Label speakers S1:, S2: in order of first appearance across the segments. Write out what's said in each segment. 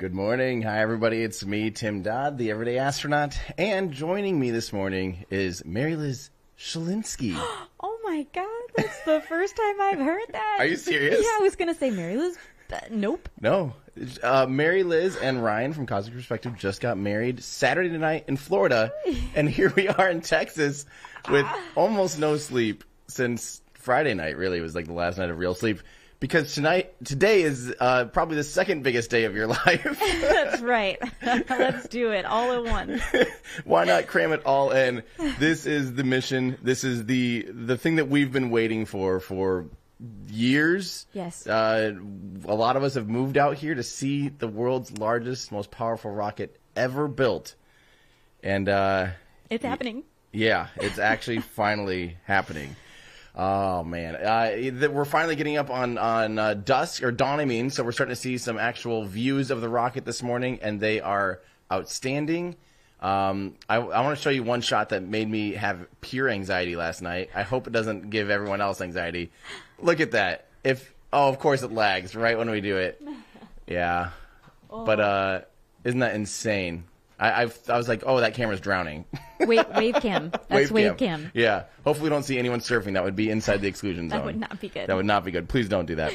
S1: Good morning. Hi, everybody. It's me, Tim Dodd, the Everyday Astronaut. And joining me this morning is Mary Liz Shalinsky.
S2: Oh, my God. That's the first time I've heard that.
S1: Are you serious?
S2: Yeah, I was going to say Mary Liz. Nope.
S1: No. Mary Liz and Ryan from Cosmic Perspective just got married Saturday night in Florida. And here we are in Texas with almost no sleep since Friday night, really. It was like the last night of real sleep. Because today is probably the second biggest day of your life.
S2: That's right. Let's do it all at once.
S1: Why not cram it all in? This is the mission. This is the thing that we've been waiting for years.
S2: Yes.
S1: A lot of us have moved out here to see the world's largest, most powerful rocket ever built. And
S2: it's happening.
S1: Yeah, it's actually finally happening. Oh, man. We're finally getting up on dusk, or dawn, I mean, so we're starting to see some actual views of the rocket this morning, and they are outstanding. I want to show you one shot that made me have pure anxiety last night. I hope it doesn't give everyone else anxiety. Look at that. Of course it lags right when we do it. Yeah. Oh. But isn't that insane? I was like, oh, that camera's drowning.
S2: Wave cam. That's wave cam.
S1: Yeah. Hopefully we don't see anyone surfing. That would be inside the exclusion zone.
S2: That would not be good.
S1: That would not be good. Please don't do that.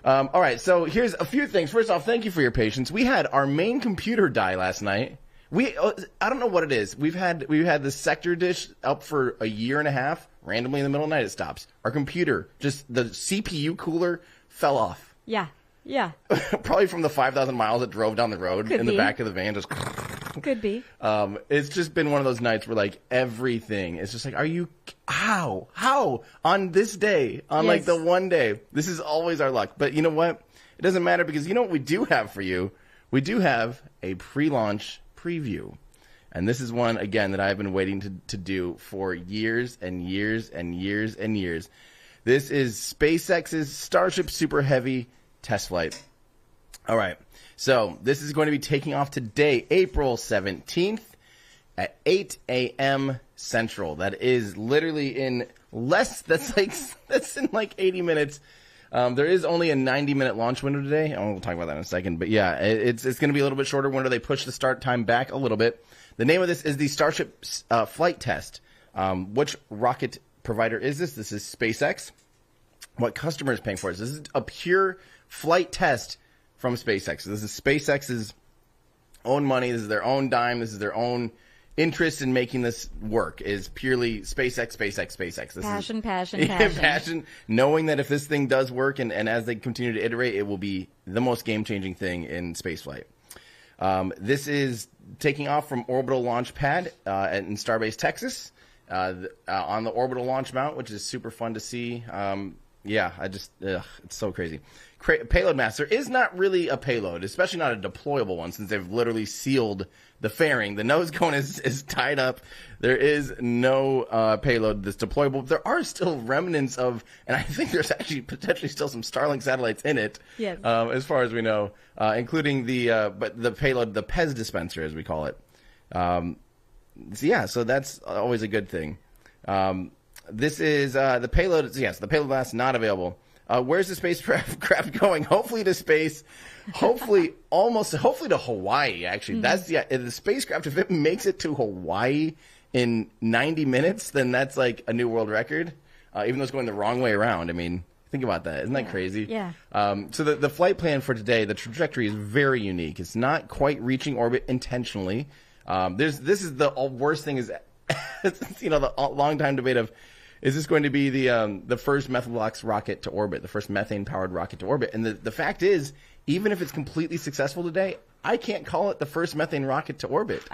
S1: All right. So here's a few things. First off, thank you for your patience. We had our main computer die last night. I don't know what it is. We've had the sector dish up for a year and a half. Randomly in the middle of the night, it stops. Our computer, just the CPU cooler fell off.
S2: Yeah. Yeah.
S1: Probably from the 5,000 miles it drove down the road in the back of the van. Just
S2: could be.
S1: It's just been one of those nights where like everything is just like, how on this day, on like the one day, this is always our luck. But you know what? It doesn't matter, because you know what we do have for you? We do have a pre-launch preview. And this is one, again, that I've been waiting to do for years and years and years and years. This is SpaceX's Starship Super Heavy test flight. All right. So this is going to be taking off today, April 17th at 8 a.m. Central. That is literally that's in like 80 minutes. There is only a 90-minute launch window today. We'll talk about that in a second. But yeah, it's going to be a little bit shorter window. They pushed the start time back a little bit. The name of this is the Starship flight test. Which rocket provider is this? This is SpaceX. What customer is paying for this? This is a pure flight test from SpaceX. So this is SpaceX's own money. This is their own dime. This is their own interest in making this work, is purely SpaceX. This passion, knowing that if this thing does work and as they continue to iterate, it will be the most game-changing thing in spaceflight. This is taking off from Orbital Launch Pad in Starbase, Texas, on the Orbital Launch Mount, which is super fun to see. It's so crazy. Payload mass. There is not really a payload, especially not a deployable one, since they've literally sealed the fairing. The nose cone is tied up. There is no payload that's deployable. There are still remnants of, and I think there's actually potentially still some Starlink satellites in it,
S2: yes.
S1: As far as we know, including the payload, the PEZ dispenser, as we call it. So that's always a good thing. This is the payload. Yes, the payload blast not available. Where's the spacecraft going? Hopefully to space. Hopefully to Hawaii. Actually, that's the spacecraft. If it makes it to Hawaii in 90 minutes, then that's like a new world record. Even though it's going the wrong way around. I mean, think about that. Isn't that crazy?
S2: Yeah.
S1: So the flight plan for today, the trajectory is very unique. It's not quite reaching orbit intentionally. This is the worst thing is, the long time debate of, is this going to be the first Methalox rocket to orbit, the first methane-powered rocket to orbit? And the fact is, even if it's completely successful today, I can't call it the first methane rocket to orbit.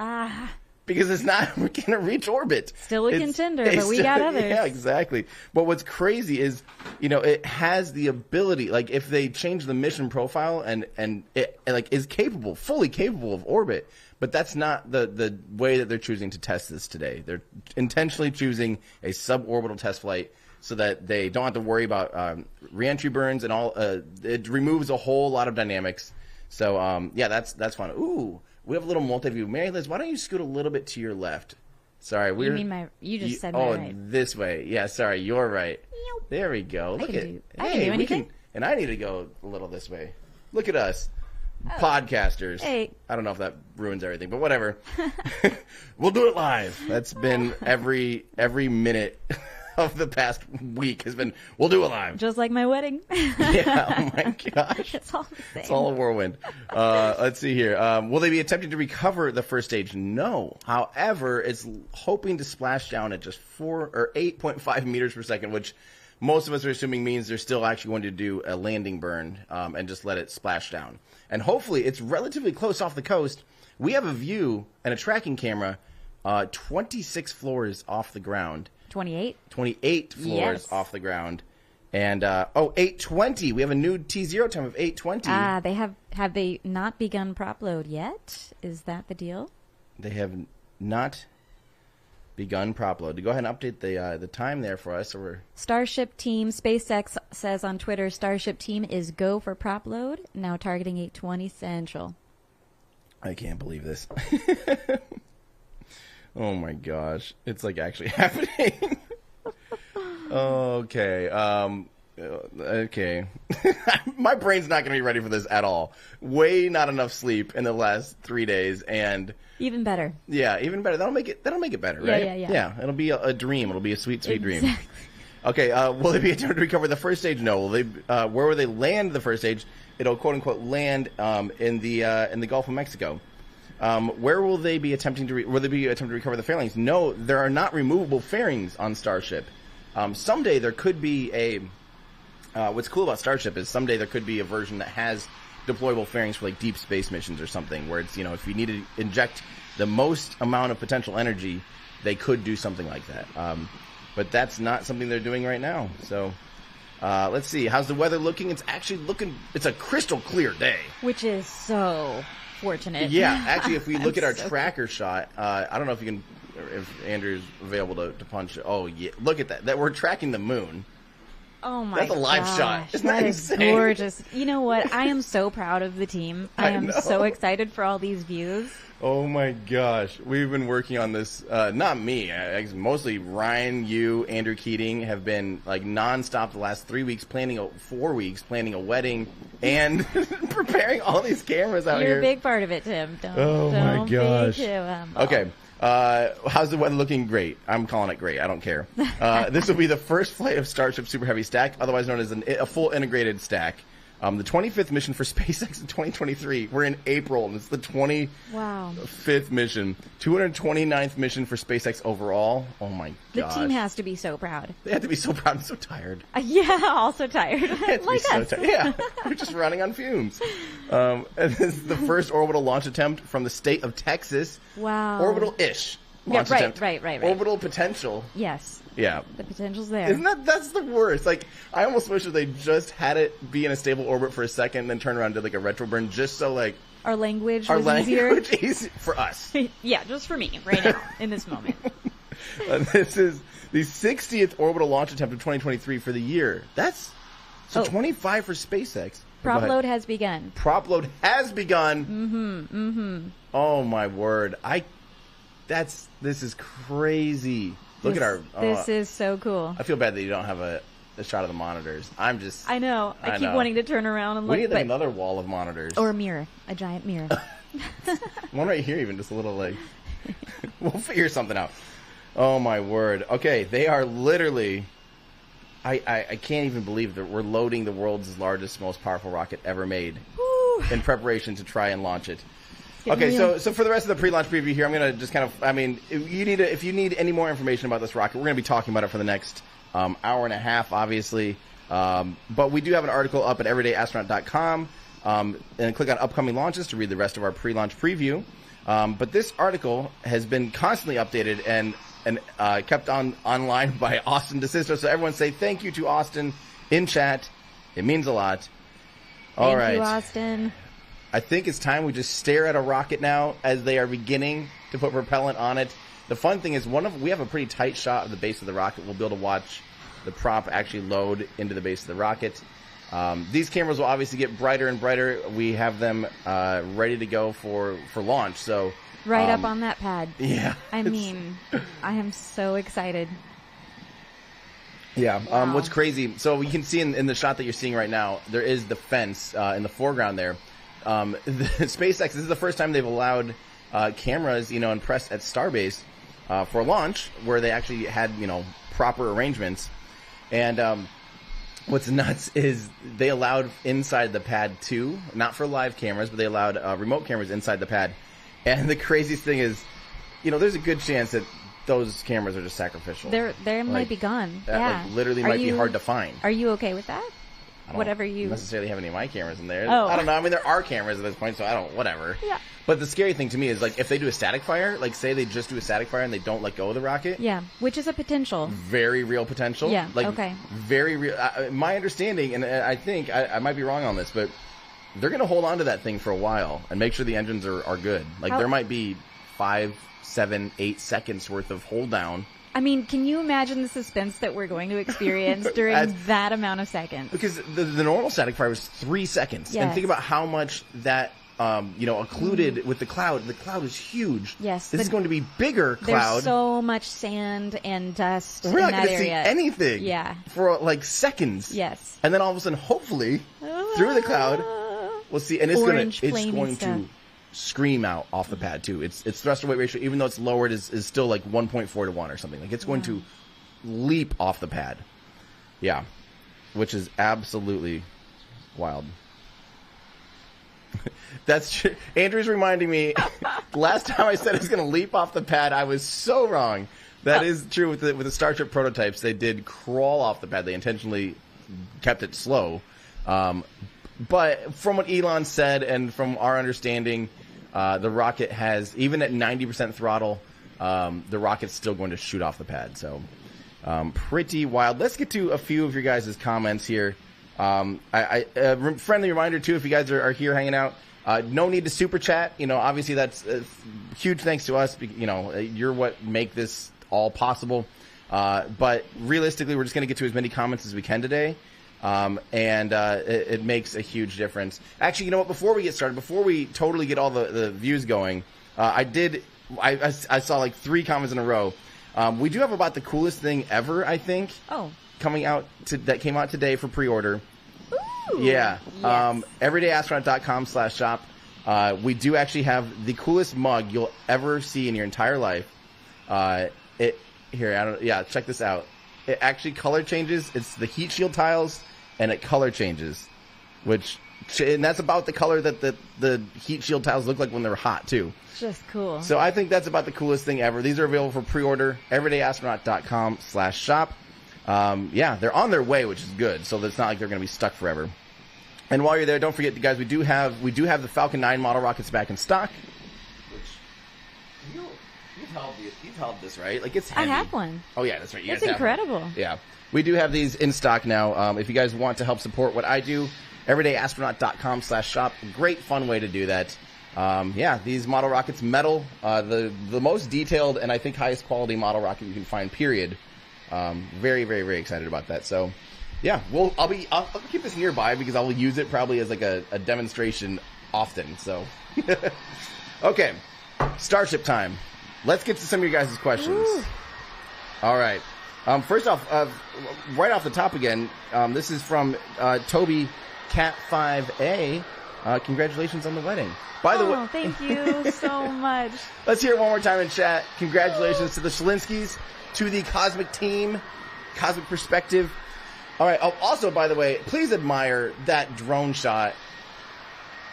S1: Because it's not going to reach orbit.
S2: Still a contender, but we got others.
S1: Yeah, exactly. But what's crazy is, it has the ability, like if they change the mission profile and it like is fully capable of orbit, but that's not the way that they're choosing to test this today. They're intentionally choosing a suborbital test flight so that they don't have to worry about reentry burns and all. It removes a whole lot of dynamics. So that's fun. Ooh. We have a little multi-view. Mary Liz, why don't you scoot a little bit to your left? Sorry,
S2: you just said my right.
S1: Oh, this way. Yeah, sorry, you're right. There we go.
S2: I can do anything.
S1: And I need to go a little this way. Look at us. podcasters.
S2: Hey.
S1: I don't know if that ruins everything, but whatever. We'll do it live. That's been every minute of the past week has been, we'll do it live.
S2: Just like my wedding.
S1: Yeah, oh my gosh.
S2: It's all the same.
S1: It's all a whirlwind. Let's see here. Will they be attempting to recover the first stage? No. However, it's hoping to splash down at just 8.5 meters per second, which most of us are assuming means they're still actually going to do a landing burn and just let it splash down. And hopefully it's relatively close off the coast. We have a view and a tracking camera 26 floors off the ground.
S2: 28?
S1: 28 floors off the ground. And, 8:20. We have a new T0 time of 8:20.
S2: Have they not begun prop load yet? Is that the deal?
S1: They have not begun prop load. To go ahead and update the time there for us. So we're
S2: Starship team, SpaceX says on Twitter, Starship team is go for prop load, now targeting 8:20 Central.
S1: I can't believe this. Oh my gosh. It's like actually happening. Okay. Okay. My brain's not going to be ready for this at all. Way not enough sleep in the last 3 days, and
S2: even better.
S1: Yeah, even better. That'll make it better, right?
S2: Yeah.
S1: Yeah, it'll be a dream. It'll be a sweet dream.
S2: Exactly.
S1: Okay, will they be attempting to recover the first stage? No. Will they? Where will they land the first stage? It'll quote unquote land in the Gulf of Mexico. Where will they be attempting to recover the fairings? No, there are not removable fairings on Starship. Someday there could be a. What's cool about Starship is someday there could be a version that has deployable fairings for like deep space missions or something, where it's, if you need to inject the most amount of potential energy, they could do something like that. But that's not something they're doing right now. So let's see. How's the weather looking? It's actually looking. It's a crystal clear day,
S2: which is so fortunate.
S1: Yeah, actually, if we look at our tracker shot, I don't know if Andrew's available to punch. Oh yeah, look at that. That we're tracking the moon.
S2: Oh my
S1: That's a live shot. Isn't that insane?
S2: Is gorgeous. You know what? I am so proud of the team. I am so excited for all these views.
S1: Oh my gosh. We've been working on this, not me, mostly Ryan, you, Andrew Keating have been like nonstop the last 4 weeks, planning a wedding and preparing all these cameras out here.
S2: You're a big part of it, Tim.
S1: Oh my gosh.
S2: Okay.
S1: How's the weather looking? Great. I'm calling it great. I don't care. This will be the first flight of Starship Super Heavy stack, otherwise known as a full integrated stack. The 25th mission for SpaceX in 2023. We're in April, and it's the 25th mission. 229th mission for SpaceX overall. Oh, my gosh.
S2: The team has to be so proud.
S1: They have to be so proud. I'm so tired.
S2: Yeah, also tired. Like us.
S1: So yeah, we're just running on fumes. And this is the first orbital launch attempt from the state of Texas.
S2: Wow.
S1: Orbital-ish launch attempt.
S2: Right.
S1: Orbital potential.
S2: Yes.
S1: Yeah.
S2: The potential's there.
S1: That's the worst. Like, I almost wish that they just had it be in a stable orbit for a second and then turn around and did like a retro burn just so like
S2: our language was easier
S1: for us.
S2: Yeah, just for me right now in this moment.
S1: This is the 60th orbital launch attempt of 2023 for the year. That's 25 for SpaceX.
S2: Prop load has begun.
S1: Prop load has begun.
S2: Mm-hmm.
S1: Oh my word. This is crazy. Look at our.
S2: This is so cool.
S1: I feel bad that you don't have a shot of the monitors.
S2: I know. I keep wanting to turn around and look.
S1: We need another wall of monitors.
S2: Or a mirror. A giant mirror.
S1: One right here, even just a little like. We'll figure something out. Oh my word. Okay, they are literally. I can't even believe that we're loading the world's largest, most powerful rocket ever made.
S2: Woo.
S1: In preparation to try and launch it. Okay, so for the rest of the pre-launch preview here, I'm going to just kind of, if you need any more information about this rocket, we're going to be talking about it for the next hour and a half, obviously. But we do have an article up at everydayastronaut.com, and click on upcoming launches to read the rest of our pre-launch preview. But this article has been constantly updated and kept online by Austin DeSisto. So everyone say thank you to Austin in chat. It means a lot. All right.
S2: Thank you, Austin.
S1: I think it's time we just stare at a rocket now as they are beginning to put propellant on it. The fun thing is we have a pretty tight shot of the base of the rocket. We'll be able to watch the prop actually load into the base of the rocket. These cameras will obviously get brighter and brighter. We have them ready to go for launch. So
S2: right up on that pad.
S1: Yeah.
S2: I mean, I am so excited.
S1: Yeah.
S2: Wow.
S1: What's crazy, so you can see in the shot that you're seeing right now, there is the fence in the foreground there. SpaceX, this is the first time they've allowed cameras, and press at Starbase for launch, where they actually had, proper arrangements. And what's nuts is they allowed inside the pad too, not for live cameras, but they allowed remote cameras inside the pad. And the craziest thing is, there's a good chance that those cameras are just sacrificial.
S2: They might be gone. Yeah,
S1: literally might be hard to find.
S2: Are you okay with that?
S1: I don't
S2: Whatever you
S1: necessarily have any of my cameras in there.
S2: Oh.
S1: I don't know. I mean, there are cameras at this point, so whatever.
S2: Yeah.
S1: But the scary thing to me is, like, if they do a static fire, like, say they just do a static fire and they don't let go of the rocket.
S2: Yeah, which is a potential.
S1: Very real potential.
S2: Yeah,
S1: like,
S2: okay.
S1: Very real. My understanding, and I think, I might be wrong on this, but they're going to hold on to that thing for a while and make sure the engines are good. Like, there might be 5, 7, 8 seconds worth of hold down.
S2: I mean, can you imagine the suspense that we're going to experience during that amount of seconds?
S1: Because the normal static fire was 3 seconds.
S2: Yes.
S1: And think about how much that, occluded with the cloud. The cloud is huge.
S2: Yes.
S1: This is going to be bigger cloud.
S2: There's so much sand and dust
S1: We're
S2: in
S1: not
S2: that
S1: going to see
S2: area.
S1: anything.
S2: Yeah.
S1: For, like, seconds.
S2: Yes.
S1: And then all of a sudden, hopefully, through the cloud, we'll see. And it's going to scream out off the pad too. Its thrust to weight ratio, even though it's lowered, is still like 1.4 to 1 or something. Like, it's going to leap off the pad. Yeah. Which is absolutely wild. That's true. Andrew's reminding me, last time I said it's going to leap off the pad, I was so wrong. That is true with the Starship prototypes. They did crawl off the pad. They intentionally kept it slow. But from what Elon said and from our understanding, the rocket has, even at 90% throttle, the rocket's still going to shoot off the pad. So pretty wild. Let's get to a few of your guys' comments here. Friendly reminder, too, if you guys are here hanging out, no need to super chat. Obviously that's huge thanks to us. You're what make this all possible. But realistically, we're just going to get to as many comments as we can today. It makes a huge difference. Actually, you know what? Before we get started, before we totally get all the views going, I saw like 3 comments in a row. We do have about the coolest thing ever, I think.
S2: Oh.
S1: That came out today for pre-order.
S2: Ooh.
S1: Yeah.
S2: Yes.
S1: Everydayastronaut.com/shop. We do actually have the coolest mug you'll ever see in your entire life. Check this out. It actually color changes. It's the heat shield tiles, and it color changes, and that's about the color that the heat shield tiles look like when they're hot too.
S2: Just cool.
S1: So I think that's about the coolest thing ever. These are available for pre-order. Everydayastronaut.com/shop. They're on their way, which is good. So it's not like they're going to be stuck forever. And while you're there, don't forget, guys, we do have the Falcon 9 model rockets back in stock. Which you've held this, right? Like, it's heavy.
S2: I have one.
S1: Oh yeah, that's right.
S2: It's incredible.
S1: Yeah, we do have these in stock now. If you guys want to help support what I do, everydayastronaut.com/shop. Great fun way to do that. These model rockets, metal, the most detailed and I think highest quality model rocket you can find. Period. Very, very, very excited about that. So, yeah, I'll keep this nearby because I'll use it probably as like a demonstration often. So, okay, Starship time. Let's get to some of your guys' questions. Ooh. All right. First off, right off the top again, this is from Toby Cat 5A. Congratulations on the wedding. By the way,
S2: thank you so much.
S1: Let's hear it one more time in chat. Congratulations to the Shalinskys, to the Cosmic team, Cosmic Perspective. All right. Oh, also, by the way, please admire that drone shot.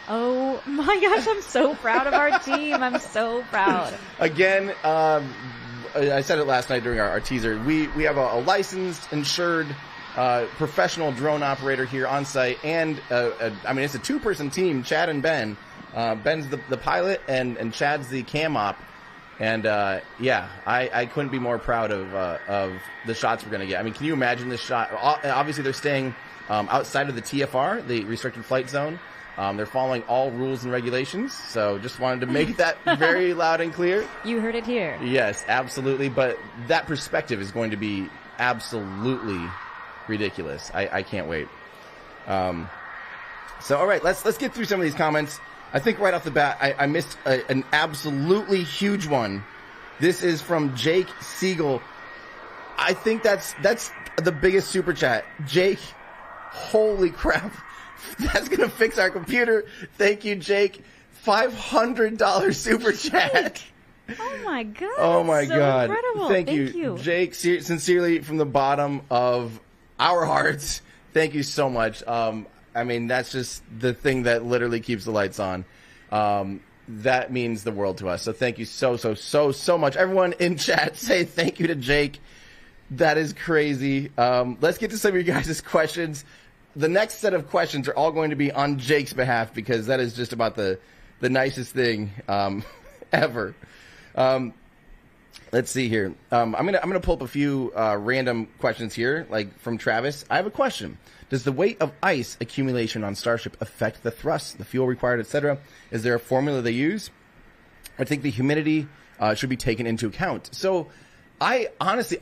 S2: Oh my gosh, I'm so proud of our team. I'm so proud.
S1: Again, I said it last night during our teaser. We have a licensed, insured, professional drone operator here on site, and it's a 2-person team, Chad and Ben. Ben's the pilot, and Chad's the cam op. And I couldn't be more proud of the shots we're going to get. I mean, can you imagine this shot? Obviously, they're staying outside of the TFR, the restricted flight zone. They're following all rules and regulations, so just wanted to make that very loud and clear.
S2: You heard it here.
S1: Yes, absolutely. But that perspective is going to be absolutely ridiculous. I can't wait. So, all right, let's get through some of these comments. I think right off the bat, I missed an absolutely huge one. This is from Jake Siegel. I think that's the biggest super chat. Jake, holy crap. That's going to fix our computer. Thank you, Jake. $500 super chat.
S2: Oh my god!
S1: Oh my god!
S2: Incredible.
S1: Thank you, Jake. Sincerely, from the bottom of our hearts, thank you so much. I mean, that's just the thing that literally keeps the lights on. That means the world to us. So thank you so much. Everyone in chat, say thank you to Jake. That is crazy. Let's get to some of you guys' questions. The next set of questions are all going to be on Jake's behalf because that is just about the nicest thing ever. Let's see here. I'm gonna pull up a few random questions here, like from Travis. I have a question. Does the weight of ice accumulation on Starship affect the thrust, the fuel required, etc.? Is there a formula they use? I think the humidity should be taken into account. So I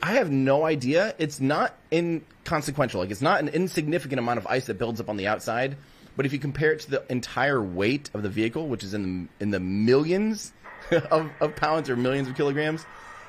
S1: have no idea. It's not inconsequential. Like, it's not an insignificant amount of ice that builds up on the outside. But if you compare it to the entire weight of the vehicle, which is in the millions of pounds or millions of kilograms,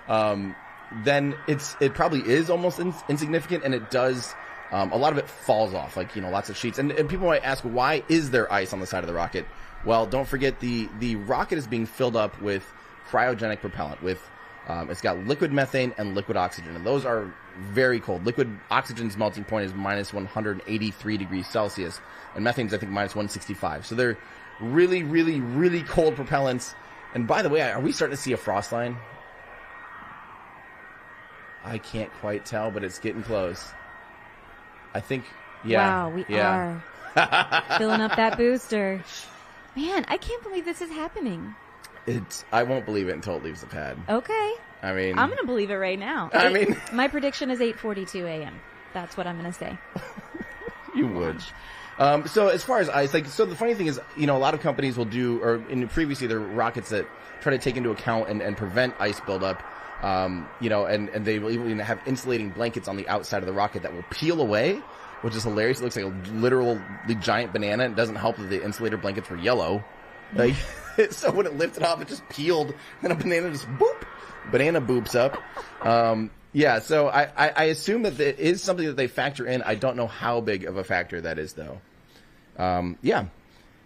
S1: then it probably is almost insignificant, and it does. A lot of it falls off, like, lots of sheets. And people might ask, why is there ice on the side of the rocket? Well, don't forget the rocket is being filled up with cryogenic propellant. It's got liquid methane and liquid oxygen, and those are very cold. Liquid oxygen's melting point is minus 183 degrees Celsius, and methane's, I think, minus 165. So they're really, really, really cold propellants. And by the way, are we starting to see a frost line? I can't quite tell, but it's getting close. I think, yeah.
S2: Wow, we are filling up that booster. Man, I can't believe this is happening.
S1: I won't believe it until it leaves the pad.
S2: Okay.
S1: I mean,
S2: I'm going to believe it right now. My prediction is 8:42 a.m. That's what I'm going to say.
S1: You would. So as far as ice, so the funny thing is, a lot of companies will do, or previously there were rockets that try to take into account and prevent ice buildup. And they will even have insulating blankets on the outside of the rocket that will peel away, which is hilarious. It looks like a literally giant banana. It doesn't help that the insulator blankets were yellow. Like, so when it lifted off, it just peeled, and a banana just banana boops up. So I assume that it is something that they factor in. I don't know how big of a factor that is, though.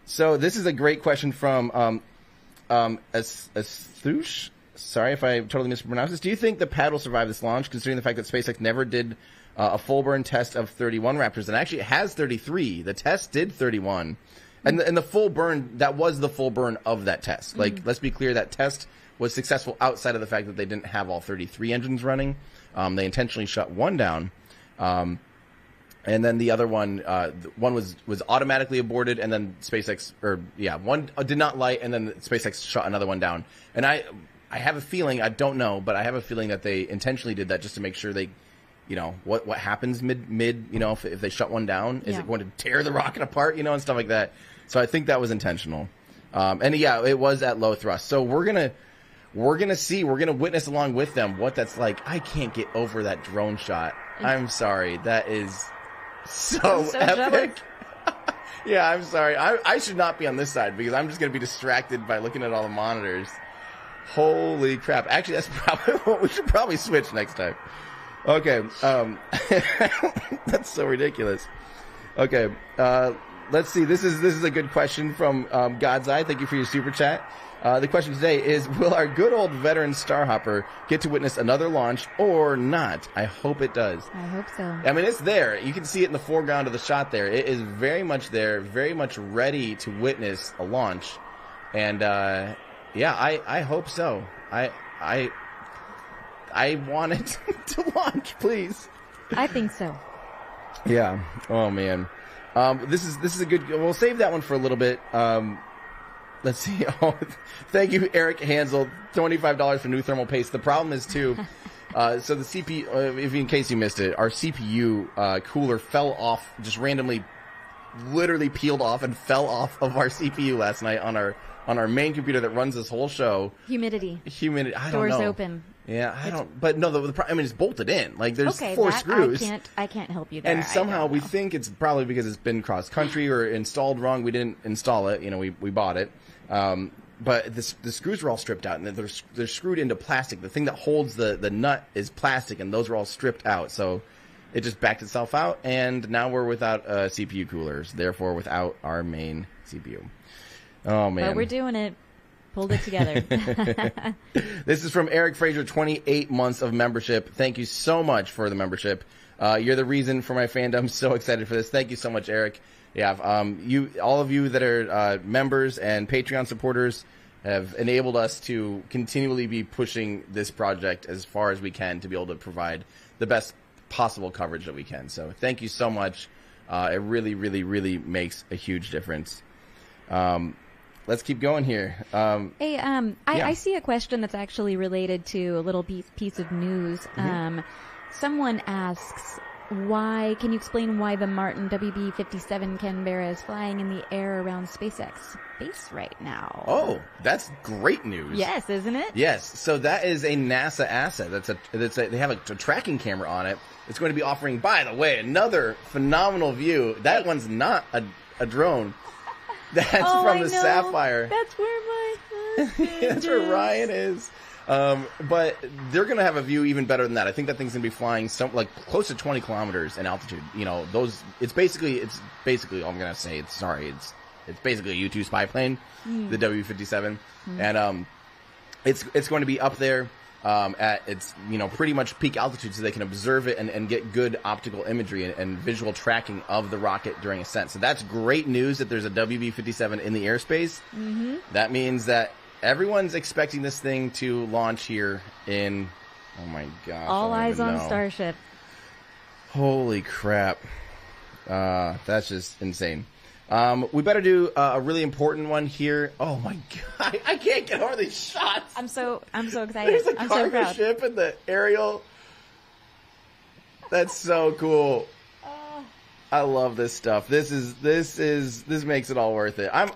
S1: So this is a great question from Asthush. Sorry if I totally mispronounced this. Do you think the pad will survive this launch, considering the fact that SpaceX never did a full burn test of 31 Raptors, and actually it has 33? The test did 31. And the full burn, that was the full burn of that test. Like, let's be clear, that test was successful outside of the fact that they didn't have all 33 engines running. They intentionally shut one down. And then the other one, one was automatically aborted, and then SpaceX, one did not light, and then SpaceX shut another one down. And I have a feeling, I don't know, but I have a feeling that they intentionally did that just to make sure they, what happens mid, if they shut one down, is it going to tear the rocket apart, and stuff like that. So I think that was intentional. It was at low thrust. So we're going to witness along with them what that's like. I can't get over that drone shot. I'm sorry. That is so epic. Yeah, I'm sorry. I should not be on this side because I'm just going to be distracted by looking at all the monitors. Holy crap. Actually, that's probably what we should probably switch next time. Okay. That's so ridiculous. Okay. Let's see. This is a good question from God's Eye. Thank you for your super chat. The question today is, will our good old veteran Starhopper get to witness another launch or not? I hope it does.
S2: I hope so.
S1: I mean, it's there. You can see it in the foreground of the shot there. It is very much there, very much ready to witness a launch. And, I hope so. I want it to launch, please.
S2: I think so.
S1: Yeah. Oh man. This is a good. We'll save that one for a little bit. Let's see. Oh, thank you, Eric Hansel. $25 for new thermal paste. The problem is too. So the CPU, if in case you missed it, our CPU cooler fell off just randomly, literally peeled off and fell off of our CPU last night on our main computer that runs this whole show. Humidity. I don't know.
S2: Doors open.
S1: Yeah, I don't. But no, it's bolted in. Like there's four screws.
S2: I can't help you there.
S1: And somehow we think it's probably because it's been cross country or installed wrong. We didn't install it. We bought it. But the screws were all stripped out, and they're screwed into plastic. The thing that holds the nut is plastic, and those were all stripped out. So it just backed itself out, and now we're without CPU coolers, therefore without our main CPU. Oh, man.
S2: But we're doing it. Pulled it together.
S1: This is from Eric Fraser, 28 months of membership. Thank you so much for the membership. You're the reason for my fandom. So excited for this. Thank you so much, Eric. Yeah, all of you that are members and Patreon supporters have enabled us to continually be pushing this project as far as we can to be able to provide the best possible coverage that we can. So thank you so much. It really, really, really makes a huge difference. Let's keep going here.
S2: Hey, I see a question that's actually related to a little piece of news. Someone asks, can you explain why the Martin WB-57 Canberra is flying in the air around SpaceX base right now?
S1: Oh, that's great news.
S2: Yes, isn't it?
S1: Yes. So that is a NASA asset. They have a tracking camera on it. It's going to be offering, by the way, another phenomenal view. That one's not a drone. That's from the Sapphire.
S2: That's where my husband
S1: That's where Ryan is. But they're going to have a view even better than that. I think that thing's going to be flying close to 20 kilometers in altitude. You know, it's basically all I'm going to say. It's basically a U-2 spy plane, the W-57. And, it's going to be up there, at its, pretty much peak altitude so they can observe it and get good optical imagery and visual tracking of the rocket during ascent. So that's great news that there's a WB-57 in the airspace. That means that everyone's expecting this thing to launch here in, oh my gosh.
S2: All eyes on Starship.
S1: Holy crap. That's just insane. We better do a really important one here. Oh my god, I can't get over these shots.
S2: I'm so excited.
S1: There's a
S2: I'm
S1: cargo
S2: so proud.
S1: ship and the aerial. That's so cool. I love this stuff. This makes it all worth it. I'm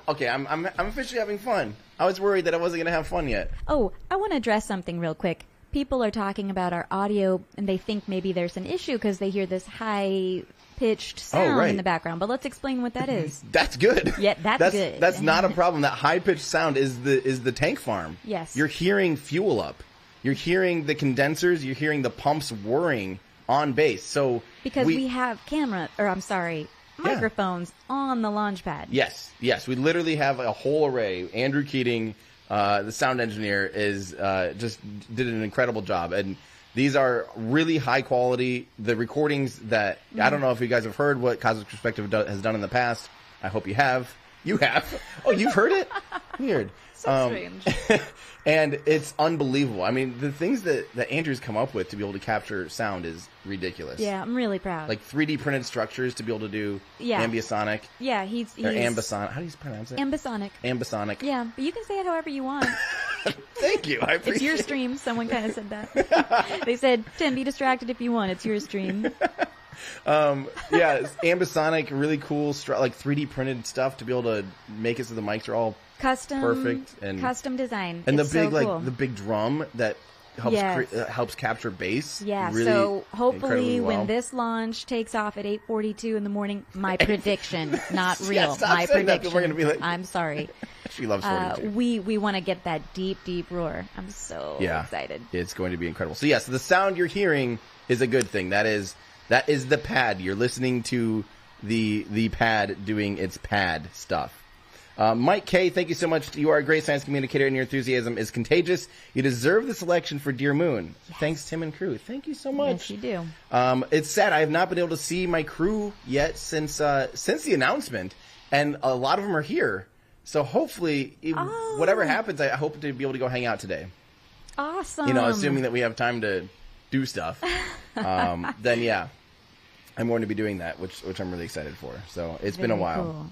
S1: officially having fun. I was worried that I wasn't gonna have fun yet.
S2: Oh, I want to address something real quick. People are talking about our audio and they think maybe there's an issue because they hear this high-pitched sound in the background. But let's explain what that is.
S1: That's good.
S2: Yeah, that's good.
S1: That's not a problem. That high-pitched sound is the tank farm.
S2: Yes.
S1: You're hearing fuel up. You're hearing the condensers. You're hearing the pumps whirring on base. So
S2: because we have microphones on the launch pad.
S1: Yes. We literally have a whole array. Andrew Keating, the sound engineer, just did an incredible job. And these are really high quality. The recordings that, I don't know if you guys have heard what Cosmic Perspective has done in the past. I hope you have. You have. Oh, you've heard it? Weird.
S2: So strange.
S1: And it's unbelievable. I mean, the things that Andrew's come up with to be able to capture sound is ridiculous.
S2: Yeah, I'm really proud.
S1: Like 3D printed structures to be able to do ambisonic.
S2: Yeah, he's
S1: or ambisonic. How do you pronounce it?
S2: Ambisonic.
S1: Ambisonic.
S2: Yeah, but you can say it however you want.
S1: Thank you. I appreciate it.
S2: It's your stream. Someone kind of said that. They said, Tim, be distracted if you want. It's your stream.
S1: It's ambisonic, really cool, like 3D printed stuff to be able to make it so the mics are all perfect and
S2: custom design.
S1: And
S2: it's
S1: the big
S2: so cool.
S1: the big drum that helps helps capture bass.
S2: Yeah.
S1: Really
S2: so hopefully
S1: well.
S2: When this launch takes off at 8:42 in the morning, my prediction, not real,
S1: yes,
S2: my prediction.
S1: We're gonna be like,
S2: I'm sorry.
S1: She loves 42.
S2: We want to get that deep roar. I'm so excited.
S1: It's going to be incredible. So yes, the sound you're hearing is a good thing. That is the pad. You're listening to the pad doing its pad stuff. Mike K, thank you so much. You are a great science communicator and your enthusiasm is contagious. You deserve the selection for Dear Moon. Yes. Thanks, Tim and crew. Thank you so much.
S2: Yes, you do.
S1: It's sad. I have not been able to see my crew yet since the announcement, and a lot of them are here. So hopefully, whatever happens, I hope to be able to go hang out today.
S2: Awesome.
S1: Assuming that we have time to do stuff, then yeah, I'm going to be doing that, which I'm really excited for. So it's been a while.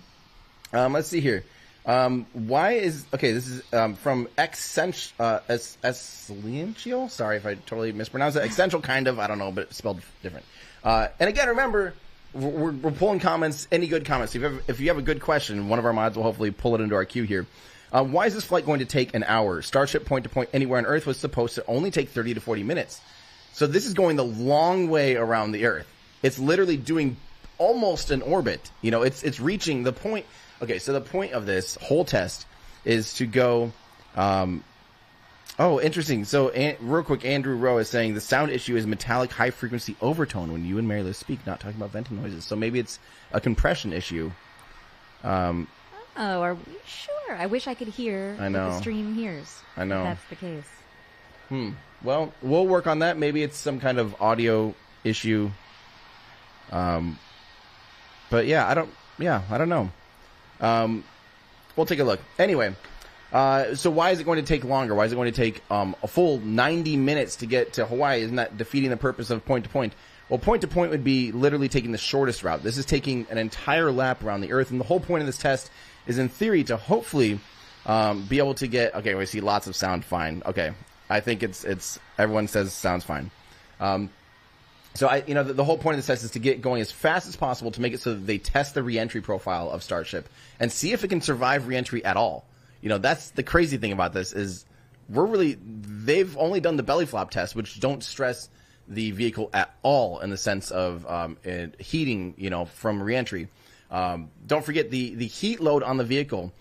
S1: Cool. Let's see here. This is from Essential. Sorry if I totally mispronounced it. Essential, kind of. I don't know, but it's spelled different. And again, remember, we're pulling comments, any good comments. If you have a good question, one of our mods will hopefully pull it into our queue here. Why is this flight going to take an hour? Starship point to point anywhere on Earth was supposed to only take 30 to 40 minutes. So this is going the long way around the Earth. It's literally doing almost an orbit. It's reaching the point. Okay, so the point of this whole test is to go Oh, interesting. So, real quick, Andrew Rowe is saying the sound issue is metallic high-frequency overtone when you and Mary Liz speak, not talking about venting noises. So maybe it's a compression issue.
S2: Oh, are we sure? I wish I could hear what the stream hears.
S1: I know.
S2: If that's the case.
S1: Well, we'll work on that. Maybe it's some kind of audio issue. But yeah, I don't know. We'll take a look. Anyway, so why is it going to take longer? Why is it going to take a full 90 minutes to get to Hawaii? Isn't that defeating the purpose of point to point? Well, point to point would be literally taking the shortest route. This is taking an entire lap around the Earth, and the whole point of this test is, in theory, to hopefully be able to get. Okay, we see lots of sound. Fine. Okay, I think it's everyone says sounds fine. So the whole point of this test is to get going as fast as possible to make it so that they test the reentry profile of Starship and see if it can survive reentry at all. That's the crazy thing about this is they've only done the belly flop test, which don't stress the vehicle at all in the sense of heating, from reentry. Don't forget the heat load on the vehicle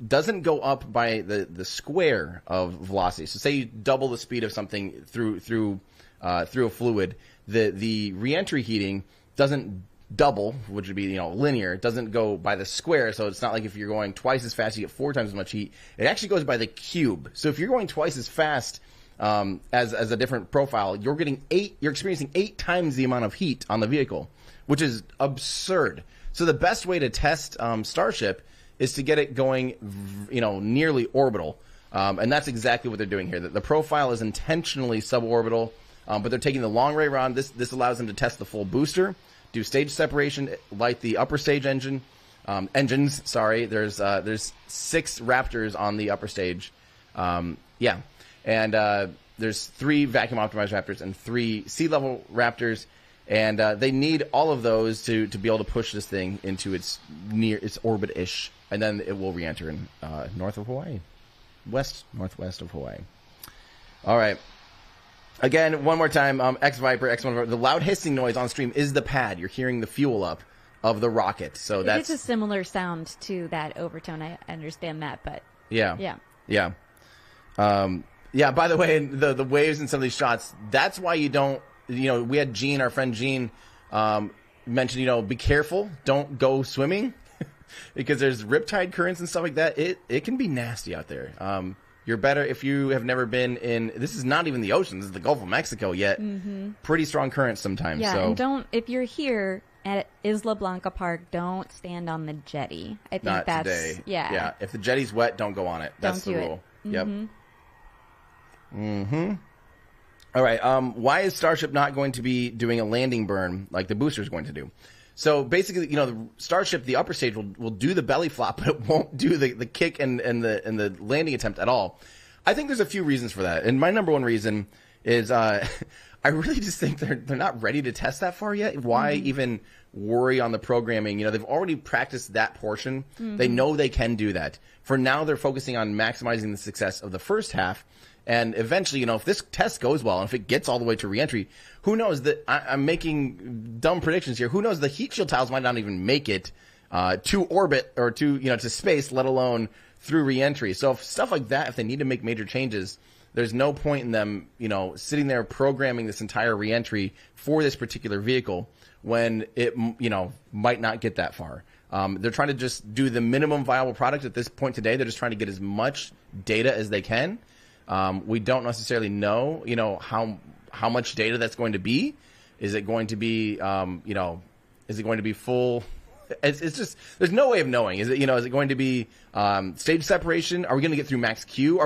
S1: doesn't go up by the square of velocity. So say you double the speed of something through a fluid, the reentry heating doesn't double, which would be linear. It doesn't go by the square, so it's not like if you're going twice as fast, you get 4 times as much heat. It actually goes by the cube. So if you're going twice as fast as a different profile, you're experiencing 8 times the amount of heat on the vehicle, which is absurd. So the best way to test Starship is to get it going, nearly orbital, and that's exactly what they're doing here. The profile is intentionally suborbital, but they're taking the long way around. This allows them to test the full booster, do stage separation, light the upper stage engines. There's 6 Raptors on the upper stage. And there's 3 vacuum optimized Raptors and 3 sea level Raptors, and they need all of those to be able to push this thing into its orbit-ish, and then it will re-enter in north of Hawaii, northwest of Hawaii. All right. Again, one more time, X-Viper, X1, the loud hissing noise on stream is the pad. You're hearing the fuel up of the rocket. So that's
S2: a similar sound to that overtone. I understand that, but
S1: yeah. By the way, the waves in some of these shots, that's why you don't, we had Gene, our friend Gene, mention, be careful, don't go swimming because there's riptide currents and stuff like that. It can be nasty out there. You're better if you have never been in. This is not even the ocean. This is the Gulf of Mexico. Yet, pretty strong currents sometimes.
S2: Yeah,
S1: so.
S2: and don't, if you're here at Isla Blanca Park, don't stand on the jetty. I think
S1: not
S2: that's
S1: today.
S2: Yeah.
S1: If the jetty's wet, don't go on it. That's
S2: don't
S1: the
S2: do
S1: rule.
S2: It.
S1: Yep. All right. Why is Starship not going to be doing a landing burn like the booster is going to do? So basically, the Starship, the upper stage will do the belly flop, but it won't do the kick and the landing attempt at all. I think there's a few reasons for that, and my number one reason is I really just think they're not ready to test that far yet. Why even worry on the programming? They've already practiced that portion. They know they can do that. For now, they're focusing on maximizing the success of the first half. And eventually, if this test goes well and if it gets all the way to reentry, who knows that I'm making dumb predictions here. Who knows the heat shield tiles might not even make it to orbit or to space, let alone through reentry. So if stuff like that, if they need to make major changes, there's no point in them, sitting there programming this entire reentry for this particular vehicle when it, might not get that far. They're trying to just do the minimum viable product at this point today. They're just trying to get as much data as they can. We don't necessarily know, how much data that's going to be. Is it going to be, is it going to be full? It's just, there's no way of knowing. Is it going to be stage separation? Are we going to get through max Q?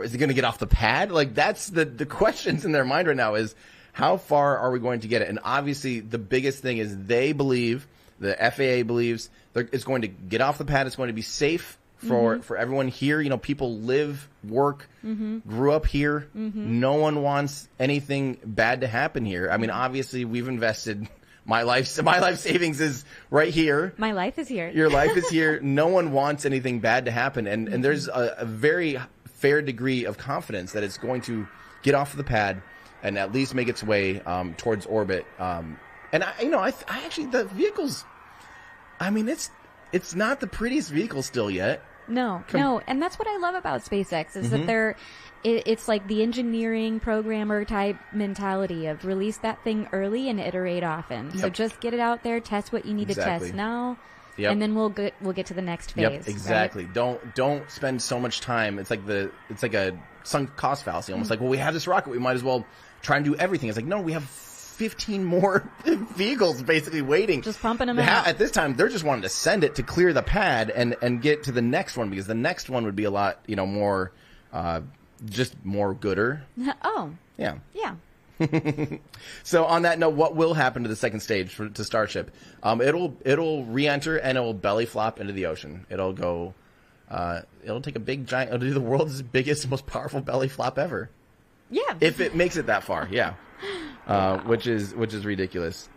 S1: Is it going to get off the pad? Like, that's the questions in their mind right now is how far are we going to get it? And obviously the biggest thing is they believe, the FAA believes it's going to get off the pad. It's going to be safe for everyone here. People live, work, grew up here. No one wants anything bad to happen here. I mean, obviously we've invested my life savings is right here.
S2: My life is here.
S1: Your life is here. No one wants anything bad to happen. And there's a very fair degree of confidence that it's going to get off the pad and at least make its way towards orbit. And I actually, the vehicle's, I mean, it's not the prettiest vehicle still yet.
S2: No. And that's what I love about SpaceX is that it's like the engineering programmer type mentality of release that thing early and iterate often. So just get it out there, test what you need to test now. Yep. And then we'll get to the next phase.
S1: Yep, exactly.
S2: Right?
S1: Don't spend so much time. It's like a sunk cost fallacy. Almost like, well, we have this rocket, we might as well try and do everything. It's like, no, we have 15 more vehicles basically waiting.
S2: Just pumping them out.
S1: At this time, they're just wanting to send it to clear the pad and get to the next one, because the next one would be a lot, more, just more gooder.
S2: Oh.
S1: Yeah.
S2: Yeah.
S1: So on that note, what will happen to the second stage to Starship? It'll re-enter and it will belly flop into the ocean. It'll go, it'll take a big giant, it'll do the world's biggest, most powerful belly flop ever.
S2: Yeah.
S1: If it makes it that far, yeah.
S2: Wow.
S1: Which is ridiculous.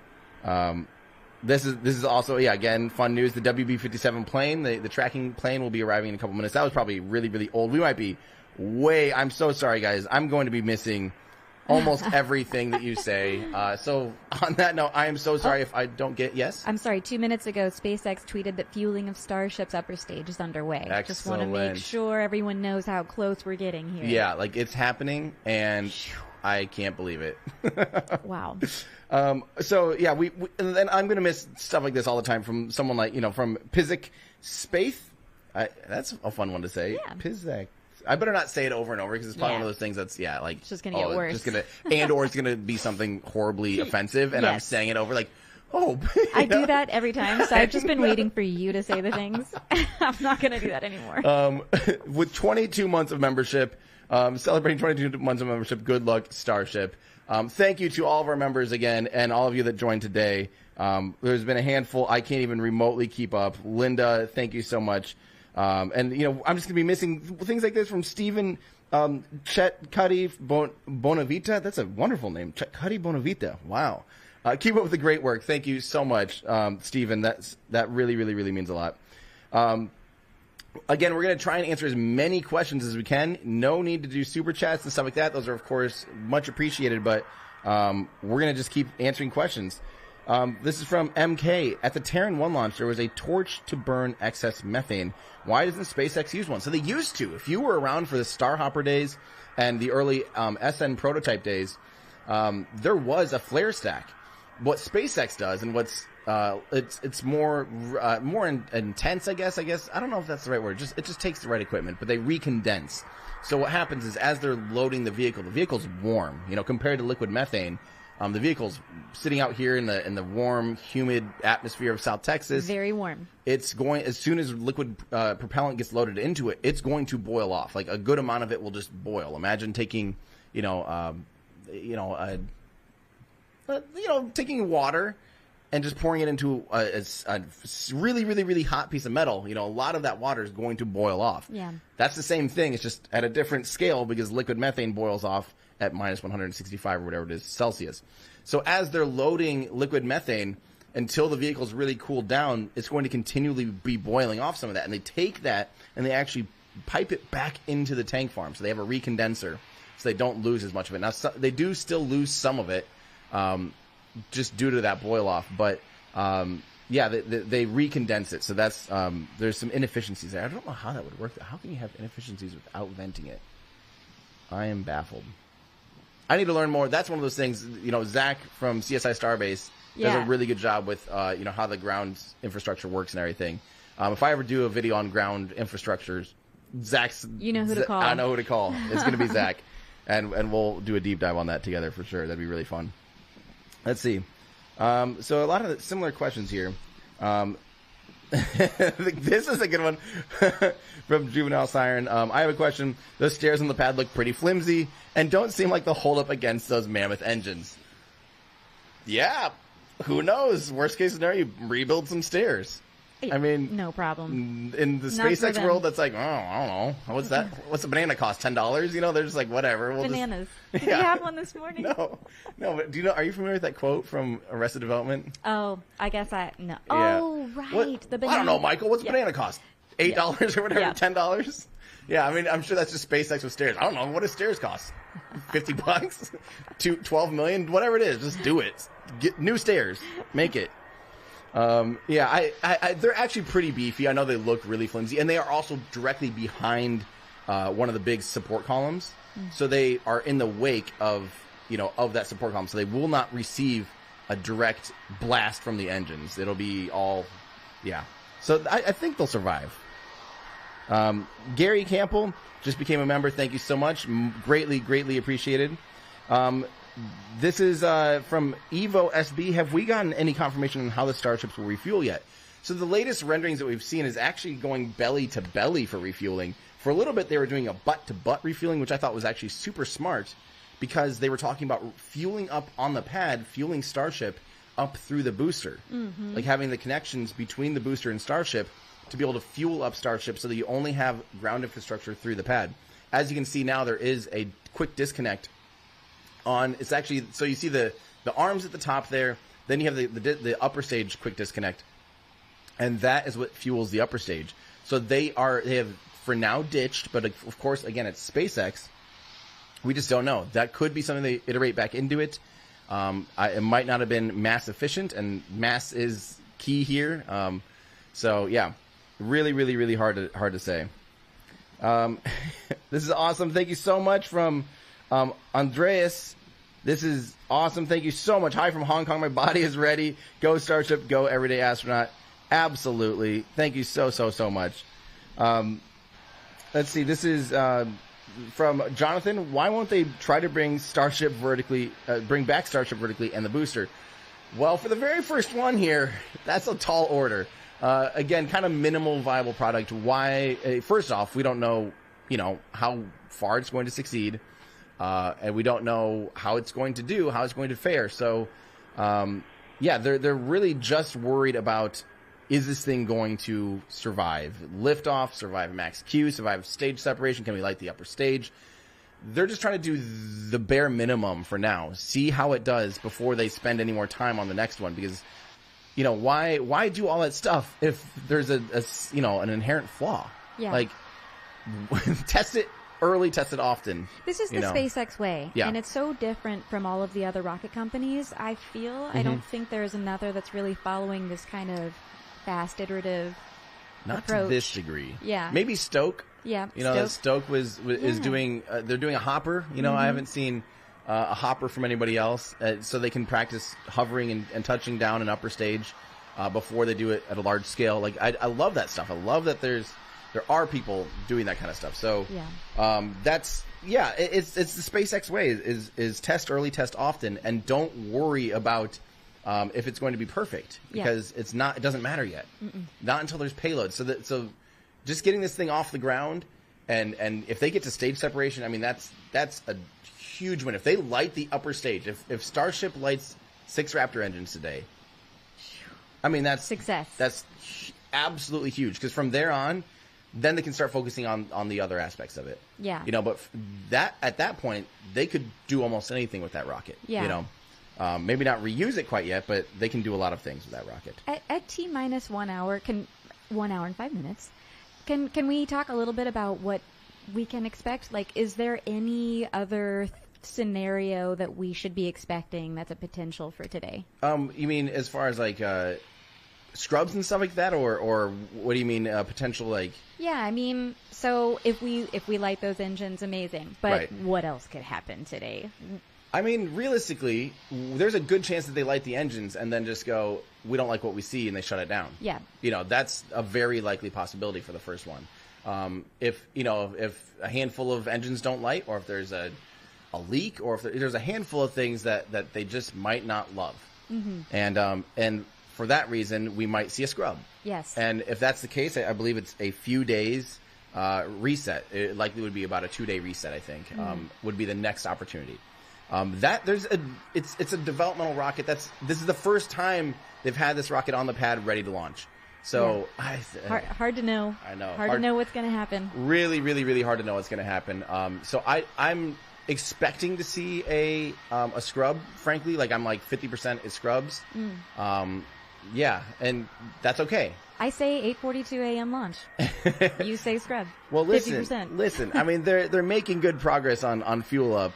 S1: This is also, again, fun news. The WB-57 plane, the tracking plane, will be arriving in a couple minutes. That was probably really, really old. We might be I'm so sorry, guys. I'm going to be missing almost everything that you say. So on that note, I am so sorry if I don't get, yes?
S2: I'm sorry. 2 minutes ago, SpaceX tweeted that fueling of Starship's upper stage is underway.
S1: Excellent.
S2: Just want to make sure everyone knows how close we're getting here.
S1: Yeah, like it's happening, and I can't believe it.
S2: Wow.
S1: So yeah, and then I'm going to miss stuff like this all the time from someone like, from Pizik Spaith. That's a fun one to say.
S2: Yeah.
S1: Pizik. I better not say it over and over, because it's probably one of those things that's, like...
S2: It's just going to get worse.
S1: Or it's going to be something horribly offensive, and I'm saying it over like,
S2: I do that every time, so I've just been waiting for you to say the things. I'm not going to do that anymore.
S1: With 22 months of membership, celebrating 22 months of membership, good luck, Starship. Thank you to all of our members again, and all of you that joined today. There's been a handful I can't even remotely keep up. Linda, thank you so much. And, I'm just going to be missing things like this from Stephen Chet Cuddy Bonavita. That's a wonderful name. Chet Cuddy Bonavita. Wow. Keep up with the great work. Thank you so much, Stephen. That really, really, really means a lot. Again, we're going to try and answer as many questions as we can. No need to do super chats and stuff like that. Those are, of course, much appreciated, but we're going to just keep answering questions. This is from MK. At the Terran 1 launch, there was a torch to burn excess methane. Why doesn't SpaceX use one? So they used to. If you were around for the Starhopper days and the early SN prototype days, there was a flare stack. What SpaceX does, and what's it's more intense, I guess. I don't know if that's the right word. It just takes the right equipment, but they recondense. So what happens is, as they're loading the vehicle's warm. Compared to liquid methane. The vehicle's sitting out here in the warm, humid atmosphere of South Texas.
S2: Very warm.
S1: It's going, as soon as liquid propellant gets loaded into it, it's going to boil off. Like, a good amount of it will just boil. Imagine taking, taking water and just pouring it into a really, really, really hot piece of metal. A lot of that water is going to boil off.
S2: Yeah.
S1: That's the same thing. It's just at a different scale, because liquid methane boils off at minus 165 or whatever it is Celsius. So as they're loading liquid methane, until the vehicle's really cooled down, it's going to continually be boiling off some of that. And they take that and they actually pipe it back into the tank farm. So they have a recondenser, so they don't lose as much of it. Now, they do still lose some of it, just due to that boil off. But they recondense it. So that's there's some inefficiencies there. I don't know how that would work. How can you have inefficiencies without venting it? I am baffled. I need to learn more. That's one of those things, Zach from CSI Starbase does a really good job with, how the ground infrastructure works and everything. If I ever do a video on ground infrastructures, Zach's...
S2: You know who to call.
S1: I know who to call. It's going to be Zach. And we'll do a deep dive on that together for sure. That'd be really fun. Let's see. So a lot of similar questions here. This is a good one from Juvenile Siren. I have a question. Those stairs on the pad look pretty flimsy and don't seem like they'll hold up against those mammoth engines. Yeah, who knows? Worst case scenario, you rebuild some stairs. I mean,
S2: no problem.
S1: In the SpaceX world, that's like, I don't know. What's that? What's a banana cost? $10? They're just like, whatever.
S2: Bananas. Did you have one this morning?
S1: No. But do you know? Are you familiar with that quote from Arrested Development?
S2: Oh, I guess no.
S1: Yeah.
S2: Oh, right. The banana.
S1: I don't know, Michael. What's a banana cost? $8 or whatever?
S2: Yeah.
S1: $10? Yeah, I mean, I'm sure that's just SpaceX with stairs. I don't know. What does stairs cost? $50? $12 million? Whatever it is, just do it. Get new stairs. Make it. Yeah, they're actually pretty beefy. I know they look really flimsy, and they are also directly behind one of the big support columns. So they are in the wake of that support column. So they will not receive a direct blast from the engines. It'll be all, yeah. So I think they'll survive. Gary Campbell just became a member. Thank you so much. Greatly appreciated. This is from Evo SB. Have we gotten any confirmation on how the Starships will refuel yet? So the latest renderings that we've seen is actually going belly to belly for refueling. For a little bit, they were doing a butt-to-butt refueling, which I thought was actually super smart because they were talking about fueling up on the pad, fueling Starship up through the booster. Mm-hmm. Like having the connections between the booster and Starship to be able to fuel up Starship so that you only have ground infrastructure through the pad. As you can see now, there is a quick disconnect on, it's actually, so you see the arms at the top there, then you have the upper stage quick disconnect, and that is what fuels the upper stage. So they have for now ditched, but of course, again, it's SpaceX. We just don't know. That could be something they iterate back into it. It might not have been mass efficient, and mass is key here. So yeah, really hard to say. This is awesome. Thank you so much from Andreas. This is awesome. Thank you so much. Hi from Hong Kong. My body is ready. Go Starship. Go Everyday Astronaut. Absolutely. Thank you so much. Let's see. This is from Jonathan. Why won't they try to bring Starship vertically? Bring back Starship vertically and the booster? Well, for the very first one here, that's a tall order. Again, kind of minimal viable product. Why? First off, we don't know, how far it's going to succeed, and we don't know how it's going to do, how it's going to fare. So, yeah, they're really just worried about, is this thing going to survive liftoff, survive max Q, survive stage separation? Can we light the upper stage? They're just trying to do the bare minimum for now. See how it does before they spend any more time on the next one, because why do all that stuff if there's an inherent flaw?
S2: Yeah.
S1: Like, test it early, test it often.
S2: This is the SpaceX way.
S1: Yeah.
S2: And it's so different from all of the other rocket companies. I feel, I don't think there's another that's really following this kind of fast, iterative approach.
S1: Not to this degree.
S2: Yeah.
S1: Maybe Stoke.
S2: Yeah.
S1: Stoke is doing, they're doing a hopper. I haven't seen a hopper from anybody else, so they can practice hovering and touching down an upper stage before they do it at a large scale. Like, I love that stuff. I love that there are people doing that kind of stuff. So it's the SpaceX way is test early, test often, and don't worry about if it's going to be perfect, because it doesn't matter yet. Not until there's payload. So just getting this thing off the ground, and if they get to stage separation, I mean, that's a huge win. If they light the upper stage, if Starship lights 6 Raptor engines today, I mean, that's
S2: success.
S1: That's absolutely huge, because from there on, then they can start focusing on the other aspects of it.
S2: Yeah.
S1: But at that point, they could do almost anything with that rocket.
S2: Yeah.
S1: Maybe not reuse it quite yet, but they can do a lot of things with that rocket.
S2: At T-minus 1 hour, 1 hour and 5 minutes, can we talk a little bit about what we can expect? Like, is there any other scenario that we should be expecting that's a potential for today?
S1: You mean as far as like scrubs and stuff like that, or what do you mean potential like?
S2: Yeah, I mean, so if we light those engines, amazing. But what else could happen today?
S1: I mean, realistically, there's a good chance that they light the engines and then just go, we don't like what we see, and they shut it down. Yeah. That's a very likely possibility for the first one. If a handful of engines don't light, or if there's a leak, or if there's a handful of things that they just might not love. Mm-hmm. And for that reason, we might see a scrub. Yes. And if that's the case, I believe it's a few days reset. It likely would be about a 2-day reset, I think, would be the next opportunity. It's a developmental rocket. This is the first time they've had this rocket on the pad ready to launch. So
S2: hard to know.
S1: I know.
S2: Hard to know what's going to happen.
S1: Really, really, really hard to know what's going to happen. So I'm expecting to see a scrub. Frankly, like I'm like 50% is scrubs. Yeah, and that's okay.
S2: I say 8:42 a.m. launch. You say scrub.
S1: Well, listen,
S2: 50%.
S1: listen. I mean, they're making good progress on fuel up.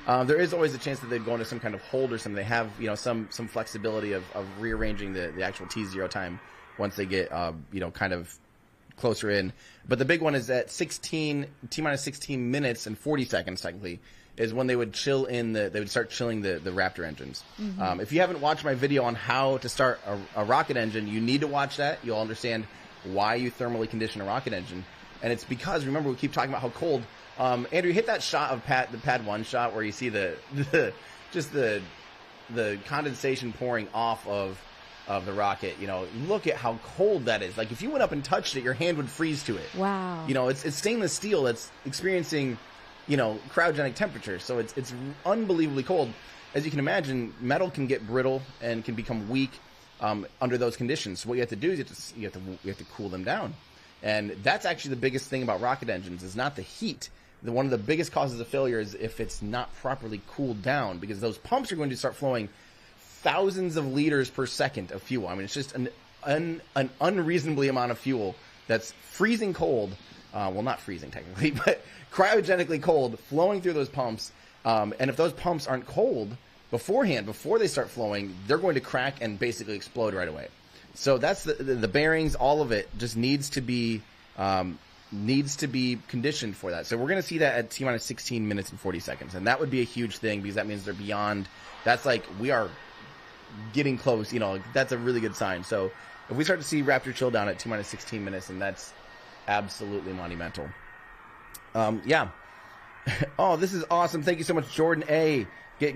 S1: There is always a chance that they'd go into some kind of hold or something. They have, some flexibility of rearranging the actual T0 time once they get, kind of closer in. But the big one is at T-minus 16 minutes and 40 seconds, technically, is when they would they would start chilling the Raptor engines. Mm-hmm. If you haven't watched my video on how to start a rocket engine, you need to watch that. You'll understand why you thermally condition a rocket engine. And it's because, remember, we keep talking about how cold. Andrew, hit that shot of the pad 1 shot where you see the condensation pouring off of the rocket. Look at how cold that is. Like, if you went up and touched it, your hand would freeze to it.
S2: Wow.
S1: It's stainless steel that's experiencing, cryogenic temperature. So it's unbelievably cold. As you can imagine, metal can get brittle and can become weak under those conditions. So what you have to do is you have to cool them down. And that's actually the biggest thing about rocket engines is not the heat. One of the biggest causes of failure is if it's not properly cooled down, because those pumps are going to start flowing thousands of liters per second of fuel. I mean, it's just an unreasonably amount of fuel that's freezing cold. Well, not freezing technically, but cryogenically cold, flowing through those pumps. And if those pumps aren't cold beforehand, before they start flowing, they're going to crack and basically explode right away. So that's the bearings, all of it just needs to be conditioned for that. So we're going to see that at T-minus 16 minutes and 40 seconds. And that would be a huge thing because that means they're beyond. That's like we are getting close. That's a really good sign. So if we start to see Raptor chill down at T-minus 16 minutes, and that's absolutely monumental. Yeah. Oh, this is awesome. Thank you so much, Jordan A.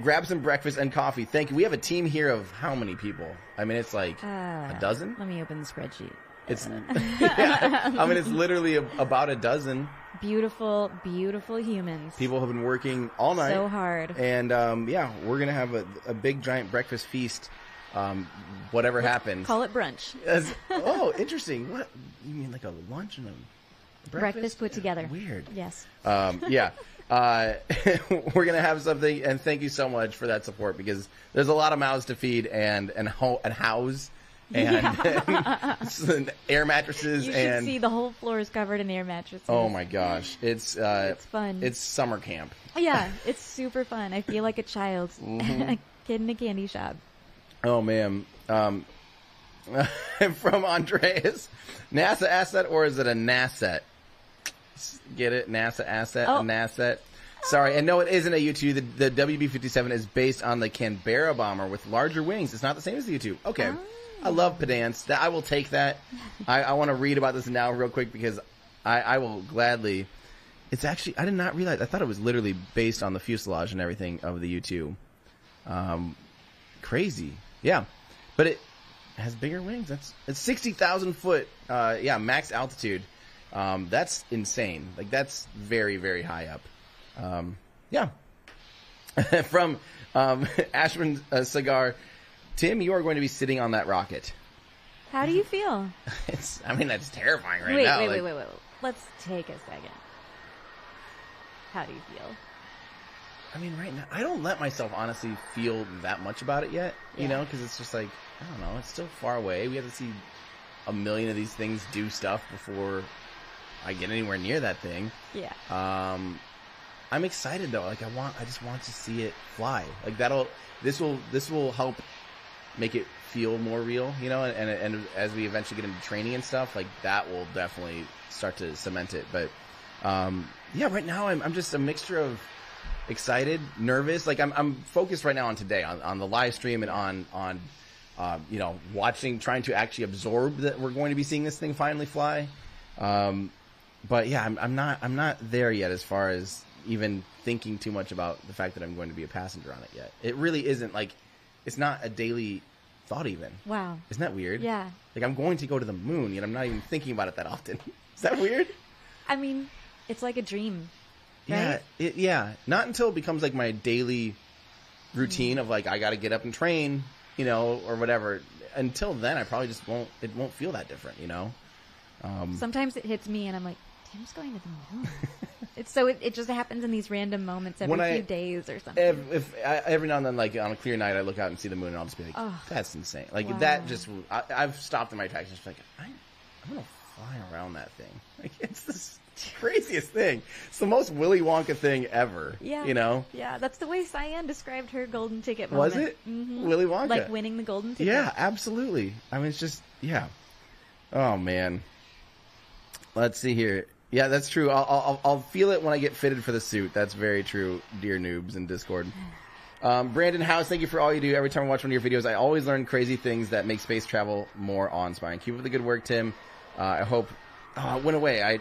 S1: Grab some breakfast and coffee. Thank you. We have a team here of how many people? I mean, it's like a dozen.
S2: Let me open the spreadsheet.
S1: It's yeah. I mean, it's literally about a dozen.
S2: Beautiful, beautiful humans.
S1: People have been working all night.
S2: So hard.
S1: And we're gonna have a big giant breakfast feast. Whatever happens.
S2: Call it brunch.
S1: Oh, interesting. What you mean, like a lunch and a
S2: breakfast put together?
S1: Weird.
S2: Yes.
S1: Yeah. We're gonna have something, and thank you so much for that support because there's a lot of mouths to feed and house and air mattresses.
S2: You should see the whole floor is covered in air mattresses.
S1: Oh my gosh, it's
S2: fun.
S1: It's summer camp.
S2: Yeah, it's super fun. I feel like a child, a kid in a candy shop.
S1: Oh man. From Andreas, NASA asset or is it a NASET? Get it? NASA asset, a NASET. Sorry, and no, it isn't a U-2. The WB-57 is based on the Canberra bomber with larger wings. It's not the same as the U-2. Okay. Oh. I love pedants. I will take that. I want to read about this now real quick because I will gladly. It's actually, I did not realize. I thought it was literally based on the fuselage and everything of the U-2. Crazy. Yeah. But it has bigger wings. It's 60,000 foot, max altitude. That's insane. Like, that's very, very high up. Yeah. From Ashman Cigar, Tim, you are going to be sitting on that rocket.
S2: How do you feel?
S1: That's terrifying now.
S2: Wait. Let's take a second. How do you feel?
S1: I mean, right now, I don't let myself honestly feel that much about it yet, because it's just like, I don't know, it's still far away. We have to see a million of these things do stuff before I get anywhere near that thing.
S2: Yeah.
S1: I'm excited though. Like I just want to see it fly. Like this will help make it feel more real, and as we eventually get into training and stuff, like that will definitely start to cement it. But, right now I'm just a mixture of excited, nervous. Like I'm focused right now on today, on the live stream and on watching, trying to actually absorb that we're going to be seeing this thing finally fly. But yeah, I'm not there yet as far as even thinking too much about the fact that I'm going to be a passenger on it yet. It really isn't like, it's not a daily thought even.
S2: Wow.
S1: Isn't that weird?
S2: Yeah.
S1: Like I'm going to go to the moon, yet I'm not even thinking about it that often. Is that weird?
S2: I mean, it's like a dream. Right?
S1: Yeah. Not until it becomes like my daily routine of like, I got to get up and train, or whatever. Until then, I probably just won't feel that different,
S2: Sometimes it hits me and I'm like, Tim's going to the moon. It just happens in these random moments every few days or something.
S1: Every now and then, like on a clear night, I look out and see the moon, and I'll just be like, "That's insane!" Like that. I've stopped in my tracks and just like, I'm gonna fly around that thing. Like, it's the craziest thing. It's the most Willy Wonka thing ever.
S2: Yeah.
S1: You know?
S2: Yeah, that's the way Cyan described her golden ticket moment.
S1: Was it?
S2: Mm-hmm.
S1: Willy Wonka?
S2: Like winning the golden ticket.
S1: Yeah, absolutely. I mean, it's just, yeah. Oh, man. Let's see here. Yeah, that's true. I'll feel it when I get fitted for the suit. That's very true, dear noobs in Discord. Brandon House, thank you for all you do. Every time I watch one of your videos, I always learn crazy things that make space travel more awe-inspiring. Keep up the good work, Tim. I hope... Oh, it went away.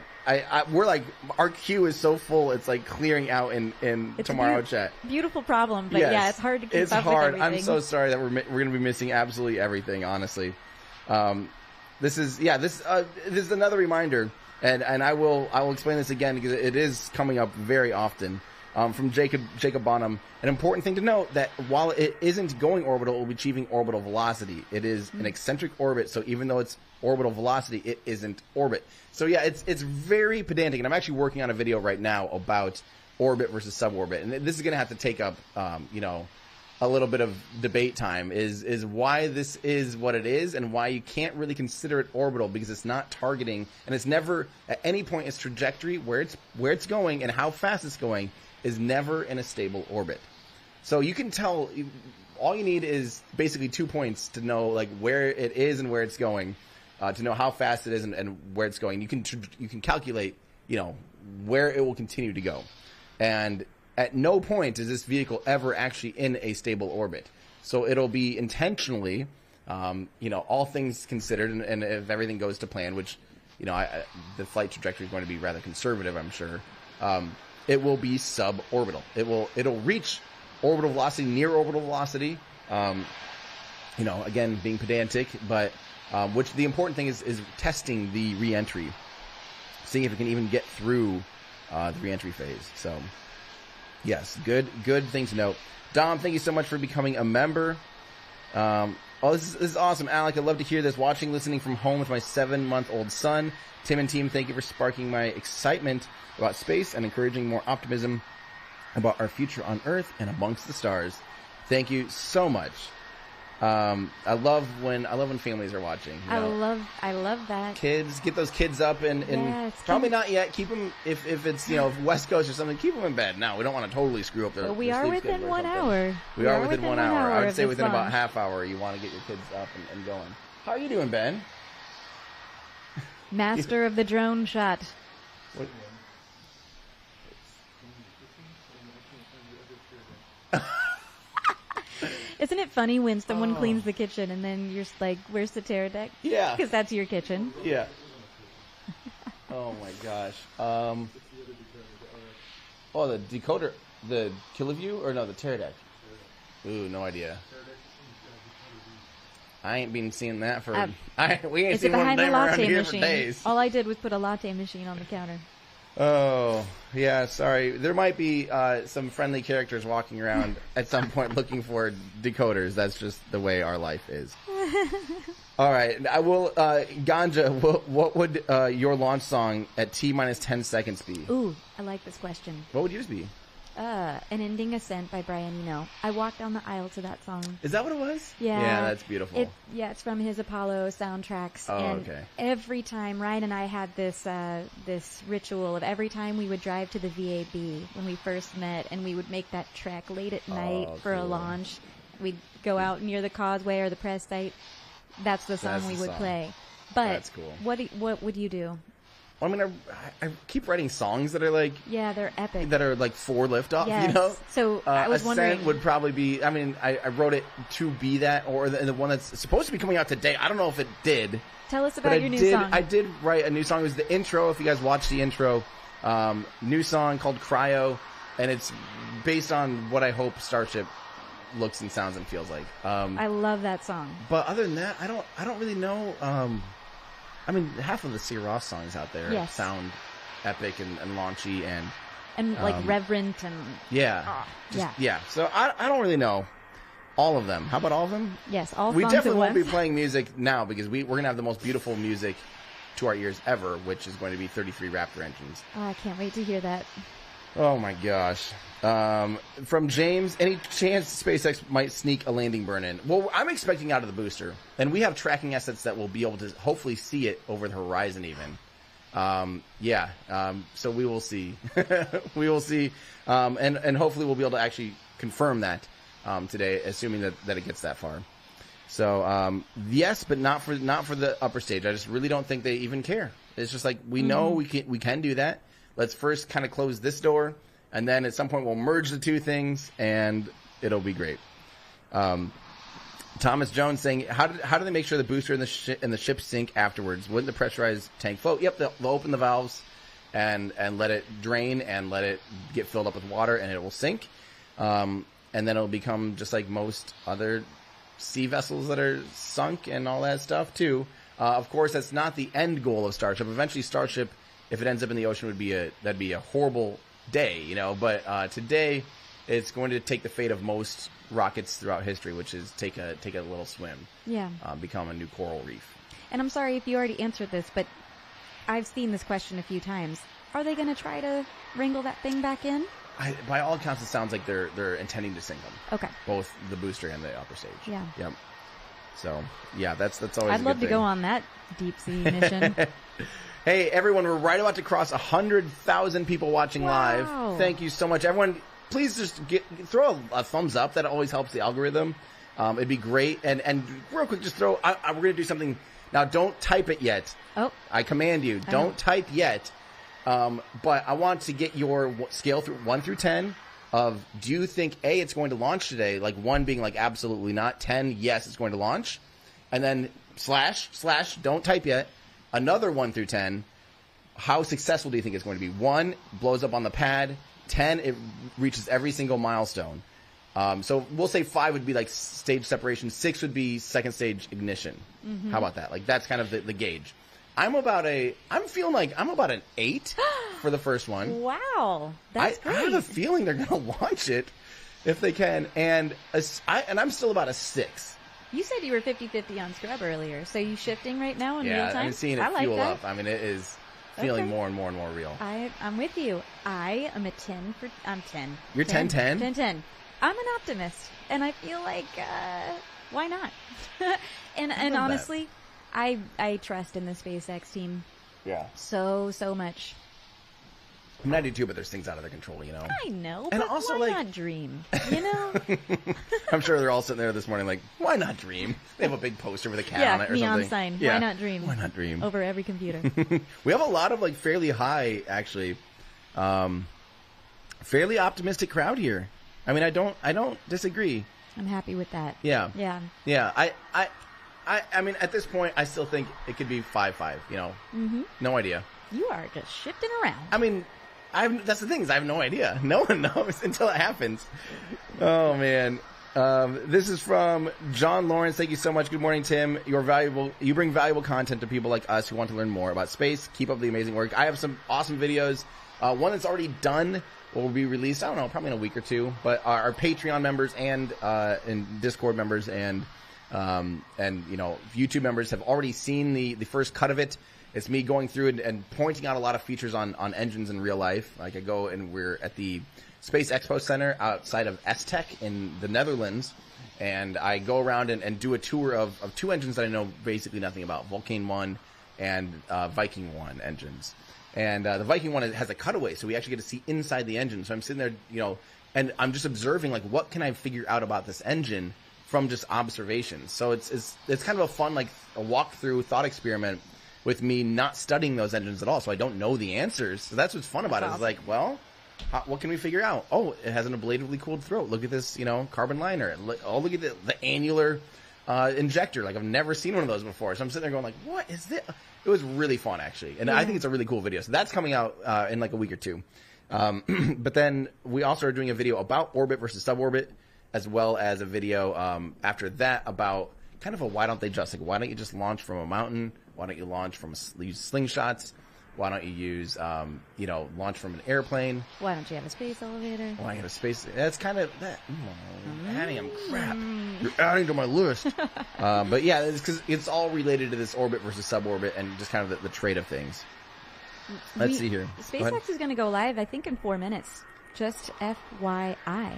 S1: We're like, our queue is so full, it's like clearing out in tomorrow chat.
S2: Beautiful problem, but
S1: yes,
S2: yeah, it's hard to keep
S1: it's
S2: up
S1: hard.
S2: with everything.
S1: I'm so sorry that we're going to be missing absolutely everything, honestly. This is another reminder, and I will explain this again because it is coming up very often. From Jacob Bonham, an important thing to note that while it isn't going orbital, it will be achieving orbital velocity. It is an eccentric orbit, so even though it's orbital velocity, it isn't orbit. So yeah, it's very pedantic, and I'm actually working on a video right now about orbit versus suborbit, and this is going to have to take up, a little bit of debate time. Is why this is what it is, and why you can't really consider it orbital because it's not targeting, and it's never at any point its trajectory where it's going and how fast it's going is never in a stable orbit. So you can tell, all you need is basically 2 points to know like where it is and where it's going, to know how fast it is and where it's going. You can calculate, where it will continue to go. And at no point is this vehicle ever actually in a stable orbit. So it'll be intentionally, all things considered, and if everything goes to plan, which, the flight trajectory is going to be rather conservative, I'm sure. It will be suborbital. It'll reach orbital velocity, near orbital velocity. Again, being pedantic, but which the important thing is testing the reentry, seeing if it can even get through the reentry phase. So, yes, good thing to note. Dom, thank you so much for becoming a member. This is awesome, Alec. I'd love to hear this. Watching, listening from home with my 7-month-old son. Tim and team, thank you for sparking my excitement about space and encouraging more optimism about our future on Earth and amongst the stars. Thank you so much. I love when families are watching.
S2: I love that.
S1: Kids, get those kids up and
S2: yes,
S1: probably not yet. Keep them if it's West Coast or something. Keep them in bed. No, we don't want to totally screw up their.
S2: But we are within 1 hour.
S1: We are within 1 hour. I would say within about
S2: lunch.
S1: half hour. You want to get your kids up and going. How are you doing, Ben?
S2: Master of the drone shot.
S1: What?
S2: Isn't it funny when someone cleans the kitchen and then you're just like, where's the pterodactyl?
S1: Yeah.
S2: Because that's your kitchen.
S1: Yeah. Oh my gosh. The decoder, the Killaview, or no, the pterodactyl? Ooh, no idea. I ain't been seeing that for. We ain't seen one of them around here for days.
S2: All I did was put a latte machine on the counter.
S1: Oh, yeah, sorry. There might be some friendly characters walking around at some point looking for decoders. That's just the way our life is. All right. I will, Ganja, what would your launch song at T minus 10 seconds be?
S2: Ooh, I like this question.
S1: What would yours be?
S2: An Ending Ascent by Brian Eno. I walked down the aisle to that song.
S1: Is that what it was?
S2: Yeah.
S1: Yeah, that's beautiful.
S2: It's from his Apollo soundtracks.
S1: Oh,
S2: and
S1: okay.
S2: every time, Ryan and I had this ritual of every time we would drive to the VAB when we first met, and we would make that trek late at night for a launch. We'd go out near the causeway or the press site. That's the song we would play. But
S1: that's cool.
S2: What would you do?
S1: I mean, I keep writing songs that are like...
S2: Yeah, they're epic.
S1: That are like for liftoff,
S2: yes. So I was wondering...
S1: Ascent would probably be... I mean, I wrote it to be that, or the one that's supposed to be coming out today. I don't know if it did.
S2: Tell us about your new song.
S1: I did write a new song. It was the intro, if you guys watched the intro. New song called Cryo, and it's based on what I hope Starship looks and sounds and feels like.
S2: I love that song.
S1: But other than that, I don't really know... I mean, half of the C. Ross songs out there sound epic and launchy and
S2: like reverent and
S1: yeah. So I don't really know all of them. How about all of them?
S2: Yes, all.
S1: We
S2: songs
S1: definitely
S2: at
S1: won't be
S2: once.
S1: playing music now because we're gonna have the most beautiful music to our ears ever, which is going to be 33 Raptor engines.
S2: Oh, I can't wait to hear that.
S1: Oh my gosh. From James, any chance SpaceX might sneak a landing burn-in? Well, I'm expecting out of the booster, and we have tracking assets that will be able to hopefully see it over the horizon even. So we will see. We will see. And hopefully we'll be able to actually confirm that today, assuming that it gets that far. So yes, but not for the upper stage. I just really don't think they even care. It's just like we know we can do that. Let's first kind of close this door, and then at some point we'll merge the two things, and it'll be great. Thomas Jones saying, how do they make sure the booster and the ship sink afterwards? Wouldn't the pressurized tank float? Yep, they'll open the valves and let it drain and let it get filled up with water, and it will sink. And then it'll become just like most other sea vessels that are sunk and all that stuff too. Of course, that's not the end goal of Starship. Eventually, Starship, if it ends up in the ocean, that'd be a horrible day, you know. But today, it's going to take the fate of most rockets throughout history, which is take a little swim. Yeah. Become a new coral reef.
S2: And I'm sorry if you already answered this, but I've seen this question a few times. Are they going to try to wrangle that thing back in?
S1: By all accounts, it sounds like they're intending to sink them.
S2: Okay.
S1: Both the booster and the upper stage.
S2: Yeah.
S1: Yep. So yeah, that's always.
S2: I'd love to go on that deep sea mission.
S1: Hey everyone, we're right about to cross 100,000 people watching live. Thank you so much, everyone. Please just throw a thumbs up. That always helps the algorithm. It'd be great. And real quick, just throw. We're gonna do something now. Don't type it yet.
S2: Oh.
S1: I command you. Don't type yet. But I want to get your scale through 1 through 10 of, do you think A, it's going to launch today? Like 1 being like absolutely not, 10, yes, it's going to launch. And then / don't type yet. Another 1 through 10, how successful do you think it's going to be? 1, blows up on the pad. 10, it reaches every single milestone. So we'll say 5 would be like stage separation. 6 would be second stage ignition. Mm-hmm. How about that? Like that's kind of the gauge. I'm feeling like I'm about an 8 for the first one.
S2: Wow. That's great.
S1: I have a feeling they're going to launch it if they can. And I'm still about a 6.
S2: You said you were 50-50 on Scrub earlier. So you shifting right now in real time?
S1: Yeah, I'm seeing it fuel up. I mean, it is feeling more and more and more real.
S2: I'm with you. I am a 10 for... I'm 10.
S1: You're 10?
S2: 10. I'm an optimist. And I feel like, why not? and honestly... I trust in the SpaceX team.
S1: Yeah.
S2: So much.
S1: I mean, I do too, but there's things out of their control, you know?
S2: I know,
S1: and
S2: but
S1: also,
S2: why not dream, you know?
S1: I'm sure they're all sitting there this morning like, why not dream? They have a big poster with a cat on it or
S2: neon
S1: something.
S2: Sign. Yeah. Why not dream?
S1: Why not dream?
S2: Over every computer.
S1: We have a lot of, like, fairly high, actually, fairly optimistic crowd here. I mean, I don't disagree.
S2: I'm happy with that.
S1: Yeah.
S2: Yeah.
S1: Yeah. I mean, at this point, I still think it could be 5-5, you know? Mm-hmm. No idea.
S2: You are just shifting around.
S1: I mean, that's the thing is I have no idea. No one knows until it happens. Oh, man. This is from John Lawrence. Thank you so much. Good morning, Tim. You bring valuable content to people like us who want to learn more about space. Keep up the amazing work. I have some awesome videos. One that's already done will be released, I don't know, probably in a week or two. But our Patreon members and Discord members and you know, YouTube members have already seen the first cut of it. It's me going through and pointing out a lot of features on engines in real life. Like I go and we're at the Space Expo Center outside of STEC in the Netherlands, and I go around and do a tour of 2 engines that I know basically nothing about, Vulcan 1 and Viking 1 engines. And the Viking 1 has a cutaway, so we actually get to see inside the engine. So I'm sitting there, you know, and I'm just observing, like, what can I figure out about this engine from just observations. So it's kind of a fun, like, a walkthrough thought experiment with me not studying those engines at all, so I don't know the answers. So that's what's fun about it. It's like, well, what can we figure out? Oh, it has an ablatively cooled throat. Look at this, you know, carbon liner. Look at the annular injector. Like, I've never seen one of those before. So I'm sitting there going, like, what is this? It was really fun, actually. And I think it's a really cool video. So that's coming out in like a week or two. But then we also are doing a video about orbit versus suborbit, as well as a video after that about kind of a why don't you just launch from a mountain? Why don't you launch use slingshots? Why don't you use, launch from an airplane?
S2: Why don't you have a space elevator?
S1: Why have a space? That's kind of that. Adding crap. You're adding to my list. But yeah, it's because it's all related to this orbit versus suborbit and just kind of the trade of things. Let's see here.
S2: SpaceX is going to go live, I think, in 4 minutes. Just FYI.
S1: That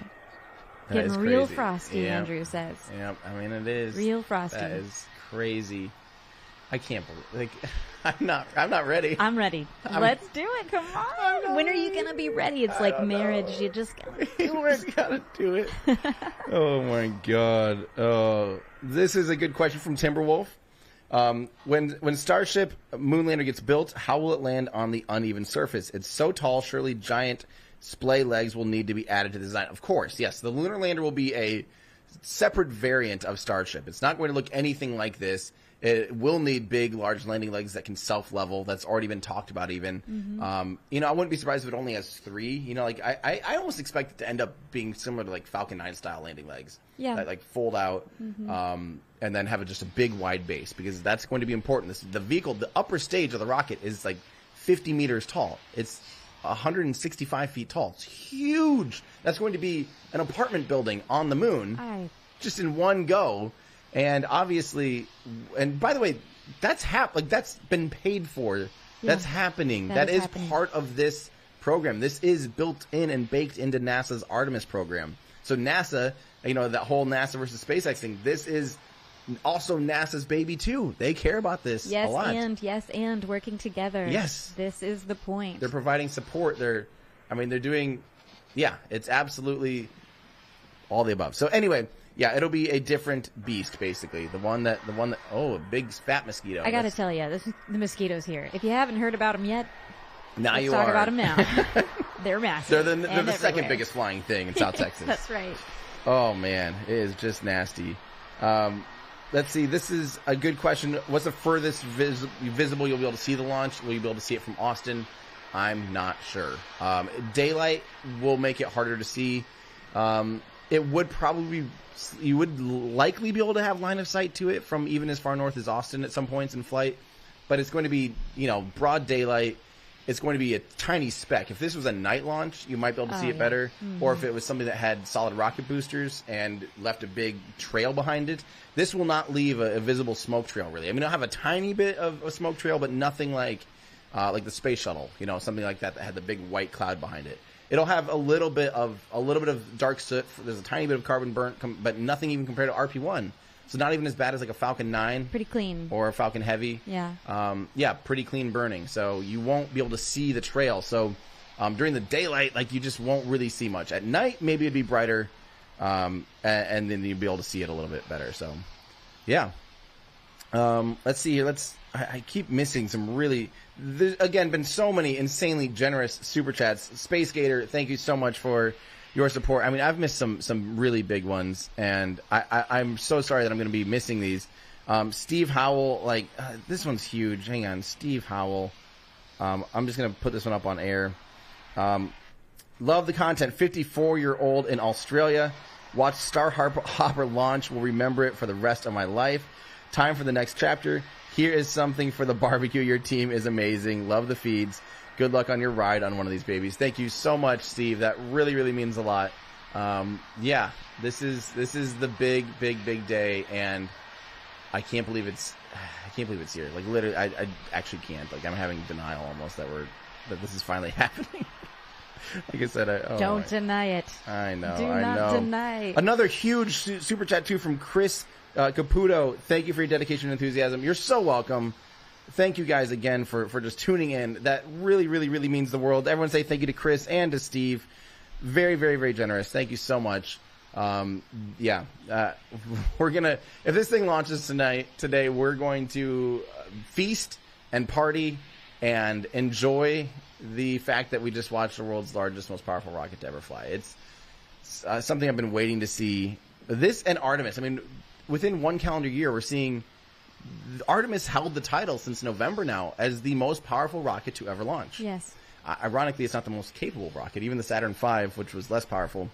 S2: Getting
S1: is
S2: real
S1: crazy.
S2: frosty,
S1: Yep.
S2: Andrew says.
S1: Yep, I mean, it is.
S2: Real frosty.
S1: That is crazy. I can't believe, I'm not ready.
S2: I'm ready. Let's do it. Come on. When are you going to be ready? It's like marriage. You just got to do it.
S1: Just gotta do it. Oh my God. Oh, this is a good question from Timberwolf. When Starship Moonlander gets built, how will it land on the uneven surface? It's so tall, surely giant splay legs will need to be added to the design. Of course, yes. The lunar lander will be a separate variant of Starship. It's not going to look anything like this. It will need big, large landing legs that can self-level. That's already been talked about even. Mm-hmm. I wouldn't be surprised if it only has 3. I almost expect it to end up being similar to like Falcon 9 style landing legs.
S2: Yeah.
S1: That like fold out, and then have just a big wide base, because that's going to be important. The vehicle, the upper stage of the rocket is like 50 meters tall. It's 165 feet tall. It's huge. That's going to be an apartment building on the moon, just in one go. And obviously, and by the way, that's that's been paid for. Yeah. That's happening. That is part of this program. This is built in and baked into NASA's Artemis program. So NASA, that whole NASA versus SpaceX thing, this is also NASA's baby too. They care about this a lot.
S2: And working together.
S1: Yes.
S2: This is the point.
S1: They're providing support. They're doing, it's absolutely all the above. So anyway, it'll be a different beast, basically. The one that, a big fat mosquito.
S2: I gotta tell you, the mosquitoes here. If you haven't heard about them yet,
S1: let's
S2: talk about them now. They're massive.
S1: They're the second biggest flying thing in South Texas.
S2: That's right.
S1: Oh man, it is just nasty. Let's see. This is a good question. What's the furthest visible you'll be able to see the launch? Will you be able to see it from Austin? I'm not sure. Daylight will make it harder to see. It would probably you would likely be able to have line of sight to it from even as far north as Austin at some points in flight, but it's going to be broad daylight. It's going to be a tiny speck. If this was a night launch, you might be able to see it better. Mm-hmm. Or if it was something that had solid rocket boosters and left a big trail behind it, this will not leave a visible smoke trail, really. It'll have a tiny bit of a smoke trail, but nothing like the space shuttle, something like that had the big white cloud behind it. It'll have a little bit of dark soot. There's a tiny bit of carbon burnt, but nothing even compared to RP-1. So not even as bad as like a Falcon 9.
S2: Pretty clean.
S1: Or a Falcon Heavy.
S2: Yeah.
S1: Pretty clean burning. So you won't be able to see the trail. So during the daylight, you just won't really see much. At night, maybe it'd be brighter, and then you'd be able to see it a little bit better. So, yeah. Let's see here. I keep missing some really... There's, again, been so many insanely generous super chats. Space Gator, thank you so much for your support. I've missed some really big ones, and I'm so sorry that I'm going to be missing these. Steve Howell, this one's huge. Hang on, Steve Howell. I'm just going to put this one up on air. Love the content. 54-year-old in Australia. Watch Star Hopper launch. Will remember it for the rest of my life. Time for the next chapter. Here is something for the barbecue. Your team is amazing. Love the feeds. Good luck on your ride on one of these babies. Thank you so much, Steve. That really, really means a lot. This is the big day, and I can't believe it's here. Literally, I actually can't. I'm having denial almost that this is finally happening. Like I said,
S2: don't deny it.
S1: I know.
S2: Do not deny.
S1: Another huge super chat too from Chris Caputo. Thank you for your dedication and enthusiasm. You're so welcome. Thank you guys again for just tuning in. That really, really, really means the world. Everyone say thank you to Chris and to Steve. Very, very, very generous. Thank you so much. We're gonna, if this thing launches today, we're going to feast and party and enjoy the fact that we just watched the world's largest, most powerful rocket to ever fly. It's something I've been waiting to see. This and Artemis. Within one calendar year, we're seeing Artemis held the title since November now as the most powerful rocket to ever launch.
S2: Yes.
S1: Ironically, it's not the most capable rocket. Even the Saturn V, which was less powerful,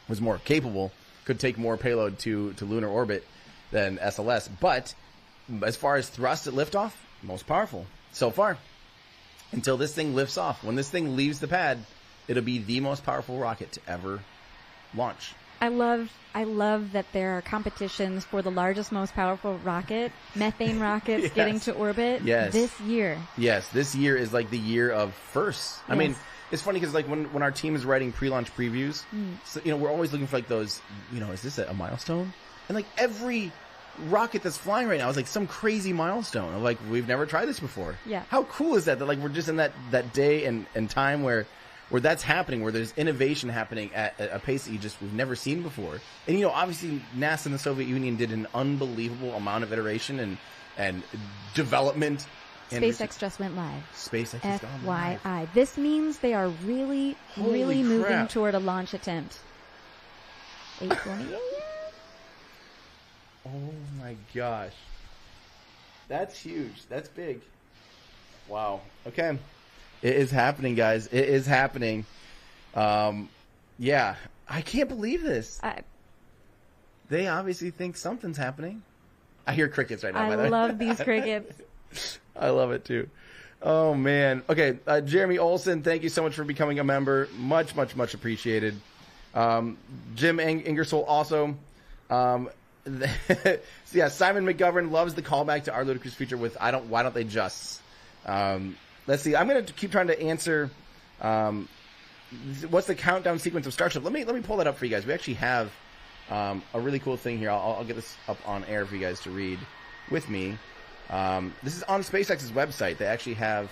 S1: was more capable, could take more payload to lunar orbit than SLS. But as far as thrust at liftoff, most powerful so far. Until this thing lifts off. When this thing leaves the pad, it'll be the most powerful rocket to ever launch.
S2: I love that there are competitions for the largest, most powerful rocket, methane rockets
S1: yes.
S2: getting to orbit this year. Yes,
S1: this year is the year of firsts.
S2: Yes.
S1: It's funny because when our team is writing pre-launch previews, so, we're always looking for those, is this a milestone? And every rocket that's flying right now is like some crazy milestone of like, we've never tried this before.
S2: Yeah.
S1: How cool is that? That like we're just in that day and time where that's happening, where there's innovation happening at a pace that we've never seen before. And obviously NASA and the Soviet Union did an unbelievable amount of iteration and development.
S2: SpaceX just went live.
S1: SpaceX has gone live.
S2: FYI. This means they are really moving toward a launch attempt. 828.
S1: Oh my gosh. That's huge. That's big. Wow. Okay. It is happening, guys. It is happening. Yeah. I can't believe this. They obviously think something's happening. I hear crickets right now.
S2: I love these crickets.
S1: I love it too. Oh man. Okay. Jeremy Olson, thank you so much for becoming a member. Much appreciated. Jim Ingersoll also. So yeah, Simon McGovern loves the callback to our ludicrous feature with why don't they just? Let's see. I'm going to keep trying to answer. What's the countdown sequence of Starship? Let me pull that up for you guys. We actually have a really cool thing here. I'll get this up on air for you guys to read with me. This is on SpaceX's website. They actually have.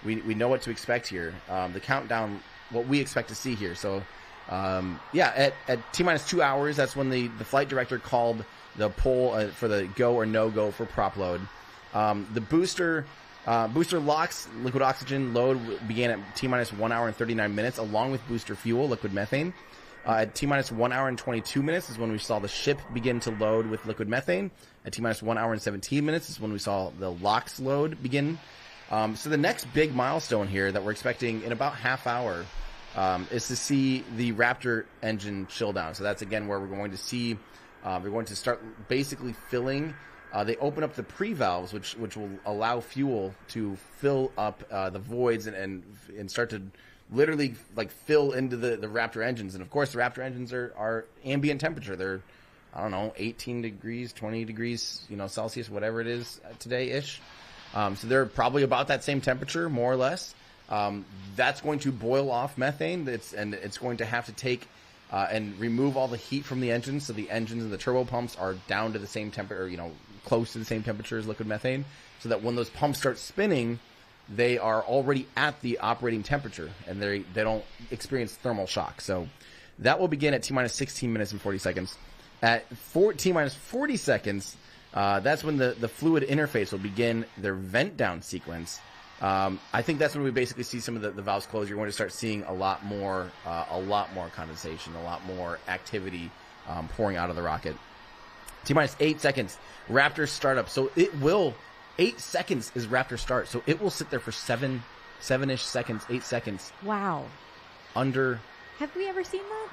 S1: We know what to expect here. The countdown, what we expect to see here. So. Yeah, at T-minus 2 hours, that's when the flight director called the poll for the go or no go for prop load. The booster LOX, liquid oxygen load, began at T-minus 1 hour and 39 minutes, along with booster fuel, liquid methane. At T-minus 1 hour and 22 minutes is when we saw the ship begin to load with liquid methane. At T-minus 1 hour and 17 minutes is when we saw the LOX load begin. So the next big milestone here that we're expecting in about half hour is to see the Raptor engine chill down. So that's again where we're going to see, we're going to start basically filling. They open up the pre-valves, which will allow fuel to fill up the voids and start to literally like fill into the Raptor engines. And of course, the Raptor engines are ambient temperature. They're 18 degrees, 20 degrees, Celsius, whatever it is today-ish. So they're probably about that same temperature, more or less. That's going to boil off methane. It's going to have to take and remove all the heat from the engines, so the engines and the turbo pumps are down to the same temperature, close to the same temperature as liquid methane, so that when those pumps start spinning, they are already at the operating temperature and they don't experience thermal shock. So that will begin at T-minus 16 minutes and 40 seconds. At T-minus 40 seconds, that's when the fluid interface will begin their vent down sequence. I think that's when we basically see some of the valves close. You're going to start seeing a lot more condensation, a lot more activity pouring out of the rocket. T-minus 8 seconds, Raptor startup. So it will, 8 seconds is Raptor start. So it will sit there for 7-ish seconds, 8 seconds.
S2: Wow.
S1: Have
S2: we ever seen that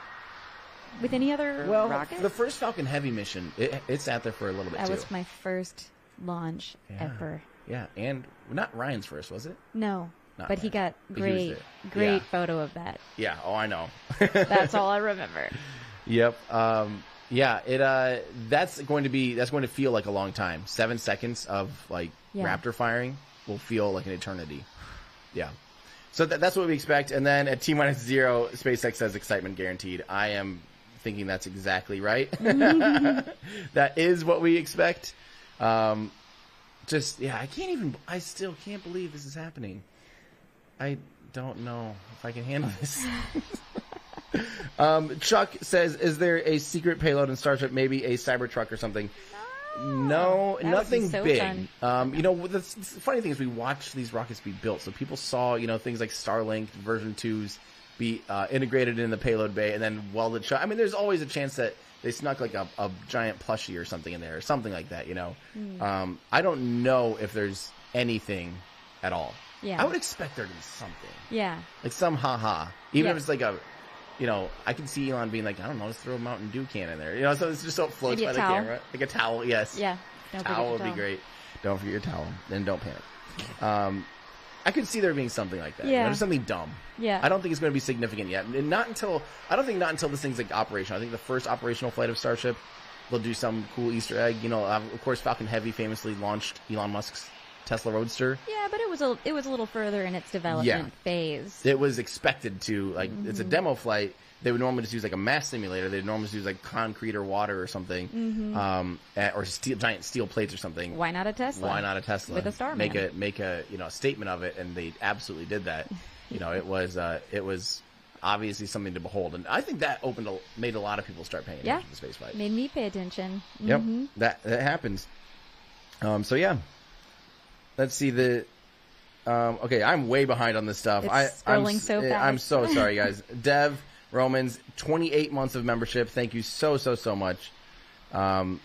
S2: with any other rocket?
S1: The first Falcon Heavy mission, it sat there for a little bit too.
S2: That was my first launch ever.
S1: Yeah, and not Ryan's first, was it?
S2: No, but Ryan. He got great photo of that.
S1: Yeah, I know.
S2: That's all I remember.
S1: Yep. That's going to feel like a long time. 7 seconds of Raptor firing will feel like an eternity. Yeah. So that's what we expect. And then at T-minus 0, SpaceX says excitement guaranteed. I am thinking that's exactly right. That is what we expect. I still can't believe this is happening. I don't know if I can handle this. Chuck says, is there a secret payload in Starship, maybe a Cybertruck or something? No, nothing so big. The funny thing is we watch these rockets be built. So people saw, things like Starlink version 2s be integrated in the payload bay and then welded shut. I mean, there's always a chance that they snuck like a giant plushie or something in there or something like that, I don't know if there's anything at all. Yeah. I would expect there to be something. Yeah. Like some Even if it's like I can see Elon being like, I don't know, let's throw a Mountain Dew can in there. So it's just so it floats by the camera. Like a towel, yes. Yeah. Towel would be great. Don't forget your towel. Then don't panic. I could see there being something like that. Yeah. Just something dumb. Yeah. I don't think it's going to be significant yet. And not until this thing's like operational. I think the first operational flight of Starship, they'll do some cool Easter egg. Of course, Falcon Heavy famously launched Elon Musk's Tesla Roadster.
S2: Yeah, but it was a little further in its development phase.
S1: It was expected to, like, it's a demo flight. They would normally just use like a mass simulator. They'd normally just use like concrete or water or something, or giant steel plates or something.
S2: Why not a Tesla?
S1: Why not a Tesla?
S2: With a Starman.
S1: Make a statement of it, and they absolutely did that. It was obviously something to behold, and I think that made a lot of people start paying attention to space flight.
S2: Made me pay attention.
S1: Yep, that happens. So yeah, let's see the. Okay, I'm way behind on this stuff.
S2: It's scrolling so fast.
S1: I'm so sorry, guys. Dev Romans, 28 months of membership. Thank you so much. From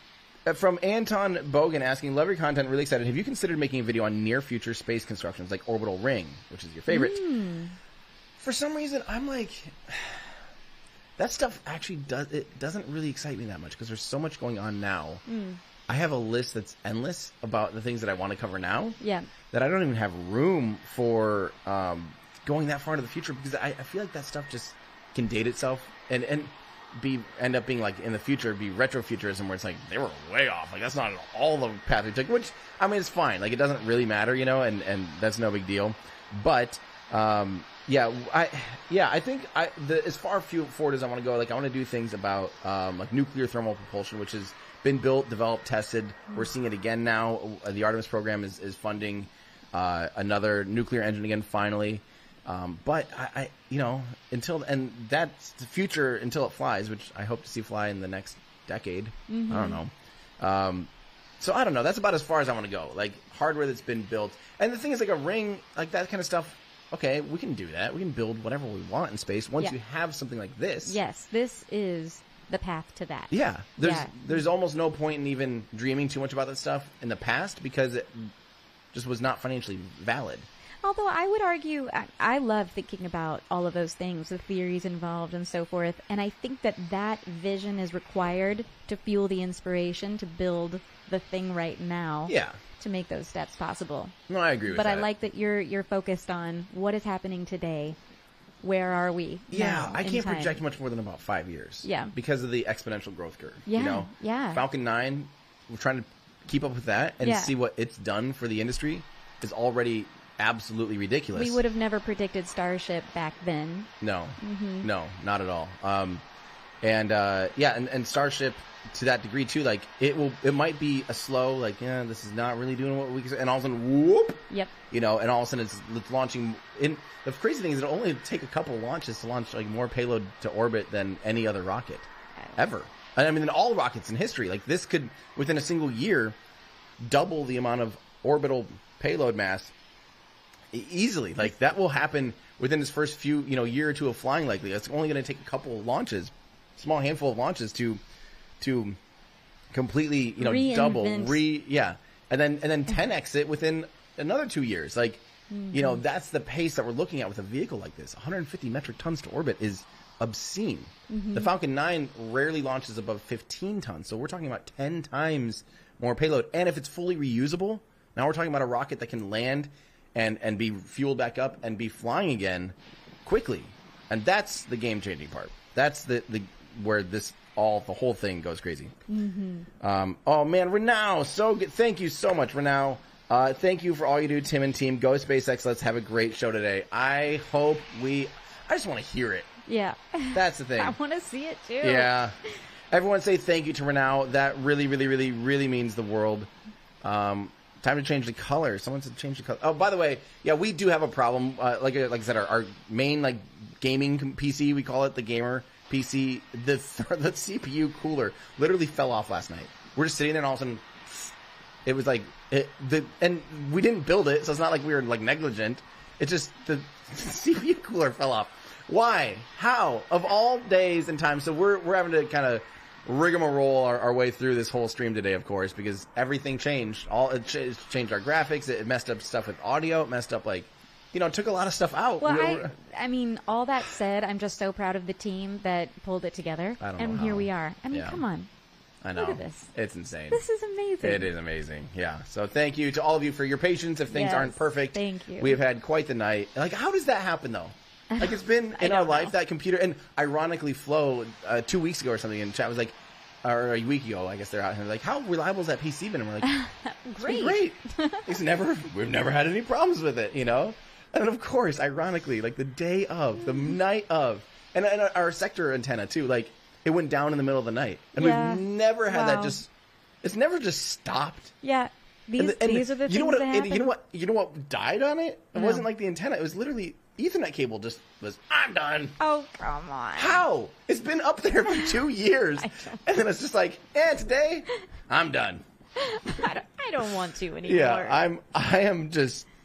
S1: Anton Bogan asking, love your content, really excited. Have you considered making a video on near future space constructions like Orbital Ring, which is your favorite? For some reason, I'm like, that stuff actually doesn't really excite me that much because there's so much going on now. I have a list that's endless about the things that I want to cover now. Yeah. That I don't even have room for going that far into the future because I feel like that stuff just can date itself and end up being like in the future be retrofuturism where it's like they were way off, like that's not at all the path we took, which I mean it's fine, like it doesn't really matter, and that's no big deal. But I think as far forward as I want to go, like I want to do things about like nuclear thermal propulsion, which has been built, developed, tested. We're seeing it again now. The Artemis program is funding another nuclear engine again finally. But I until, and that's the future until it flies, which I hope to see fly in the next decade. I don't know. So I don't know. That's about as far as I want to go. Like hardware that's been built. And the thing is, like a ring, like that kind of stuff. Okay, we can do that. We can build whatever we want in space once you have something like this.
S2: Yes, this is the path to that.
S1: Yeah. There's almost no point in even dreaming too much about that stuff in the past because it just was not financially valid.
S2: Although I would argue, I love thinking about all of those things, the theories involved and so forth, and I think that vision is required to fuel the inspiration to build the thing right now. Yeah. To make those steps possible.
S1: No, I agree with
S2: that.
S1: But
S2: I like that you're focused on what is happening today. Where are we?
S1: Yeah, I can't project much more than about 5 years. Yeah. Because of the exponential growth curve.
S2: Yeah.
S1: Falcon 9, we're trying to keep up with that and see what it's done for the industry is already absolutely ridiculous.
S2: We would have never predicted Starship back then.
S1: No. No, not at all. And Starship to that degree too, like it might be a slow, like, this is not really doing what we can, and all of a sudden, whoop. Yep. And all of a sudden it's launching. The crazy thing is it'll only take a couple of launches to launch like more payload to orbit than any other rocket ever. And I mean, in all rockets in history, like this could within a single year double the amount of orbital payload mass easily. Like that will happen within this first few, year or two of flying. Likely, it's only going to take a couple of launches, small handful of launches to completely, double, and then 10x it within another 2 years. Like, that's the pace that we're looking at with a vehicle like this. 150 metric tons to orbit is obscene. The Falcon 9 rarely launches above 15 tons, so we're talking about 10 times more payload. And if it's fully reusable, now we're talking about a rocket that can land and be fueled back up and be flying again quickly. And that's the game-changing part. That's the where the whole thing goes crazy. Oh man, Renau, so good. Thank you so much, Renau. Thank you for all you do, Tim and team. Go SpaceX. Let's have a great show today. I just want to hear it.
S2: Yeah.
S1: That's the thing.
S2: I want to see it too.
S1: Yeah. Everyone say thank you to Renau. That really, really, really, really means the world. Time to change the color. Someone said change the color. Oh, by the way, yeah, we do have a problem. Like I said, our main gaming PC, we call it the gamer PC, the CPU cooler literally fell off last night. We're just sitting there and all of a sudden it was like and we didn't build it, so it's not like we were negligent. It's just the CPU cooler fell off. Why? How? Of all days and times. So we're having to kind of rigmarole our way through this whole stream today, of course, because everything changed. It changed our graphics. It messed up stuff with audio. It messed up took a lot of stuff out.
S2: Well, I mean, all that said, I'm just so proud of the team that pulled it together. And here we are. I mean, come on.
S1: I know.
S2: Look at this.
S1: It's insane.
S2: This is amazing.
S1: It is amazing. Yeah. So thank you to all of you for your patience if things aren't perfect.
S2: Thank you.
S1: We have had quite the night. Like, how does that happen, though? Like, it's been in our life, that computer. And ironically, Flo, 2 weeks ago or something in chat was like, or a week ago, I guess they're out here like, how reliable has that PC been? And we're like,
S2: great.
S1: Great. We've never had any problems with it, you know? And of course, ironically, like the day of, the night of, and our sector antenna too, like it went down in the middle of the night. And we've never had that it's never just stopped.
S2: Yeah. These are the things that happen.
S1: You know what died on it? It wasn't like the antenna. It was literally Ethernet cable just was, I'm done.
S2: Oh, come on.
S1: How? It's been up there for 2 years. And then it's just like, today, I'm done.
S2: I don't want to anymore.
S1: Yeah,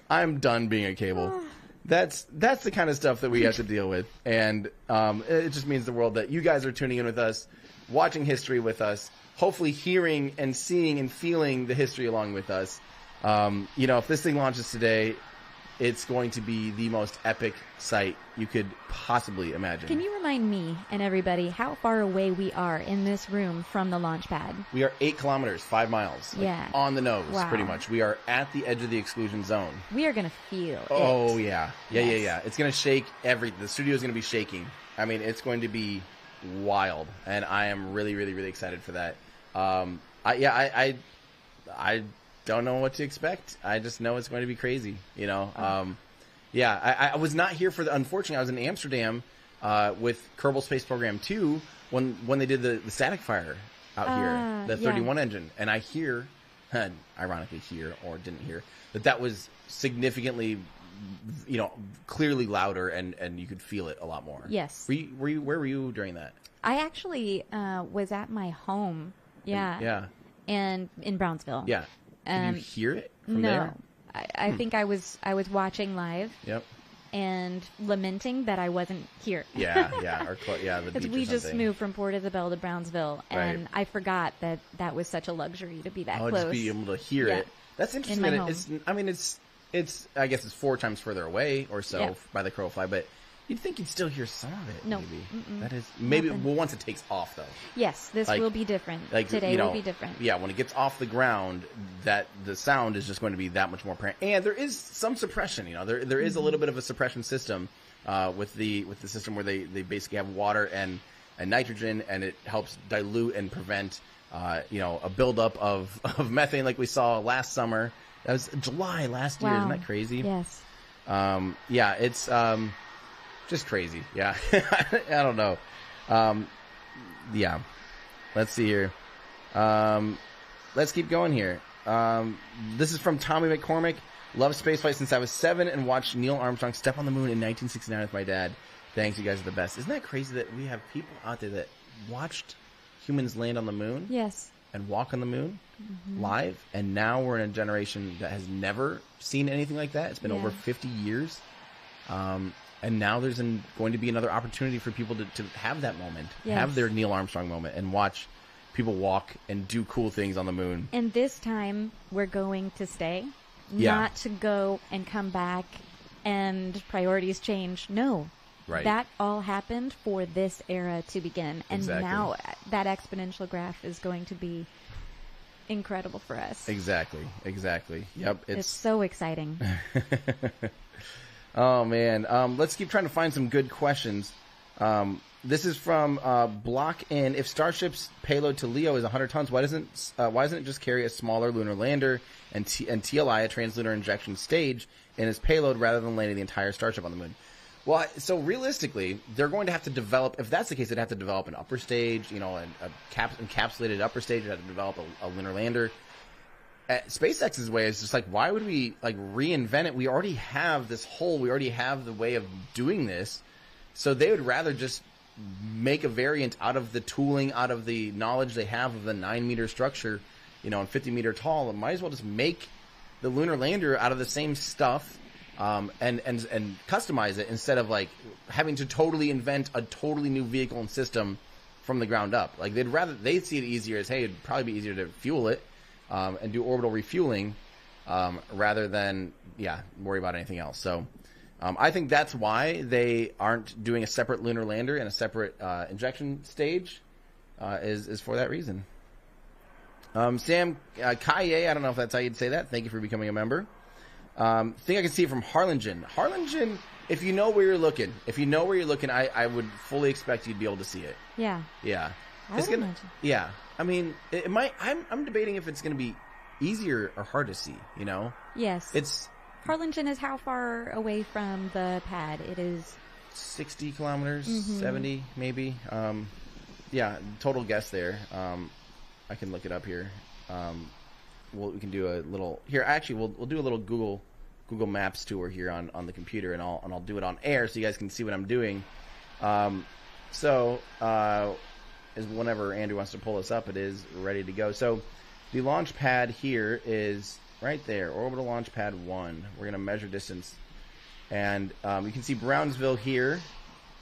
S1: I'm done being a cable. That's the kind of stuff that we have to deal with. And it just means the world that you guys are tuning in with us, watching history with us, hopefully hearing and seeing and feeling the history along with us. You know, if this thing launches today, it's going to be the most epic sight you could possibly imagine.
S2: Can you remind me and everybody how far away we are in this room from the launch pad?
S1: We are 8 kilometers, 5 miles. On the nose, pretty much. We are at the edge of the exclusion zone.
S2: We are going to feel it.
S1: Oh, yeah. Yeah. It's going to shake the studio is going to be shaking. I mean, it's going to be wild. And I am really, really, really excited for that. I don't know what to expect. I just know it's going to be crazy, you know. I was not here unfortunately, I was in Amsterdam with Kerbal Space Program 2 when they did the static fire out here, the 31 engine. And I ironically didn't hear, that was significantly, you know, clearly louder and you could feel it a lot more.
S2: Yes.
S1: Where were you during that?
S2: I actually was at my home. Yeah. And in Brownsville.
S1: Yeah. Did you hear it from there?
S2: No. I think I was watching live.
S1: Yep.
S2: And lamenting that I wasn't here.
S1: Yeah. Because
S2: we just moved from Port Isabel to Brownsville, and I forgot that was such a luxury to be that close.
S1: Just be able to hear it. That's interesting.
S2: In my home.
S1: It's I guess it's 4 times further away or so by the crow fly, but you'd think you'd still hear some of it.
S2: No.
S1: Maybe. That is maybe once it takes off though.
S2: Yes, this will be different. Today will be different.
S1: Yeah, when it gets off the ground, that the sound is just going to be that much more apparent. And there is some suppression, you know. There is a little bit of a suppression system with the system where they basically have water and nitrogen, and it helps dilute and prevent a buildup of methane like we saw last summer. That was July last year. Isn't that crazy?
S2: Yes.
S1: It's just crazy. Yeah. I don't know. Let's see here. Let's keep going here. This is from Tommy McCormick. Loved spaceflight since I was 7 and watched Neil Armstrong step on the moon in 1969 with my dad. Thanks, you guys are the best. Isn't that crazy that we have people out there that watched humans land on the moon?
S2: Yes.
S1: And walk on the moon live, and now we're in a generation that has never seen anything like that. It's been over 50 years. And now there's going to be another opportunity for people to have that moment, have their Neil Armstrong moment, and watch people walk and do cool things on the moon.
S2: And this time, we're going to stay, not to go and come back and priorities change. No.
S1: Right.
S2: That all happened for this era to begin. And now that exponential graph is going to be incredible for us.
S1: Exactly. Yep.
S2: It's so exciting.
S1: Oh, man. Let's keep trying to find some good questions. This is from Block In. If Starship's payload to LEO is 100 tons, why doesn't it just carry a smaller lunar lander and TLI, a translunar injection stage, in its payload rather than landing the entire Starship on the moon? Well, so realistically, they're going to have to develop, if that's the case, they'd have to develop an upper stage, you know, a encapsulated upper stage. They'd have to develop a lunar lander. SpaceX's way is just like, why would we reinvent it? We already have this hole. We already have the way of doing this. So they would rather just make a variant out of the tooling, out of the knowledge they have of the 9-meter structure, you know, and 50-meter tall. Might as well just make the lunar lander out of the same stuff. And customize it instead of having to totally invent a totally new vehicle and system from the ground up. They'd see it easier as, hey, it'd probably be easier to fuel it, and do orbital refueling, rather than, worry about anything else. So, I think that's why they aren't doing a separate lunar lander and a separate, injection stage, is for that reason. Sam, Kaye, I don't know if that's how you'd say that. Thank you for becoming a member. Think I can see it from Harlingen. Harlingen, if you know where you're looking, I would fully expect you'd be able to see it.
S2: Yeah.
S1: Yeah.
S2: I would imagine.
S1: Yeah. I mean, it might. I'm debating if it's going to be easier or hard to see. You know.
S2: Yes.
S1: It's
S2: Harlingen is how far away from the pad? It is
S1: 60 kilometers, 70 maybe. Yeah, total guess there. I can look it up here. We can do a little here. Actually, we'll do a little Google Maps tour here on the computer, and I'll do it on air so you guys can see what I'm doing. Is whenever Andrew wants to pull this up, it is ready to go. So the launch pad here is right there, Orbital Launch Pad 1. We're going to measure distance. And you can see Brownsville here.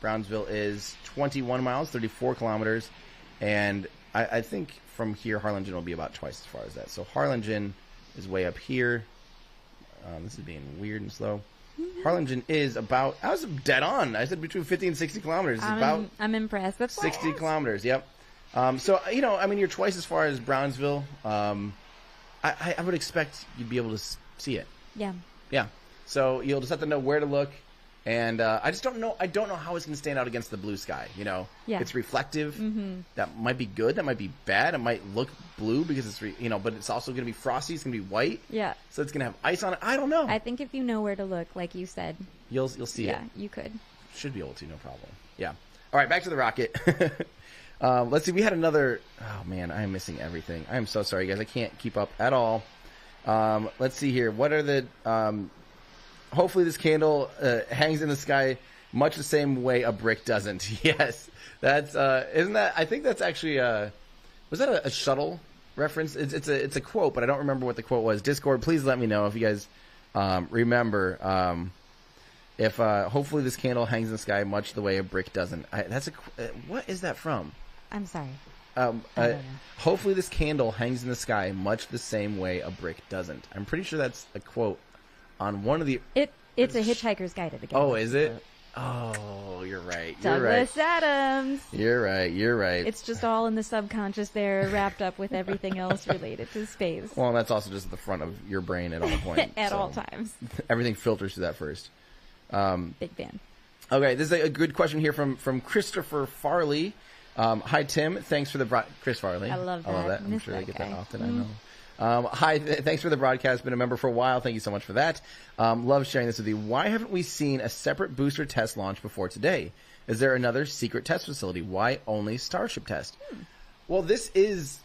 S1: Brownsville is 21 miles, 34 kilometers. And I think from here, Harlingen will be about twice as far as that. So Harlingen is way up here. This is being weird and slow. Harlingen is about, I was dead on. I said between 50 and 60 kilometers.
S2: I'm impressed. That's
S1: 60 kilometers, yep. So, you know, I mean, you're twice as far as Brownsville. I would expect you'd be able to see it.
S2: Yeah.
S1: Yeah. So you'll just have to know where to look. And I just don't know. I don't know how it's going to stand out against the blue sky. You know, It's reflective. That might be good. That might be bad. It might look blue because it's, but it's also going to be frosty. It's going to be white.
S2: Yeah.
S1: So it's going to have ice on it. I don't know.
S2: I think if you know where to look, like you said,
S1: you'll see it.
S2: Yeah, you could.
S1: Should be able to, no problem. Yeah. All right, back to the rocket. Let's see. We had another. Oh man, I am missing everything. I am so sorry, guys. I can't keep up at all. Let's see here. What are the? Hopefully, this candle hangs in the sky much the same way a brick doesn't. Yes, that's. Isn't that? I think that's actually. Was that a shuttle reference? It's a quote, but I don't remember what the quote was. Discord, please let me know if you guys remember. If hopefully this candle hangs in the sky much the way a brick doesn't. What is that from?
S2: I'm sorry.
S1: Hopefully this candle hangs in the sky much the same way a brick doesn't. I'm pretty sure that's a quote on one of the.
S2: It's a Hitchhiker's Guide to the Galaxy.
S1: Oh, is it? Oh, you're right.
S2: Douglas Adams.
S1: You're right.
S2: It's just all in the subconscious there, wrapped up with everything else related to space.
S1: Well, that's also just the front of your brain at all points.
S2: At all times.
S1: Everything filters through that first.
S2: Big fan.
S1: Okay, this is a good question here from Christopher Farley. Hi, Tim. Thanks for the Chris Farley.
S2: I love that.
S1: I'm sure I get that often. I know. Hi, thanks for the broadcast. Been a member for a while. Thank you so much for that. Love sharing this with you. Why haven't we seen a separate booster test launch before today? Is there another secret test facility? Why only Starship test? Well, this is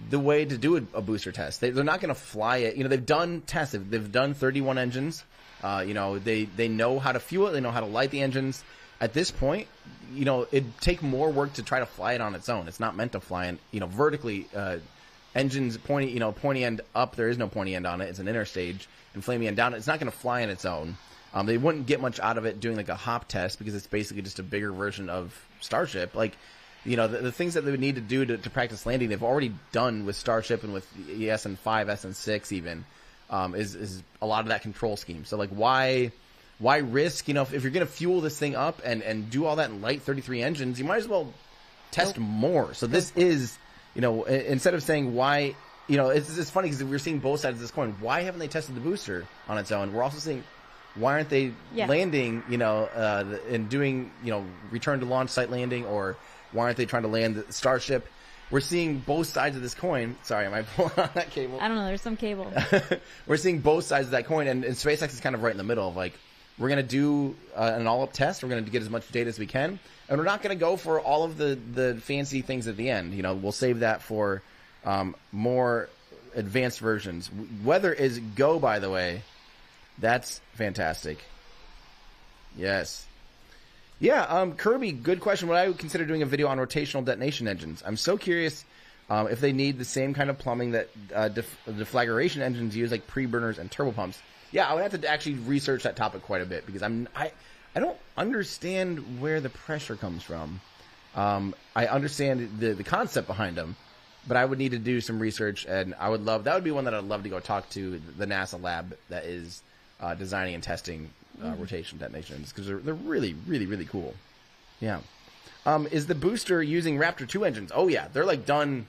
S1: the way to do a booster test. They're not going to fly it. You know, they've done tests. They've done 31 engines. They know how to fuel it. They know how to light the engines. At this point, it'd take more work to try to fly it on its own. It's not meant to fly in, vertically. Engines pointy end up. There is no pointy end on it. It's an inner stage, and flaming end down. It's not going to fly on its own. They wouldn't get much out of it doing like a hop test because it's basically just a bigger version of Starship. Like, the things that they would need to do to practice landing, they've already done with Starship and with the SN5, SN6 even. Is a lot of that control scheme. So like why risk, if you're going to fuel this thing up and do all that and light 33 engines, you might as well test more. So this is, instead of saying why, it's funny because we're seeing both sides of this coin. Why haven't they tested the booster on its own? We're also seeing why aren't they landing, and doing, return to launch site landing, or why aren't they trying to land the Starship? We're seeing both sides of this coin. Sorry, am I pulling on that cable?
S2: I don't know. There's some cable.
S1: We're seeing both sides of that coin, and SpaceX is kind of right in the middle of like, we're going to do an all-up test. We're going to get as much data as we can, and we're not going to go for all of the fancy things at the end. We'll save that for more advanced versions. Weather is go, by the way. That's fantastic. Yes. Yeah, Kirby, good question. Would I consider doing a video on rotational detonation engines? I'm so curious if they need the same kind of plumbing that deflagration engines use, like pre-burners and turbopumps. Yeah, I would have to actually research that topic quite a bit because I don't understand where the pressure comes from. I understand the concept behind them, but I would need to do some research, and that would be one that I'd love to go talk to the NASA lab that is designing and testing rotation detonations, because they're really, really, really cool. Yeah. Is the booster using Raptor 2 engines? Oh, yeah. They're like done.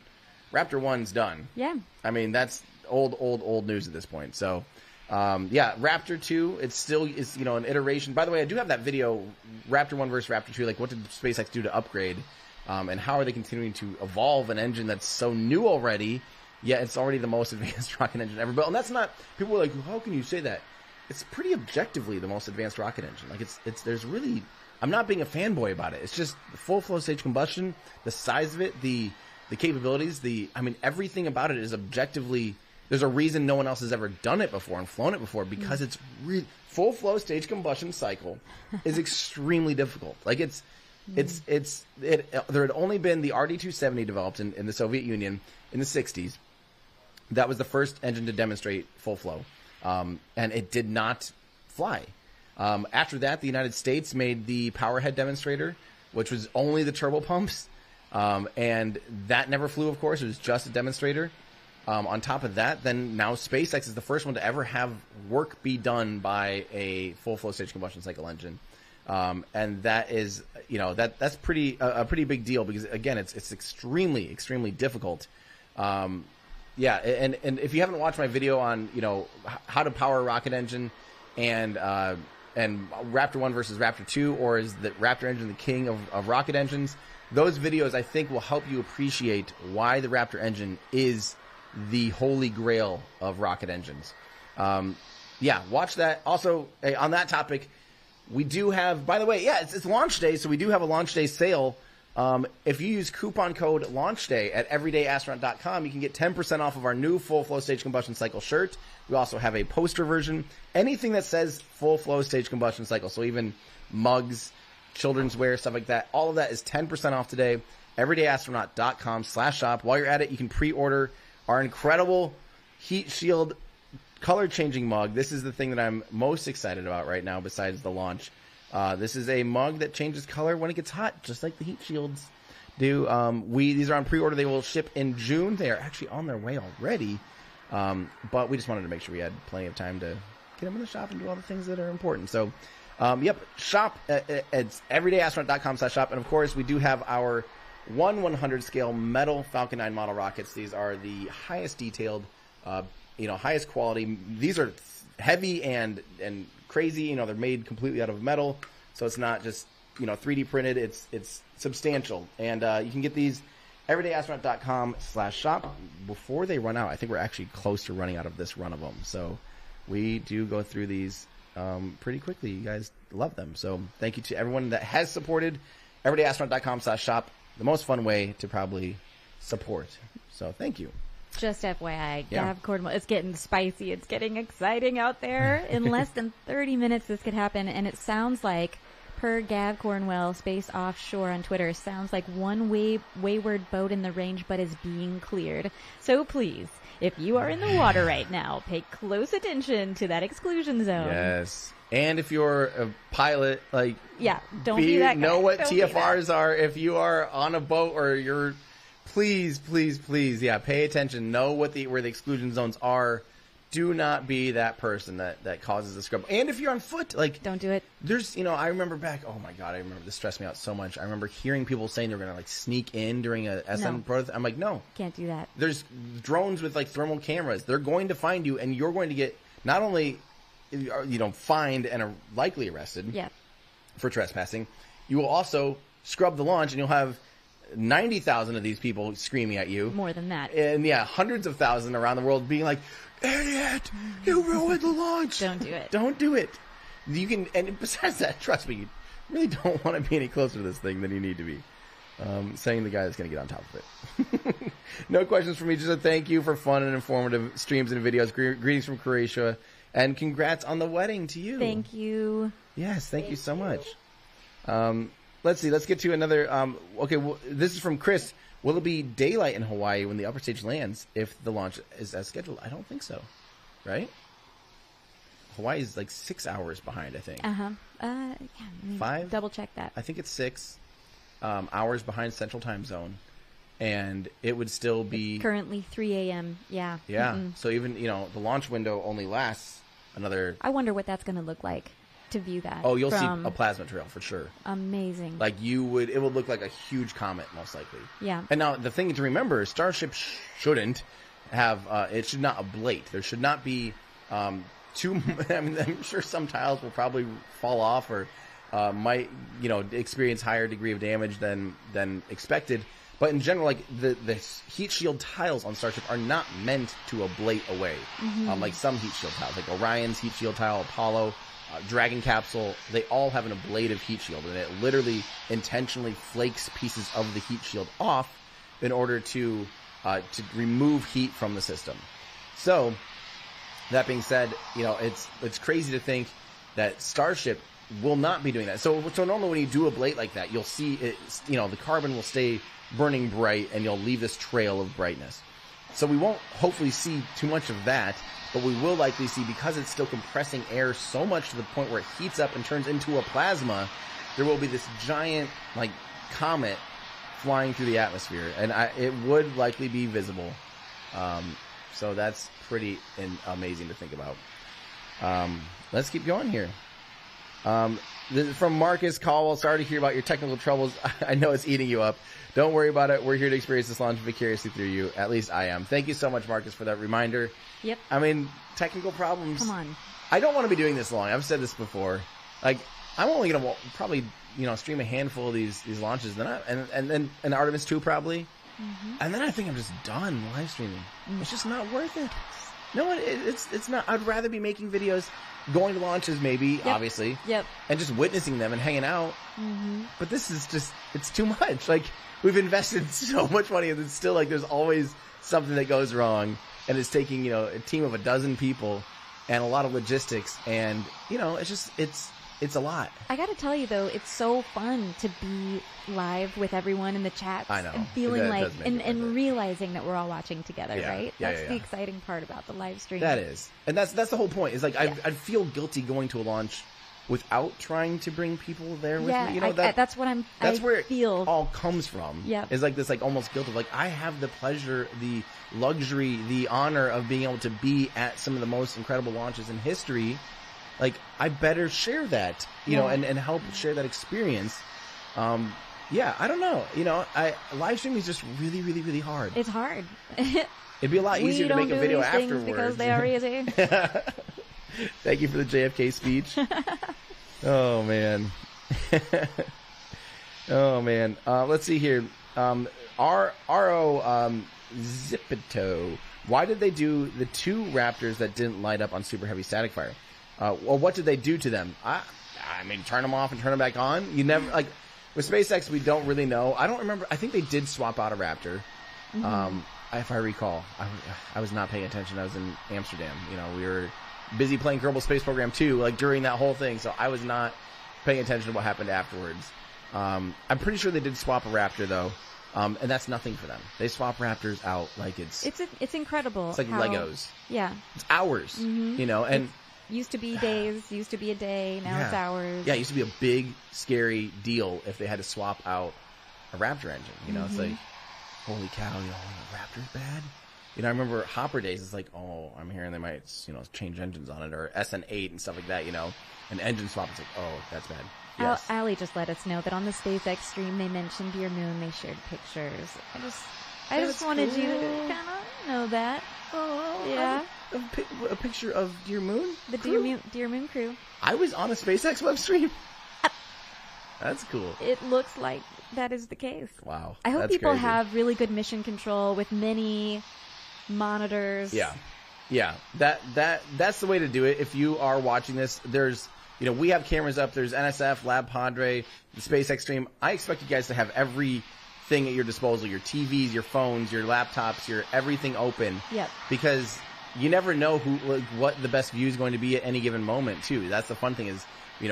S1: Raptor 1's done.
S2: Yeah.
S1: I mean, that's old news at this point. So, Raptor 2, it still is, an iteration. By the way, I do have that video, Raptor 1 versus Raptor 2. Like, what did SpaceX do to upgrade? And how are they continuing to evolve an engine that's so new already, yet it's already the most advanced rocket engine ever built? And that's not, people are like, how can you say that? It's pretty objectively the most advanced rocket engine. Like there's really, I'm not being a fanboy about it. It's just the full flow stage combustion, the size of it, the capabilities, everything about it is objectively, there's a reason no one else has ever done it before and flown it before, because it's full flow stage combustion cycle is extremely difficult. Like there had only been the RD-270 developed in the Soviet Union in the 60s. That was the first engine to demonstrate full flow. And it did not fly. After that, the United States made the Powerhead demonstrator, which was only the turbo pumps. And that never flew, of course. It was just a demonstrator. On top of that, then now SpaceX is the first one to ever have work be done by a full flow stage combustion cycle engine. And that is, that's a pretty big deal, because again, it's extremely, extremely difficult. And if you haven't watched my video on, how to power a rocket engine and Raptor 1 versus Raptor 2, or is the Raptor engine the king of rocket engines? Those videos, I think, will help you appreciate why the Raptor engine is the holy grail of rocket engines. Watch that. Also, on that topic, we do have, by the way, it's launch day, so we do have a launch day sale. If you use coupon code LAUNCHDAY at everydayastronaut.com, you can get 10% off of our new full flow stage combustion cycle shirt. We also have a poster version. Anything that says full flow stage combustion cycle, so even mugs, children's wear, stuff like that, all of that is 10% off today. everydayastronaut.com/shop. While you're at it, you can pre-order our incredible heat shield color changing mug. This is the thing that I'm most excited about right now besides the launch. This is a mug that changes color when it gets hot, just like the heat shields do. These are on pre-order. They will ship in June. They are actually on their way already. But we just wanted to make sure we had plenty of time to get them in the shop and do all the things that are important. So, shop it's everydayastronaut.com/shop. And of course, we do have our 1/100 scale metal Falcon 9 model rockets. These are the highest detailed, highest quality. These are heavy and crazy. They're made completely out of metal, so it's not just 3D printed. It's substantial, and you can get these everydayastronaut.com/shop before they run out. I think we're actually close to running out of this run of them, so we do go through these pretty quickly. You guys love them, so thank you to everyone that has supported everydayastronaut.com/shop. The most fun way to probably support. So thank you.
S2: Just FYI, Gav Cornwell, it's getting spicy. It's getting exciting out there. In less than 30 minutes, this could happen. And it sounds like, per Gav Cornwell, Space Offshore on Twitter, sounds like one wayward boat in the range, but is being cleared. So please, if you are in the water right now, pay close attention to that exclusion zone.
S1: Yes. And if you're a pilot,
S2: don't be that guy.
S1: Know what TFRs are. If you are on a boat or you're, please, pay attention. Know where the exclusion zones are. Do not be that person that causes the scrub. And if you're on foot,
S2: don't do it.
S1: There's, I remember back. Oh my God, this stressed me out so much. I remember hearing people saying they're gonna sneak in during a SM prototype. I'm like, no,
S2: can't do that.
S1: There's drones with thermal cameras. They're going to find you, and you're going to get not only fined and are likely arrested for trespassing, you will also scrub the launch, and you'll have 90,000 of these people screaming at you.
S2: More than that.
S1: And hundreds of thousands around the world being like, idiot, you ruined the launch.
S2: Don't do it.
S1: Don't do it. You can, and besides that, trust me, you really don't want to be any closer to this thing than you need to be. Saying the guy that's going to get on top of it. No questions from me, just a thank you for fun and informative streams and videos. Greetings from Croatia. And congrats on the wedding to you.
S2: Thank you.
S1: Yes, thank you so much. Let's see. Let's get to another. This is from Chris. Will it be daylight in Hawaii when the upper stage lands if the launch is as scheduled? I don't think so. Right? Hawaii is 6 hours behind, I think.
S2: Yeah.
S1: 5?
S2: Double check that.
S1: I think it's 6 hours behind Central Time Zone. And it would still be...
S2: It's currently 3 a.m. Yeah.
S1: Yeah. So even, the launch window only lasts another...
S2: I wonder what that's going to look like to view that.
S1: Oh, you'll see a plasma trail for sure.
S2: Amazing.
S1: It would look like a huge comet, most likely.
S2: Yeah.
S1: And now the thing to remember is Starship shouldn't have, it should not ablate. There should not be I'm sure some tiles will probably fall off or might, experience higher degree of damage than expected. But in general, like the heat shield tiles on Starship are not meant to ablate away. Like some heat shield tiles, like Orion's heat shield tile, Apollo, Dragon capsule, they all have an ablative heat shield, and it literally intentionally flakes pieces of the heat shield off in order to remove heat from the system. So that being said, it's crazy to think that Starship will not be doing that. So normally when you do ablate like that, you'll see it, the carbon will stay burning bright, and you'll leave this trail of brightness. So we won't hopefully see too much of that, but we will likely see, because it's still compressing air so much to the point where it heats up and turns into a plasma, there will be this giant, like, comet flying through the atmosphere, and it would likely be visible. So that's pretty amazing to think about. Let's keep going here. This is from Marcus Caldwell. Sorry to hear about your technical troubles. I know it's eating you up. Don't worry about it. We're here to experience this launch vicariously through you. At least I am. Thank you so much, Marcus, for that reminder.
S2: Yep.
S1: I mean, technical problems.
S2: Come on.
S1: I don't want to be doing this long. I've said this before. Like, I'm only going to probably, stream a handful of these launches, and then Artemis 2 probably. And then I think I'm just done live streaming. It's just not worth it. No, it's not. I'd rather be making videos, going to launches maybe, obviously. Yep. And just witnessing them and hanging out. But this is just, it's too much. Like, we've invested so much money, and it's still like there's always something that goes wrong. And it's taking, a team of 12 people and a lot of logistics. And, it's a lot.
S2: I got to tell you, though, it's so fun to be live with everyone in the chat.
S1: I know.
S2: And feeling and realizing that we're all watching together, right? That's the exciting part about the live stream.
S1: That is. And that's the whole point. Is like, I'd feel guilty going to a launch without trying to bring people there with me.
S2: That's what
S1: that's where
S2: it all
S1: comes from.
S2: Yeah.
S1: Is like this, like, almost guilt of, like, I have the pleasure, the luxury, the honor of being able to be at some of the most incredible launches in history. Like, I better share that, and help share that experience. I don't know. Live streaming is just really, really, really hard.
S2: It's hard.
S1: It'd be a lot easier to make a video afterwards.
S2: Because they are easy.
S1: Thank you for the JFK speech. Oh, man. Let's see here. R.O. Zippito. Why did they do the 2 Raptors that didn't light up on super heavy static fire? Well, what did they do to them? I mean, turn them off and turn them back on? You never, like, with SpaceX, we don't really know. I don't remember. I think they did swap out a Raptor. If I recall. I was not paying attention. I was in Amsterdam. We were busy playing Kerbal Space Program 2, like, during that whole thing, so I was not paying attention to what happened afterwards. I'm pretty sure they did swap a Raptor, though. And that's nothing for them. They swap Raptors out like it's
S2: incredible.
S1: It's like Legos.
S2: Yeah.
S1: It's hours, and
S2: used to be days, used to be a day, now it's hours.
S1: Yeah, it used to be a big, scary deal if they had to swap out a Raptor engine. It's like, holy cow, the Raptor's bad? I remember Hopper days, it's like, oh, I'm hearing they might, change engines on it, or SN8 and stuff like that, an engine swap, it's like, oh, that's bad. Yes.
S2: Allie just let us know that on the SpaceX stream they mentioned your moon, they shared pictures. I just wanted you to kind of know that.
S1: Oh,
S2: yeah.
S1: A picture of Dear Moon?
S2: The Dear Moon crew.
S1: I was on a SpaceX web stream. That's cool.
S2: It looks like that is the case.
S1: Wow.
S2: I hope people have really good mission control with many monitors.
S1: Yeah. That's the way to do it. If you are watching this, there's, we have cameras up. There's NSF, Lab Padre, the SpaceX stream. I expect you guys to have everything at your disposal, your TVs, your phones, your laptops, your everything open.
S2: Yep.
S1: Because you never know what the best view is going to be at any given moment, too. That's the fun thing is,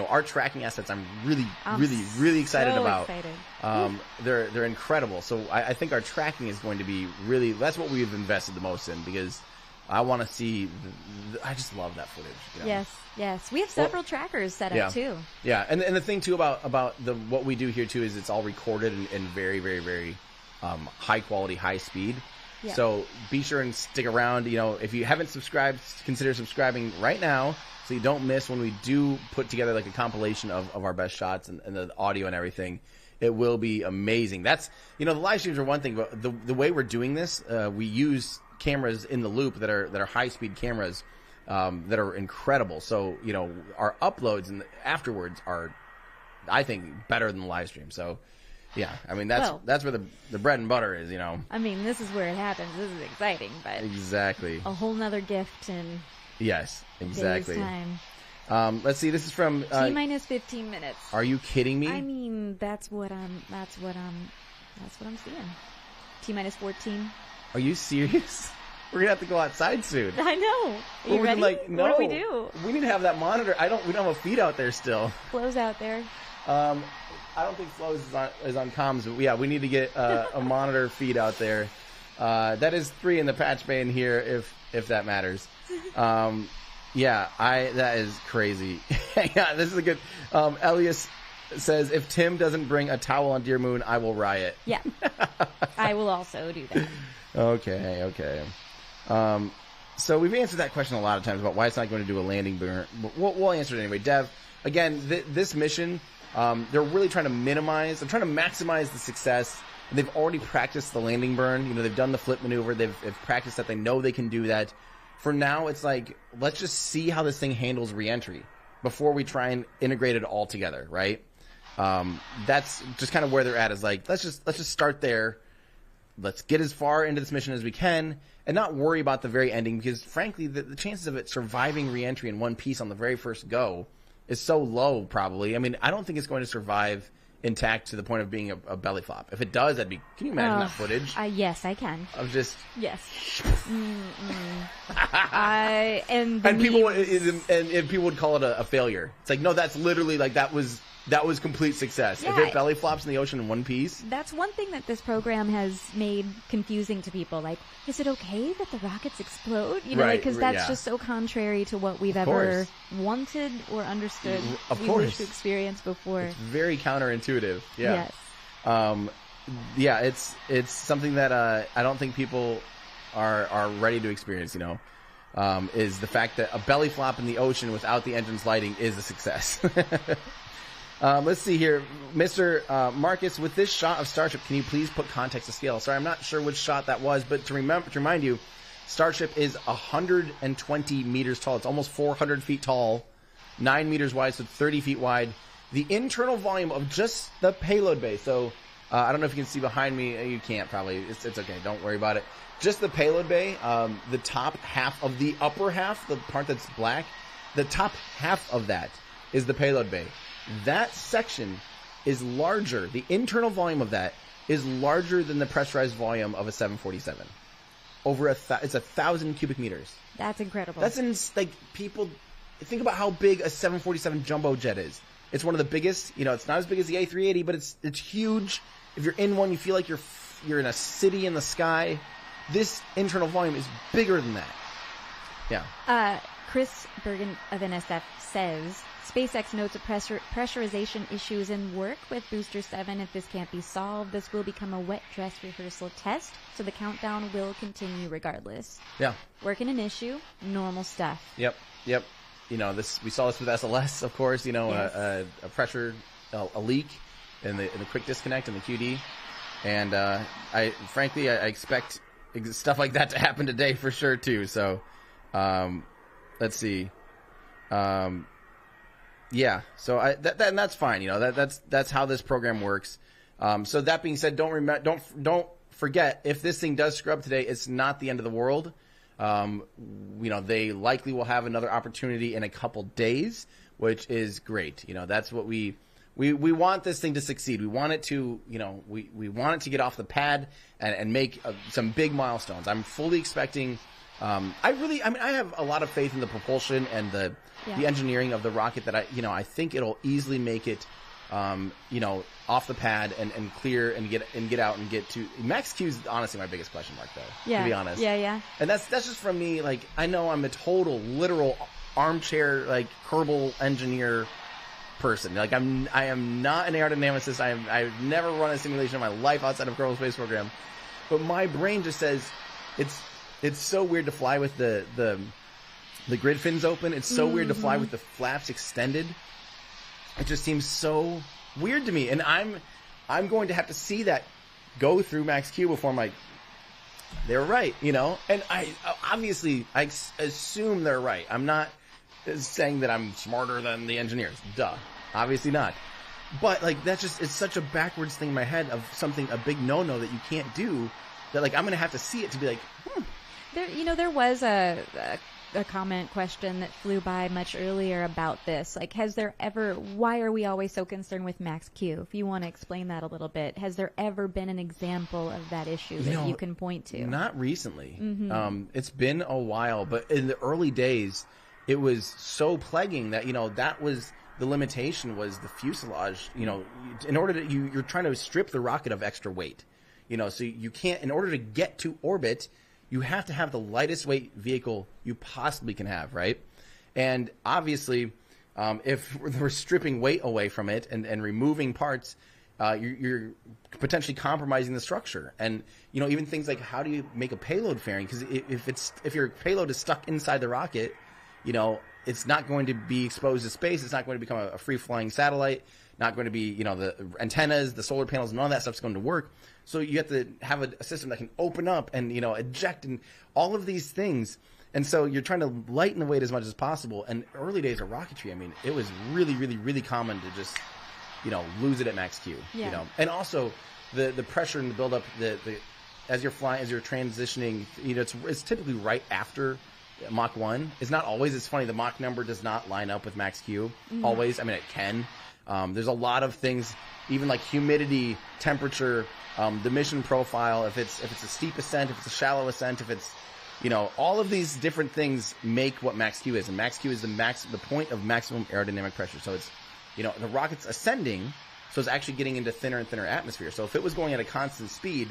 S1: our tracking assets I'm really excited about. They're incredible. So I think our tracking is going to be really, that's what we've invested the most in, because I want to see, I just love that footage.
S2: Yes. We have several trackers set up, too.
S1: Yeah, and the thing, too, about what we do here, too, is it's all recorded in very, very, very high quality, high speed. Yeah. So be sure and stick around. If you haven't subscribed, consider subscribing right now so you don't miss when we do put together like a compilation of our best shots and the audio and everything. It will be amazing. That's, the live streams are one thing, but the way we're doing this, we use cameras in the loop that are high speed cameras that are incredible. So, our uploads and afterwards are I think, better than the live stream. So, yeah, I mean, that's where the bread and butter is, you know.
S2: I mean, this is where it happens. This is exciting, but
S1: exactly
S2: a whole nother gift in
S1: yes, exactly.
S2: a day's time.
S1: Let's see. This is from
S2: T minus 15 minutes.
S1: Are you kidding me?
S2: I mean, that's what I'm seeing. T minus 14.
S1: Are you serious? We're gonna have to go outside soon.
S2: I know. Are you ready?
S1: Like, no.
S2: What do we do?
S1: We need to have that monitor. We don't have a feed out there still.
S2: Flo's out there.
S1: I don't think Flo is on comms, but yeah, we need to get a monitor feed out there. That is 3 in the patch bay in here, if that matters. Yeah, that is crazy. Yeah, this is a good. Elias says, if Tim doesn't bring a towel on Dear Moon, I will riot.
S2: Yeah, I will also do that.
S1: Okay. So we've answered that question a lot of times about why it's not going to do a landing burn. We'll answer it anyway. Dev, again, this mission, they're really trying to maximize the success. They've already practiced the landing burn. You know, they've done the flip maneuver. They've practiced that. They know they can do that. For now, it's like, let's just see how this thing handles reentry before we try and integrate it all together, right? That's just kind of where they're at, is like, let's just start there. Let's get as far into this mission as we can and not worry about the very ending, because frankly, the chances of it surviving reentry in one piece on the very first go is so low, probably. I mean, I don't think it's going to survive intact to the point of being a belly flop. If it does, can you imagine that footage?
S2: Yes, I can.
S1: Of just...
S2: Yes.
S1: and people would call it a failure. It's like, no, that's literally like, that was complete success.
S2: Yeah.
S1: If it belly flops in the ocean in one piece.
S2: That's one thing that this program has made confusing to people. Like, is it okay that the rockets explode? You know,
S1: right,
S2: because that's just so contrary to what we've ever wanted or understood.
S1: Of
S2: we
S1: course.
S2: wish to experience before.
S1: It's very counterintuitive. Yeah.
S2: Yes.
S1: Yeah, it's something that I don't think people are ready to experience, you know. Is the fact that a belly flop in the ocean without the engines lighting is a success. Let's see here. Mr. Marcus, with this shot of Starship, can you please put context to scale? Sorry, I'm not sure which shot that was, but to remind you, Starship is 120 meters tall. It's almost 400 feet tall, 9 meters wide, so 30 feet wide. The internal volume of just the payload bay. So, I don't know if you can see behind me. You can't, probably. It's okay. Don't worry about it. Just the payload bay, the top half of the upper half, the part that's black, the top half of that is the payload bay. That section is larger. The internal volume of that is larger than the pressurized volume of a 747. It's 1,000 cubic meters.
S2: That's incredible.
S1: People think about how big a 747 jumbo jet is. It's one of the biggest. You know, it's not as big as the A380, but it's huge. If you're in one, you feel like you're in a city in the sky. This internal volume is bigger than that. Yeah.
S2: Chris Bergen of NSF says, SpaceX notes a pressurization issues in work with Booster 7. If this can't be solved, this will become a wet dress rehearsal test, so the countdown will continue regardless.
S1: Yeah.
S2: Working an issue, normal stuff.
S1: Yep. You know, we saw this with SLS, of course, you know,
S2: yes.
S1: a pressure, a leak in the quick disconnect in the QD. And I expect stuff like that to happen today for sure, too. So, let's see. Yeah, so that's fine. You know, that's how this program works. So that being said, don't forget, if this thing does scrub today, it's not the end of the world. You know, they likely will have another opportunity in a couple days, which is great. You know, that's what we want this thing to succeed. We want it to, you know, we want it to get off the pad and make some big milestones. I'm fully expecting. I have a lot of faith in the propulsion and the engineering of the rocket that I think it'll easily make it, you know, off the pad and clear and get out and get to Max Q is honestly my biggest question mark, though.
S2: Yeah.
S1: To be honest.
S2: Yeah.
S1: And that's just from me. Like, I know I'm a total literal armchair, like, Kerbal engineer person. Like, I am not an aerodynamicist. I've never run a simulation in my life outside of Kerbal Space Program. But my brain just says it's so weird to fly with the grid fins open. It's so weird to fly with the flaps extended. It just seems so weird to me. And I'm going to have to see that go through Max Q before I'm like, they're right, you know? And I assume they're right. I'm not saying that I'm smarter than the engineers. Duh. Obviously not. But like it's such a backwards thing in my head of something, a big no-no that you can't do, that like I'm going to have to see it to be like,
S2: There was a comment question that flew by much earlier about this. Like, why are we always so concerned with max Q? If you want to explain that a little bit, has there ever been an example of that issue that you can point to?
S1: Not recently. It's been a while, but in the early days, it was so plaguing that, that was the limitation, was the fuselage. In order to, you're trying to strip the rocket of extra weight, so you can't, in order to get to orbit, you have to have the lightest weight vehicle you possibly can have, right? And obviously, if we're stripping weight away from it and removing parts, you're potentially compromising the structure. And, even things like, how do you make a payload fairing? Because if your payload is stuck inside the rocket, it's not going to be exposed to space. It's not going to become a free-flying satellite. Not going to be, the antennas, the solar panels, and all that stuff's going to work. So you have to have a system that can open up and, eject and all of these things. And so you're trying to lighten the weight as much as possible. And early days of rocketry, it was really, really, really common to just, lose it at max Q.
S2: Yeah.
S1: And also the pressure and the buildup, as you're flying, as you're transitioning, it's typically right after Mach 1. It's not always. It's funny, the Mach number does not line up with max Q always. It can. There's a lot of things, even like humidity, temperature, the mission profile, if it's a steep ascent, if it's a shallow ascent, if it's, all of these different things make what max Q is. And max Q is the point of maximum aerodynamic pressure. So it's, the rocket's ascending, so it's actually getting into thinner and thinner atmosphere. So if it was going at a constant speed,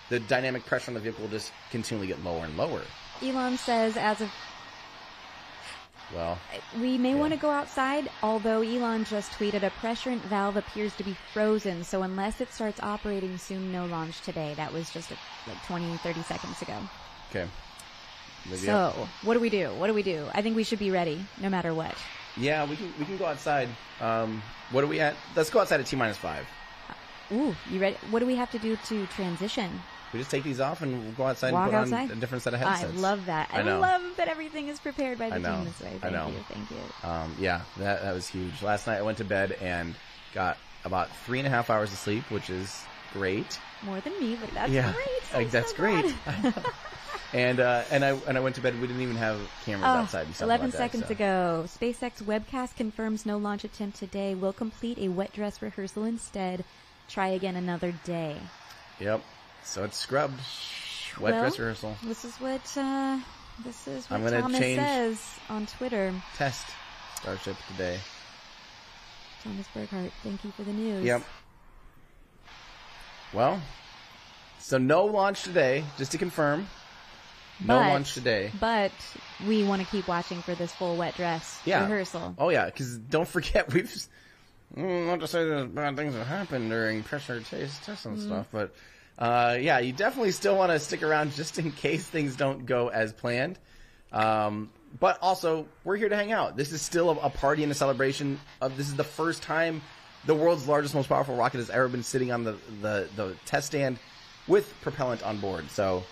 S1: the dynamic pressure on the vehicle will just continually get lower and lower.
S2: Elon says,
S1: well,
S2: we may want to go outside, although Elon just tweeted a pressurant valve appears to be frozen, so unless it starts operating soon, no launch today. That was just 20, 30 seconds ago.
S1: Okay.
S2: So, what do we do? I think we should be ready, no matter what.
S1: Yeah, we can go outside. What are we at? Let's go outside at T-5.
S2: Ooh, you ready? What do we have to do to transition?
S1: We just take these off and we'll go outside
S2: Walk
S1: and put
S2: outside?
S1: on a different set of headsets.
S2: I love that. I love that everything is prepared by the team this way. Thank you.
S1: Yeah, that was huge. Last night I went to bed and got about 3.5 hours of sleep, which is great.
S2: More than me, but that's great.
S1: That's great. And I went to bed. We didn't even have cameras outside.
S2: 11 seconds ago, SpaceX webcast confirms no launch attempt today. Will complete a wet dress rehearsal instead. Try again another day.
S1: Yep. So it's scrubbed. Wet dress rehearsal.
S2: This is what Thomas
S1: change
S2: says on Twitter.
S1: Test Starship today.
S2: Thomas Burkhart, thank you for the news.
S1: Yep. Well, so no launch today, just to confirm. No launch today.
S2: But we want to keep watching for this full wet dress rehearsal.
S1: Oh, yeah, because don't forget, not to say that bad things have happened during pressure tests and stuff, but you definitely still want to stick around just in case things don't go as planned. But also, we're here to hang out. This is still a party and a celebration. This is the first time the world's largest, most powerful rocket has ever been sitting on the test stand with propellant on board. So,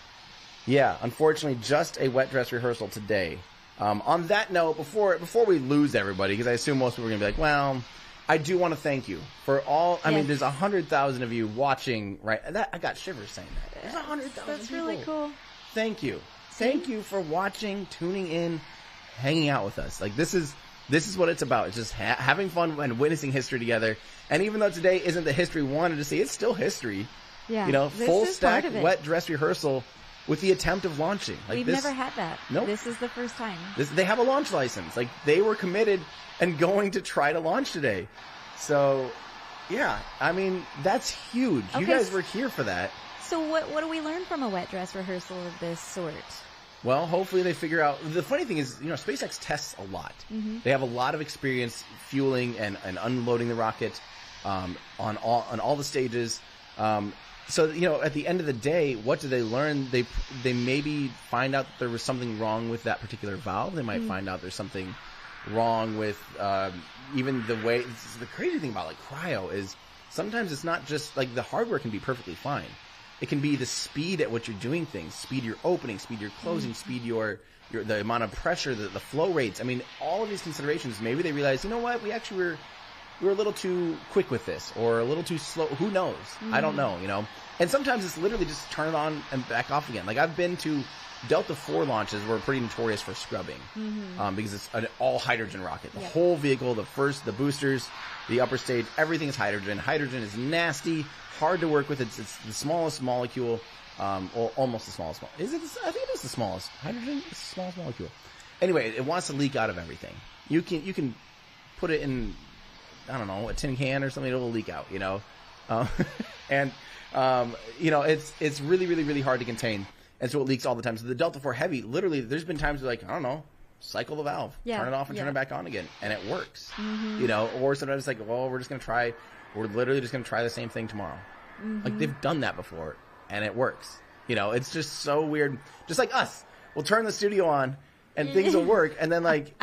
S1: yeah, unfortunately, just a wet dress rehearsal today. On that note, before we lose everybody, because I assume most people are going to be like, well, I do want to thank you for all. I mean, there's 100,000 of you watching, right? I got shivers saying that. There's 100,000
S2: That's really cool.
S1: Thank you. Thank you for watching, tuning in, hanging out with us. Like, this is what it's about. It's just having fun and witnessing history together. And even though today isn't the history we wanted to see, it's still history.
S2: Yeah.
S1: Full stack wet dress rehearsal with the attempt of launching.
S2: We've never had that.
S1: Nope.
S2: This is the first time.
S1: They have a launch license. Like, they were committed and going to try to launch today. So, yeah, I mean, that's huge. Okay. You guys were here for that.
S2: So what do we learn from a wet dress rehearsal of this sort?
S1: Well, hopefully they figure out. The funny thing is, SpaceX tests a lot. Mm-hmm. They have a lot of experience fueling and unloading the rocket on all the stages. So, at the end of the day, what do they learn? They maybe find out that there was something wrong with that particular valve. They might find out there's something wrong with even the way. The crazy thing about cryo is sometimes it's not just the hardware can be perfectly fine. It can be the speed at which you're doing things, speed you're opening, speed you're closing, speed the amount of pressure, the flow rates. I mean, all of these considerations. Maybe they realize, you know what, we actually we were a little too quick with this or a little too slow. Who knows? I don't know, you know. And sometimes it's literally just turn it on and back off again. Like I've been to Delta IV launches were pretty notorious for scrubbing because it's an all hydrogen rocket. The whole vehicle, the boosters, the upper stage, everything is hydrogen. Hydrogen is nasty, hard to work with. It's the smallest molecule, or almost the smallest. Is it? I think it is the smallest. Hydrogen is the smallest molecule. Anyway, it wants to leak out of everything. You can put it in, I don't know, a tin can or something. It'll leak out, you know, and you know it's really really really hard to contain. And so it leaks all the time. So the Delta IV Heavy, literally, there's been times where like, I don't know, cycle the valve, turn it off and turn it back on again, and it works. You know, or sometimes it's like, well, we're literally just going to try the same thing tomorrow. Like they've done that before, and it works. You know, it's just so weird. Just like us, we'll turn the studio on, and things will work, and then like,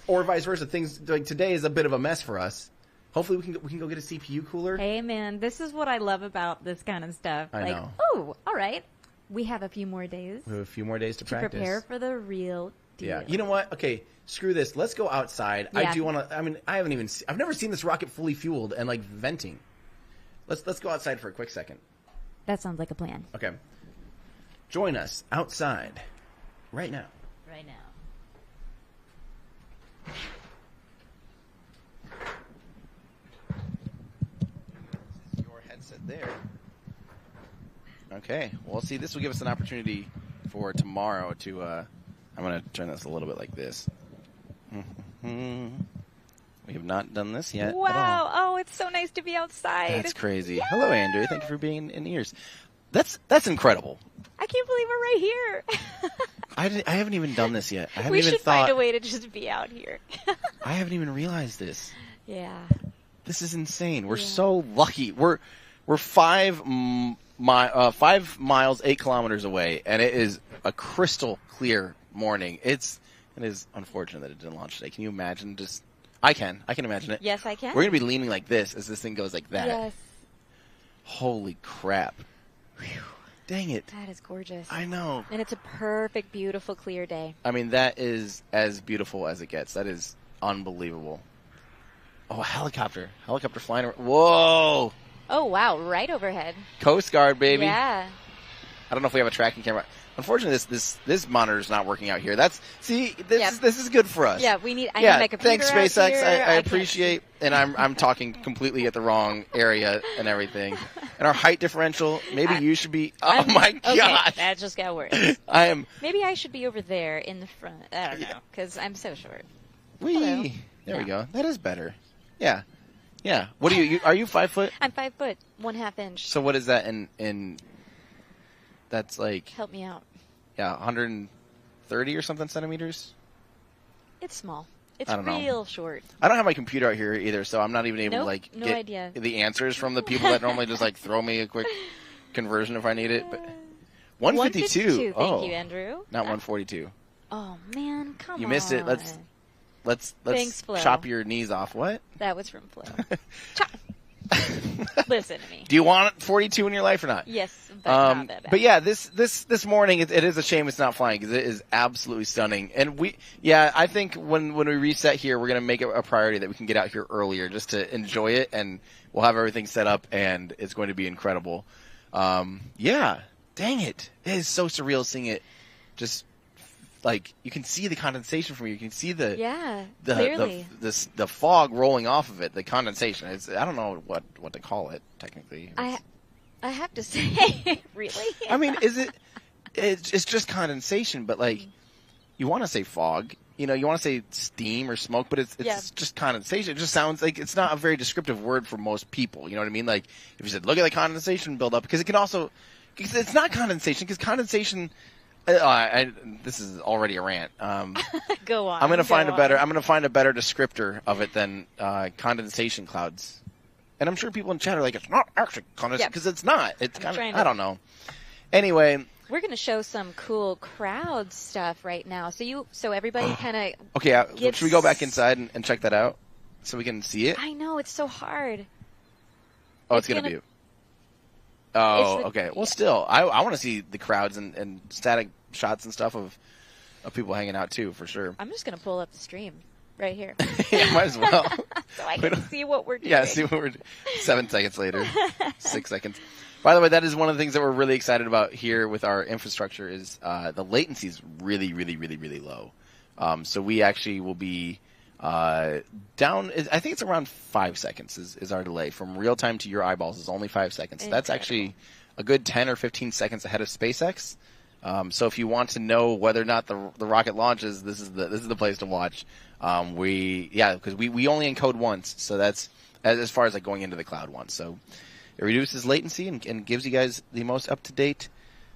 S1: or vice versa. Things like today is a bit of a mess for us. Hopefully we can go get a CPU cooler.
S2: Hey man, this is what I love about this kind of stuff.
S1: I know.
S2: Oh, all right. We have a few more days.
S1: We have a few more days to practice.
S2: Prepare for the real deal.
S1: Yeah. You know what? Okay, screw this. Let's go outside. Yeah. I do want to. I mean, I've never seen this rocket fully fueled and like venting. Let's go outside for a quick second.
S2: That sounds like a plan.
S1: Okay. Join us outside right now.
S2: Right now.
S1: This is your headset there. Okay. Well, see, this will give us an opportunity for tomorrow to, I'm going to turn this a little bit like this. We have not done this yet.
S2: Wow. Oh, it's so nice to be outside.
S1: That's crazy.
S2: Yeah.
S1: Hello, Andrew. Thank you for being in ears. That's incredible.
S2: I can't believe we're right here.
S1: I haven't even done this yet.
S2: We should find a way to just be out here.
S1: I haven't even realized this.
S2: Yeah.
S1: This is insane. We're so lucky. We're 5 miles, 8 kilometers away, and it is a crystal clear morning. It is unfortunate that it didn't launch today. Can you imagine? I can imagine it.
S2: Yes, I can.
S1: We're gonna be leaning like this as this thing goes like that.
S2: Yes.
S1: Holy crap! Whew. Dang it.
S2: That is gorgeous.
S1: I know.
S2: And it's a perfect, beautiful, clear day.
S1: I mean, that is as beautiful as it gets. That is unbelievable. Oh, a helicopter flying around. Whoa!
S2: Oh, wow. Right overhead.
S1: Coast Guard, baby.
S2: Yeah.
S1: I don't know if we have a tracking camera. Unfortunately, this monitor is not working out here. This is good for us.
S2: Yeah, I need my computer
S1: thanks, SpaceX.
S2: here.
S1: I appreciate, and I'm talking completely at the wrong area and everything. And our height differential, maybe you should be. Oh my gosh,
S2: okay, that just got worse.
S1: Maybe
S2: I should be over there in the front. I don't know, because I'm so short.
S1: There we go. That is better. Yeah. What are you? Are you 5 foot?
S2: I'm 5 foot, 1/2 inch.
S1: So what is that in? That's like.
S2: Help me out.
S1: Yeah, 130 or something centimeters.
S2: It's small. It's
S1: I don't know.
S2: real short.
S1: I don't have my computer out here either, so I'm not even able to
S2: no
S1: get
S2: idea.
S1: the answers from the people that normally just throw me a quick conversion if I need it. But 152.
S2: Thank you, Andrew.
S1: Not 142.
S2: Oh man, come on.
S1: You missed it. Let's
S2: Thanks, Flo.
S1: chop your knees off. What?
S2: That was from Flo. Chop. Listen to me.
S1: Do you want 42 in your life or not?
S2: Yes, but not that bad.
S1: But yeah, this morning it is a shame it's not flying because it is absolutely stunning. And I think when we reset here, we're gonna make it a priority that we can get out here earlier just to enjoy it, and we'll have everything set up, and it's going to be incredible. Dang it is so surreal seeing it just. Like you can see the condensation from you. You can see the fog rolling off of it. The condensation. I don't know what to call it technically.
S2: I have to say, really.
S1: I mean, it's just condensation, but like you want to say fog. You know, you want to say steam or smoke, but it's just condensation. It just sounds like it's not a very descriptive word for most people. You know what I mean? Like if you said, "Look at the condensation buildup," because it can also because it's not condensation because condensation. This is already a rant.
S2: Go on.
S1: I'm gonna find a better descriptor of it than condensation clouds. And I'm sure people in chat are like, it's not actually condensation because it's not. It's kind of I don't know. Anyway,
S2: we're gonna show some cool crowd stuff right now. So everybody kind of
S1: okay. Should we go back inside and check that out so we can see it?
S2: I know it's so hard.
S1: Oh, it's gonna be. Oh, okay. Well, still, I want to see the crowds and static shots and stuff of people hanging out too, for sure.
S2: I'm just gonna pull up the stream. right here.
S1: Yeah, might as well.
S2: So I can see what we're doing.
S1: Yeah, see what we're doing. 7 seconds later. 6 seconds. By the way, that is one of the things that we're really excited about here with our infrastructure is the latency is really, really, really, really low. So we actually will be down, I think it's around 5 seconds is our delay. From real time to your eyeballs is only 5 seconds. So that's actually a good 10 or 15 seconds ahead of SpaceX. So if you want to know whether or not the rocket launches, this is the place to watch. Because we only encode once, so that's as far as like going into the cloud once. So it reduces latency and gives you guys the most up-to-date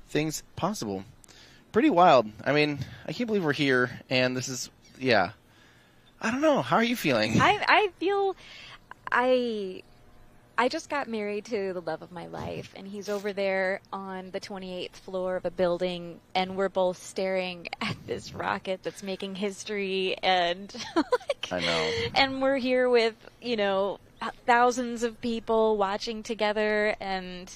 S1: things possible. Pretty wild. I mean, I can't believe we're here, and this is, yeah. I don't know. How are you feeling?
S2: I feel I just got married to the love of my life, and he's over there on the 28th floor of a building, and we're both staring at this rocket that's making history, and
S1: I know.
S2: And we're here with, thousands of people watching together, and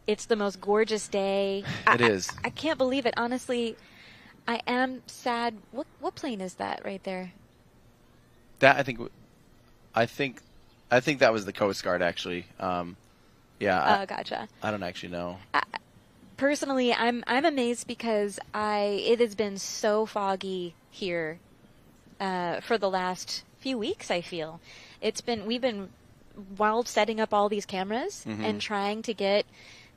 S2: it's the most gorgeous day.
S1: It is.
S2: I can't believe it. Honestly, I am sad. What plane is that right there?
S1: That I think that was the Coast Guard, actually. Yeah.
S2: Gotcha.
S1: I don't actually know.
S2: Personally, I'm amazed because it has been so foggy here for the last few weeks. I feel we've been while setting up all these cameras and trying to get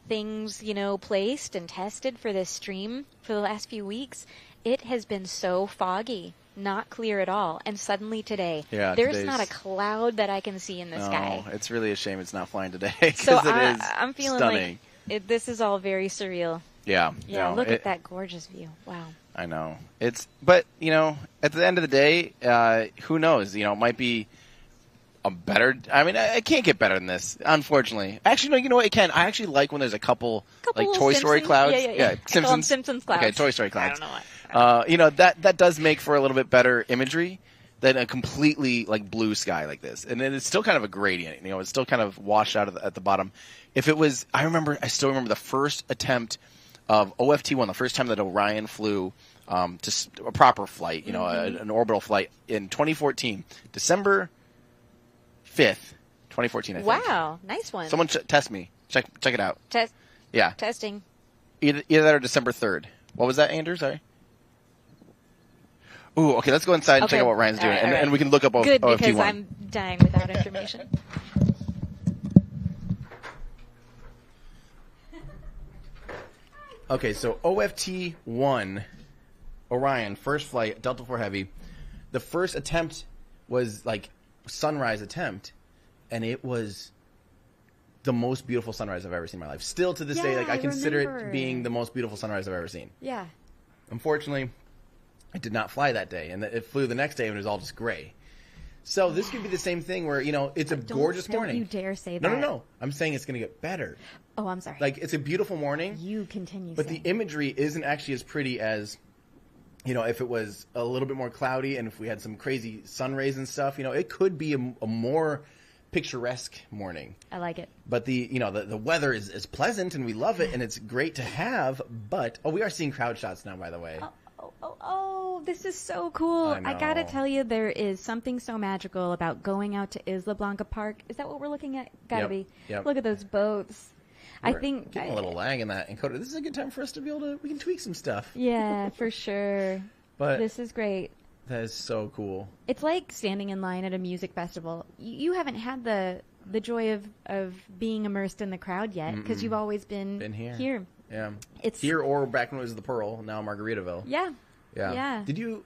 S2: things placed and tested for this stream for the last few weeks. It has been so foggy. Not clear at all, and suddenly today, there's not a cloud that I can see in the sky.
S1: It's really a shame it's not flying today because
S2: so
S1: it is
S2: I'm feeling
S1: stunning.
S2: Like this is all very surreal.
S1: Yeah,
S2: look at that gorgeous view. Wow.
S1: I know but at the end of the day, who knows? It might be a better. I mean, I can't get better than this, unfortunately. Actually, no. You know what? It can. I actually like when there's a couple like Toy Story clouds.
S2: Yeah. Simpsons clouds.
S1: Okay, Toy Story clouds.
S2: I don't know what.
S1: That does make for a little bit better imagery than a completely like blue sky like this, and then it's still kind of a gradient. It's still kind of washed out at the bottom. If it was, I still remember the first attempt of OFT-1, the first time that Orion flew to a proper flight, an orbital flight in 2014, December 5th, 2014. I think.
S2: Wow, nice one.
S1: Someone test me. Check it out.
S2: Test.
S1: Yeah.
S2: Testing.
S1: Either that or December 3rd. What was that, Andrew? Sorry. Ooh, okay, let's go inside and check out what Ryan's doing, and we can look up OFT1.
S2: Good, because I'm dying without information.
S1: Okay, so OFT1, Orion, first flight, Delta IV Heavy. The first attempt was like sunrise attempt, and it was the most beautiful sunrise I've ever seen in my life. Still to this day, I consider it being the most beautiful sunrise I've ever seen.
S2: Yeah.
S1: Unfortunately, it did not fly that day, and it flew the next day, and it was all just gray. So this could be the same thing where, it's a gorgeous morning.
S2: Don't you dare say that.
S1: No. I'm saying it's going to get better.
S2: Oh, I'm sorry.
S1: Like, it's a beautiful morning.
S2: You continue
S1: But
S2: saying.
S1: the imagery isn't actually as pretty as, if it was a little bit more cloudy and if we had some crazy sun rays and stuff, it could be a more picturesque morning.
S2: I like it.
S1: But the weather is pleasant and we love it and it's great to have, but we are seeing crowd shots now, by the way.
S2: Oh, this is so cool. I gotta tell you, there is something so magical about going out to Isla Blanca Park. Is that what we're looking at? Gotta be.
S1: Yep.
S2: Look at those boats. I think
S1: getting a little lag in that encoder. This is a good time for us to be able to, we can tweak some stuff.
S2: Yeah, for sure.
S1: But
S2: this is great.
S1: That is so cool.
S2: It's like standing in line at a music festival. You haven't had the joy of being immersed in the crowd yet because you've always been here.
S1: Yeah.
S2: It's
S1: here or back when it was the Pearl, now Margaritaville.
S2: Yeah.
S1: Did you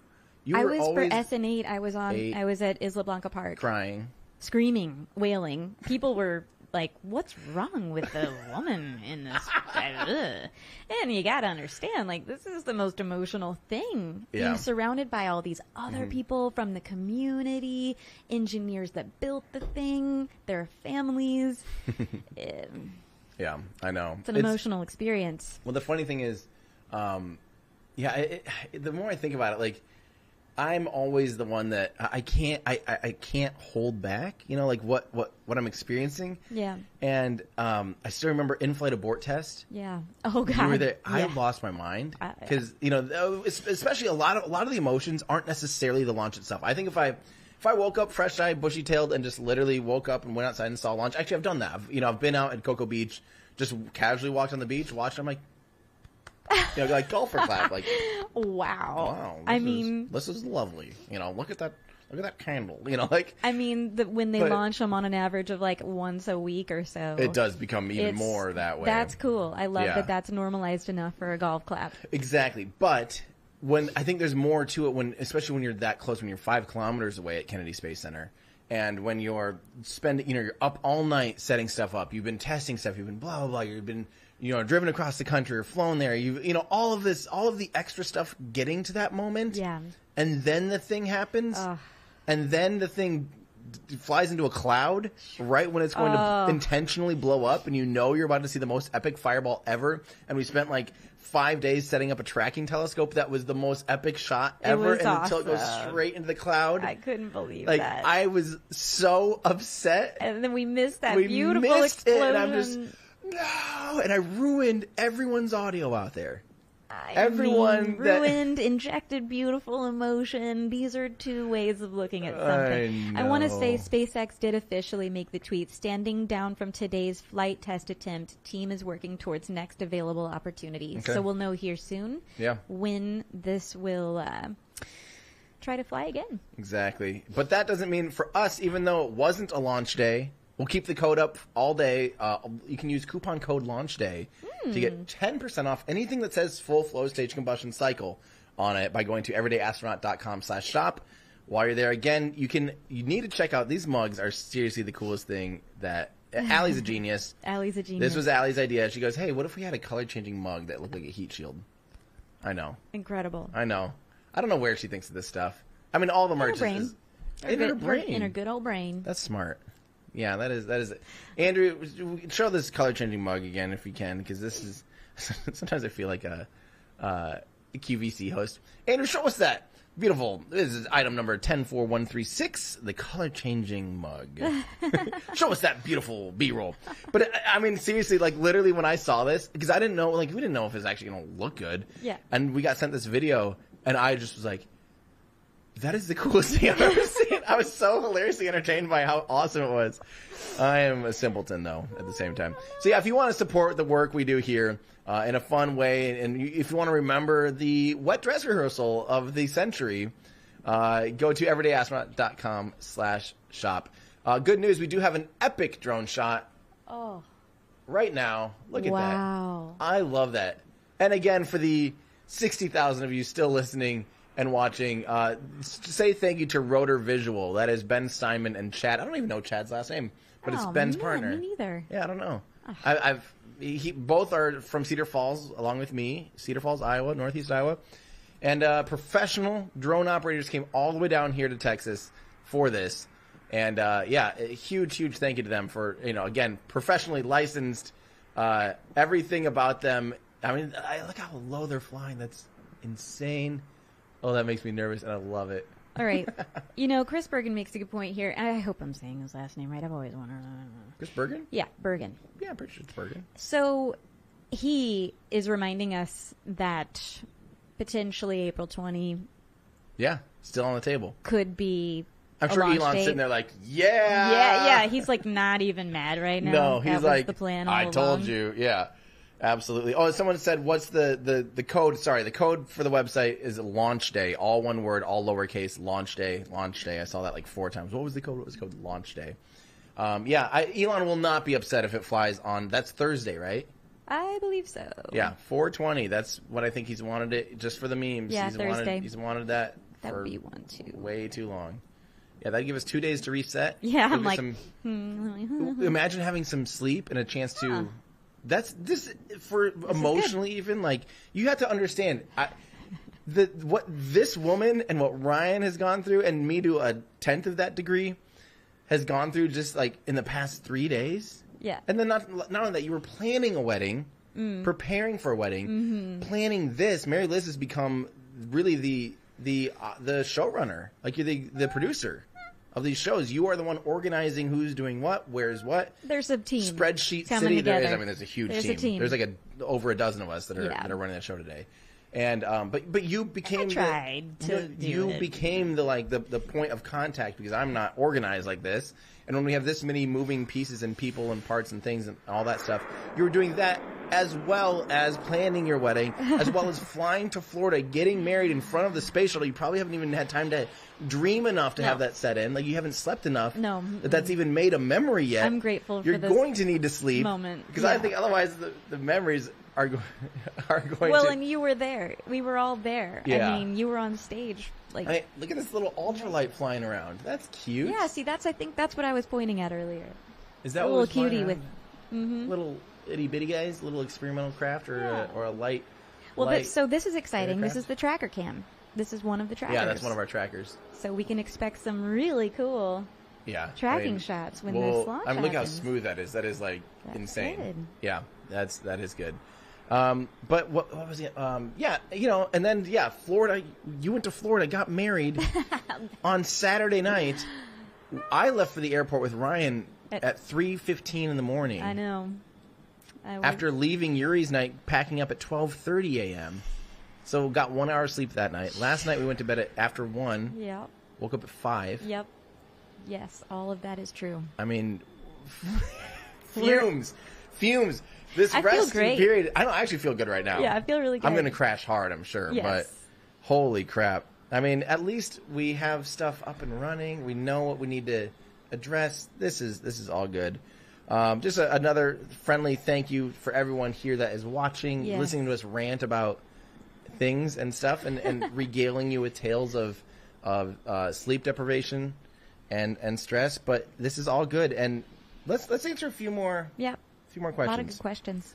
S2: I
S1: were
S2: was
S1: always
S2: for SN8. I was at Isla Blanca Park.
S1: Crying.
S2: Screaming, wailing. People were like, what's wrong with the woman in this? And you gotta understand, like, this is the most emotional thing.
S1: Yeah.
S2: Being surrounded by all these other people from the community, engineers that built the thing, their families.
S1: Yeah, I know.
S2: It's an emotional experience.
S1: Well, the funny thing is, the more I think about it, like, I'm always the one that I can't hold back, like what I'm experiencing.
S2: Yeah.
S1: And I still remember in-flight abort test.
S2: Yeah. Oh God.
S1: You were there. I lost my mind because especially a lot of the emotions aren't necessarily the launch itself. I think if I if I woke up fresh-eyed, bushy-tailed, and just literally woke up and went outside and saw launch, actually, I've done that. I've been out at Cocoa Beach, just casually walked on the beach, watched. I'm like, like golfer clap, like,
S2: wow.
S1: This is lovely. Look at that. Look at that candle. Like.
S2: I mean, when they launch them on an average of like once a week or so,
S1: it does become even more that way.
S2: That's cool. I love that that's normalized enough for a golf clap.
S1: Exactly, but. I think there's more to it especially when you're that close, when you're 5 kilometers away at Kennedy Space Center, and when you're spending, you're up all night setting stuff up. You've been testing stuff. You've been blah blah blah. You've been, driven across the country or flown there. All of the extra stuff getting to that moment.
S2: Yeah.
S1: And then the thing happens, and then the thing flies into a cloud right when it's going to intentionally blow up, and you're about to see the most epic fireball ever. And we spent like 5 days setting up a tracking telescope that was the most epic shot ever, until it goes straight into the cloud.
S2: I couldn't believe
S1: that. I was so upset.
S2: And then we missed that beautiful explosion.
S1: And I'm just, no! And I ruined everyone's audio out there.
S2: Ruined, injected beautiful emotion. These are two ways of looking at something. I want to say SpaceX did officially make the tweet. Standing down from today's flight test attempt, team is working towards next available opportunity. Okay. So we'll know here soon when this will try to fly again.
S1: Exactly. But that doesn't mean for us, even though it wasn't a launch day, we'll keep the code up all day. You can use coupon code LAUNCHDAY to get 10% off anything that says full flow stage combustion cycle on it by going to everydayastronaut.com/shop. While you're there, again, you need to check out these mugs. Are seriously the coolest thing that Allie's a genius.
S2: Allie's a genius.
S1: This was Allie's idea. She goes, "Hey, what if we had a color changing mug that looked like a heat shield?" I know.
S2: Incredible.
S1: I know. I don't know where she thinks of this stuff. I mean, all the merch is in her brain.
S2: In her good old brain.
S1: That's smart. Yeah, that is it. Andrew, show this color changing mug again if you can, because this is sometimes I feel like a QVC host. Andrew, show us that. Beautiful. This is item number 104136, the color changing mug. Show us that beautiful B-roll. But I mean, seriously, like literally when I saw this, because I didn't know, we didn't know if it was actually going to look good.
S2: Yeah.
S1: And we got sent this video, and I just was like, that is the coolest thing I've ever seen. I was so hilariously entertained by how awesome it was. I am a simpleton, though, at the same time. So, yeah, if you want to support the work we do here in a fun way, and if you want to remember the wet dress rehearsal of the century, go to everydayastronaut.com/shop. Good news, we do have an epic drone shot right now. Look at that.
S2: Wow.
S1: I love that. And again, for the 60,000 of you still listening and watching, say thank you to Rotor Visual. That is Ben Steinman and Chad. I don't even know Chad's last name, but it's Ben's partner.
S2: Me neither.
S1: Yeah, I don't know. Both are from Cedar Falls, along with me. Cedar Falls, Iowa, Northeast Iowa. And professional drone operators came all the way down here to Texas for this. And, a huge, huge thank you to them for, again, professionally licensed, everything about them. I mean, look how low they're flying. That's insane. Oh, that makes me nervous, and I love it.
S2: All right. Chris Bergen makes a good point here. I hope I'm saying his last name right. I've always wondered.
S1: Chris Bergen?
S2: Yeah, Bergen.
S1: Yeah, I'm pretty sure it's Bergen.
S2: So he is reminding us that potentially April 20.
S1: Yeah, still on the table.
S2: Could be.
S1: I'm sure Elon's sitting there like, yeah.
S2: Yeah. He's like not even mad right now.
S1: No, he's like,
S2: the plan all
S1: I told
S2: along.
S1: you. Yeah. Absolutely. Oh, someone said, what's the code? Sorry, the code for the website is launch day. All one word, all lowercase, launch day. I saw that like 4 times. What was the code? What was the code? Launch day. Elon will not be upset if it flies on, that's Thursday, right?
S2: I believe so.
S1: Yeah, 4/20. That's what I think he's wanted it, just for the memes.
S2: Yeah, Thursday.
S1: He's wanted that
S2: for
S1: would
S2: be one too.
S1: Way too long. Yeah, that'd give us 2 days to reset.
S2: Yeah, I'm like,
S1: imagine having some sleep and a chance to... That's this for emotionally even, like, you have to understand what this woman and what Ryan has gone through, and me to a 10th of that degree has gone through just like in the past 3 days.
S2: Yeah.
S1: And then not only that, you were planning a wedding, preparing for a wedding, planning this. Mary Liz has become really the showrunner. Like, you're the producer of these shows. You are the one organizing who's doing what, where's what.
S2: There's a team.
S1: Spreadsheet
S2: coming
S1: City.
S2: together.
S1: There is. I mean, there's a huge team. There's like over a dozen of us that are running that show today. And but you became became the point of contact because I'm not organized like this. And when we have this many moving pieces and people and parts and things and all that stuff, you were doing that as well as planning your wedding, as well as flying to Florida, getting married in front of the space shuttle. You probably haven't even had time to dream enough to have that set in. Like, you haven't slept enough that's even made a memory yet.
S2: I'm grateful for
S1: You're
S2: this
S1: going to need to sleep.
S2: moment.
S1: Because I think otherwise the memories are going
S2: well,
S1: to...
S2: and you were there. We were all there.
S1: Yeah.
S2: I mean, you were on stage. Like,
S1: look at this little ultralight flying around. That's cute.
S2: Yeah, see, I think that's what I was pointing at earlier.
S1: Is that
S2: a
S1: what
S2: little cutie with
S1: little itty bitty guys, little experimental craft, or a light?
S2: Well, so this is exciting. This is the tracker cam. This is one of the trackers.
S1: Yeah, that's one of our trackers.
S2: So we can expect some really cool tracking shots when this launch happens.
S1: Look how smooth that is. That is like insane.
S2: Good.
S1: Yeah, that is good. But what was it? And then Florida. You went to Florida, got married on Saturday night. I left for the airport with Ryan at 3:15 in the morning.
S2: I know.
S1: After leaving Yuri's night, packing up at 12:30 a.m. So got 1 hour sleep that night. Last night we went to bed after 1.
S2: Yep.
S1: Woke up at 5.
S2: Yep. Yes, all of that is true.
S1: I mean, fumes. This resting period. I don't actually feel good right now.
S2: Yeah, I feel really good.
S1: I'm going to crash hard, I'm sure.
S2: Yes.
S1: But holy crap. I mean, at least we have stuff up and running. We know what we need to address. This is all good. Just another friendly thank you for everyone here that is watching, listening to us rant about things and stuff, and regaling you with tales of sleep deprivation and stress. But this is all good. And let's answer a few more.
S2: Yep.
S1: Few more questions.
S2: A lot of good questions.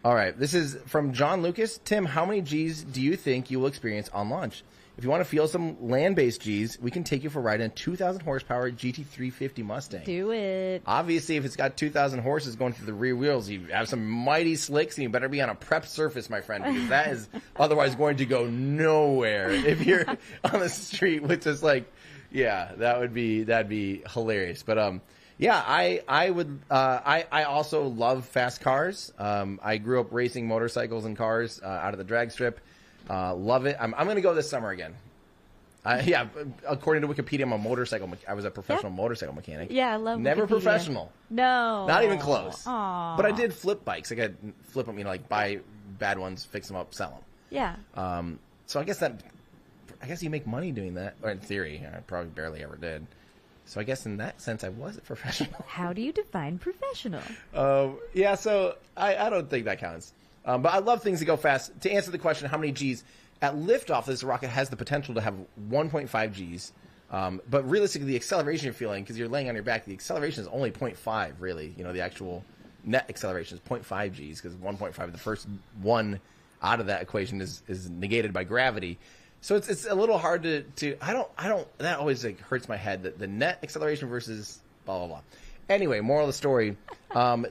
S1: All right. This is from John Lucas. Tim, how many G's do you think you will experience on launch? If you want to feel some land-based G's, we can take you for a ride in a 2,000 horsepower GT350 Mustang.
S2: Do it.
S1: Obviously, if it's got 2,000 horses going through the rear wheels, you have some mighty slicks, and you better be on a prep surface, my friend, because that is otherwise going to go nowhere. If you're on the street with just that'd be hilarious. But I also love fast cars. I grew up racing motorcycles and cars out of the drag strip. Love it. I'm going to go this summer again. According to Wikipedia, I'm a motorcycle. I was a professional motorcycle mechanic.
S2: Yeah, I love
S1: Never
S2: Wikipedia.
S1: Professional.
S2: No.
S1: Not even close.
S2: Aww.
S1: But I did flip bikes. I could flip them, buy bad ones, fix them up, sell them.
S2: Yeah.
S1: So I guess you make money doing that. Or in theory, I probably barely ever did. So I guess in that sense, I was a professional.
S2: How do you define professional?
S1: So I don't think that counts. But I love things that go fast. To answer the question, how many G's? At liftoff, this rocket has the potential to have 1.5 G's. But realistically, the acceleration you're feeling, because you're laying on your back, the acceleration is only 0.5, really. The actual net acceleration is 0.5 G's, because 1.5, the first one out of that equation is negated by gravity. So it's a little hard to I don't that always hurts my head, that the net acceleration versus blah blah blah. Anyway, moral of the story,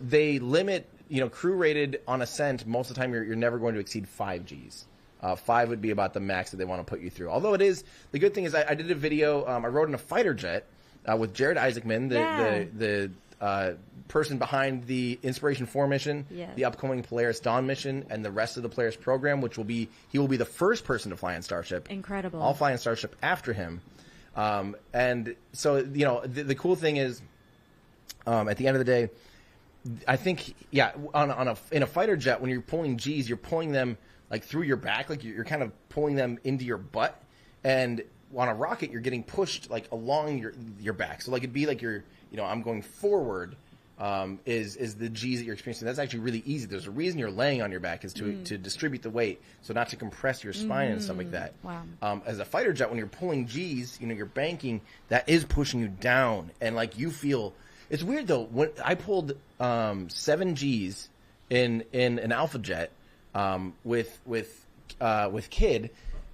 S1: they limit, crew rated on ascent, most of the time you're never going to exceed 5 G's. 5 would be about the max that they want to put you through. Although the good thing is I did a video, I rode in a fighter jet with Jared Isaacman, the person behind the Inspiration 4 mission, the upcoming Polaris Dawn mission, and the rest of the Polaris program, he will be the first person to fly on Starship.
S2: Incredible. I'll
S1: fly on Starship after him. And so, the cool thing is, at the end of the day, I think, in a fighter jet, when you're pulling G's, you're pulling them through your back, you're kind of pulling them into your butt, and on a rocket, you're getting pushed along your back. So it'd be I'm going forward, is the G's that you're experiencing. That's actually really easy. There's a reason you're laying on your back, is to distribute the weight, so not to compress your spine and stuff like that.
S2: Wow. As
S1: a fighter jet, when you're pulling G's, you're banking, that is pushing you down, and you feel. It's weird though. When I pulled 7 G's in an Alpha jet with Kid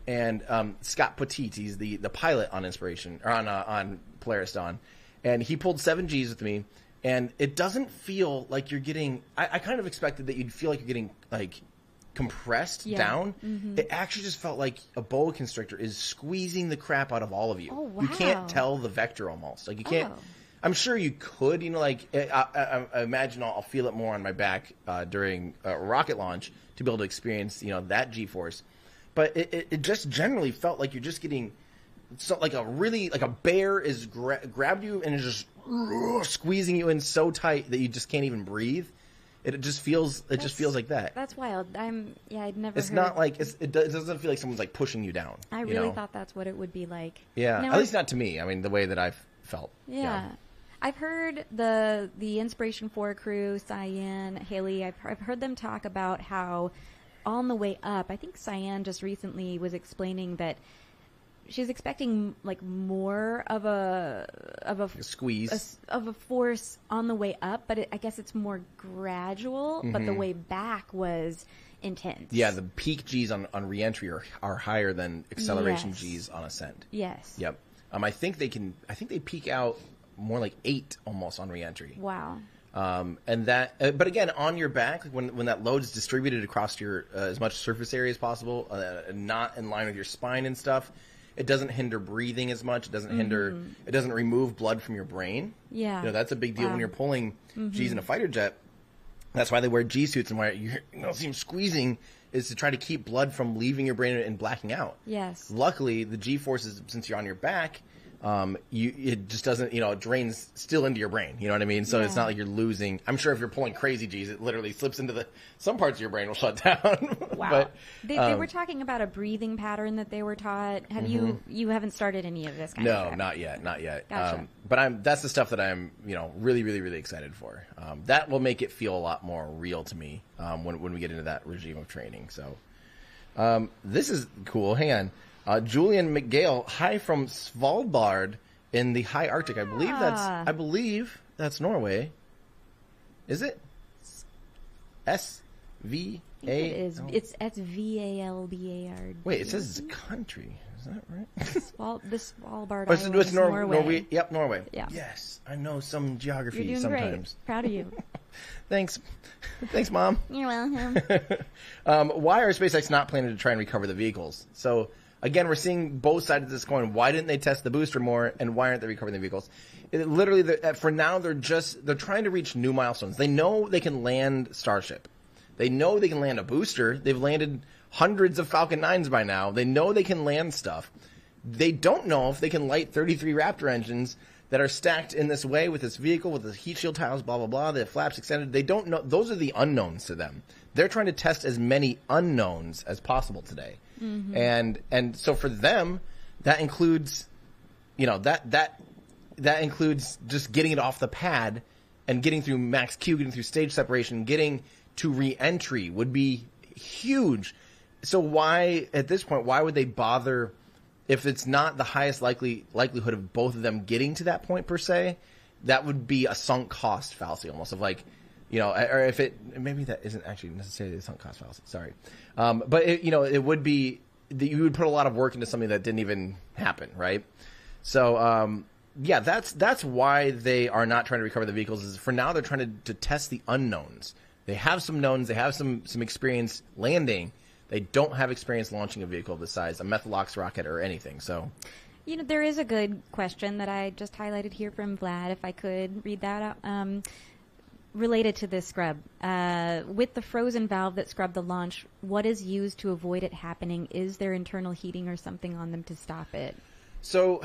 S1: and Scott Petit, he's the pilot on Inspiration or on Polaris Dawn, and he pulled 7 G's with me, and it doesn't feel like you're getting. I kind of expected that you'd feel like you're getting compressed down. Mm-hmm. It actually just felt like a boa constrictor is squeezing the crap out of all of you.
S2: Oh, wow.
S1: You can't tell the vector almost. You can't. Oh. I'm sure you could, I imagine I'll feel it more on my back during a rocket launch to be able to experience, that G-force. but it just generally felt like you're just getting like a bear is grabbed you and is just squeezing you in so tight that you just can't even breathe. It just feels like that.
S2: That's wild. I'd never.
S1: It's not like it doesn't feel like someone's like pushing you down.
S2: I really thought that's what it would be like.
S1: Yeah, at least not to me. I mean, the way that I've felt.
S2: Yeah. I've heard the Inspiration 4 crew, Cyan, Haley. I've heard them talk about how on the way up. I think Cyan just recently was explaining that she's expecting like more of a
S1: squeeze
S2: of a force on the way up, but I guess it's more gradual. But the way back was intense.
S1: Yeah, the peak G's on reentry are higher than acceleration G's on ascent.
S2: Yes.
S1: Yep. I think they peak out more like 8 almost on reentry.
S2: Wow.
S1: And that, but again, on your back, when that load is distributed across your as much surface area as possible, not in line with your spine and stuff. It doesn't hinder breathing as much. It doesn't it doesn't remove blood from your brain.
S2: Yeah.
S1: That's a big deal when you're pulling G's in a fighter jet. That's why they wear G suits and why you see them squeezing is to try to keep blood from leaving your brain and blacking out.
S2: Yes.
S1: Luckily, the G forces, since you're on your back, it just doesn't, it drains still into your brain. You know what I mean? So it's not like you're losing. I'm sure if you're pulling crazy G's, it literally slips into some parts of your brain will shut down.
S2: Wow.
S1: But,
S2: they were talking about a breathing pattern that they were taught. Have you haven't started any of this kind of stuff?
S1: No, not yet.
S2: Gotcha.
S1: But that's the stuff that I'm, really, really, really excited for. That will make it feel a lot more real to me, when we get into that regime of training. So, this is cool. Hang on. Julian McGale, hi from Svalbard in the high Arctic. I believe that's Norway. Is it? S-V-A?
S2: It is. It's S-V-A-L-B-A-R.
S1: Wait, it says it's a country. Is that right?
S2: The Svalbard
S1: Island is
S2: Norway.
S1: Yep, Norway.
S2: Yeah.
S1: Yes, I know some geography
S2: You're doing
S1: sometimes.
S2: Great. Proud of you.
S1: Thanks, Mom.
S2: You're welcome.
S1: Why are SpaceX not planning to try and recover the vehicles? So, again, we're seeing both sides of this coin. Why didn't they test the booster more, and why aren't they recovering the vehicles? Literally, for now, they're trying to reach new milestones. They know they can land Starship. They know they can land a booster. They've landed hundreds of Falcon 9s by now. They know they can land stuff. They don't know if they can light 33 Raptor engines that are stacked in this way with this vehicle, with the heat shield tiles, blah, blah, blah, the flaps extended. They don't know. Those are the unknowns to them. They're trying to test as many unknowns as possible today. And so for them, that includes, that includes just getting it off the pad and getting through max Q, getting through stage separation, getting to re-entry would be huge. So why, at this point, why would they bother if it's not the highest likelihood of both of them getting to that point per se? That would be a sunk cost fallacy almost of like, or if maybe that isn't actually necessarily a sunk cost fallacy. Sorry. But it would be that you would put a lot of work into something that didn't even happen. Right. So, that's why they are not trying to recover the vehicles is for now they're trying to test the unknowns. They have some knowns. They have some experience landing. They don't have experience launching a vehicle of this size, a Methalox rocket or anything. So,
S2: there is a good question that I just highlighted here from Vlad, if I could read that out. Related to this scrub. With the frozen valve that scrubbed the launch, what is used to avoid it happening? Is there internal heating or something on them to stop it?
S1: So,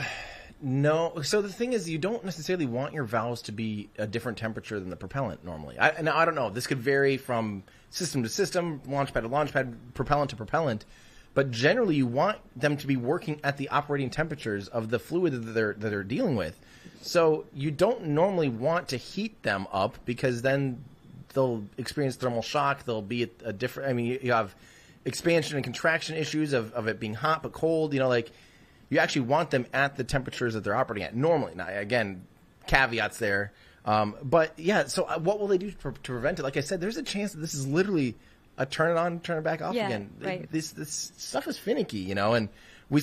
S1: no. So the thing is, you don't necessarily want your valves to be a different temperature than the propellant normally. Now, I don't know. This could vary from system to system, launch pad to launch pad, propellant to propellant. But generally, you want them to be working at the operating temperatures of the fluid that they're dealing with. So you don't normally want to heat them up because then they'll experience thermal shock. They'll be a different. I mean, you have expansion and contraction issues of it being hot but cold. You actually want them at the temperatures that they're operating at normally. Now, again, caveats there. But yeah, so what will they do to prevent it? Like I said, there's a chance that this is literally a turn it on, turn it back off again.
S2: Right.
S1: This stuff is finicky, and we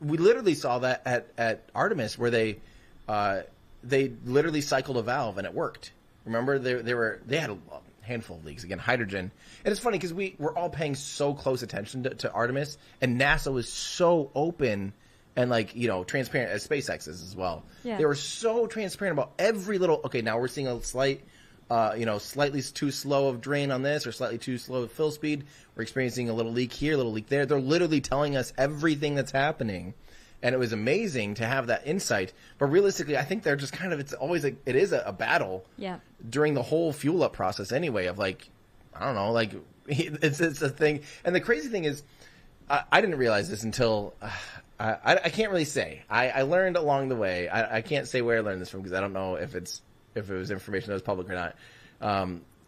S1: literally saw that at Artemis where they literally cycled a valve and it worked. Remember, they had a handful of leaks, again, hydrogen. And it's funny because we're all paying so close attention to Artemis, and NASA was so open and transparent, as SpaceX is as well.
S2: Yeah.
S1: They were so transparent about every little, okay, now we're seeing a slight slightly too slow of drain on this or slightly too slow of fill speed. We're experiencing a little leak here, a little leak there. They're literally telling us everything that's happening. And it was amazing to have that insight. But realistically, I think they're just kind of, it's always it is a battle during the whole fuel up process anyway of like, I don't know, like it's a thing. And the crazy thing is, I didn't realize this until, I can't really say. I learned along the way. I can't say where I learned this from because I don't know if it was information that was public or not.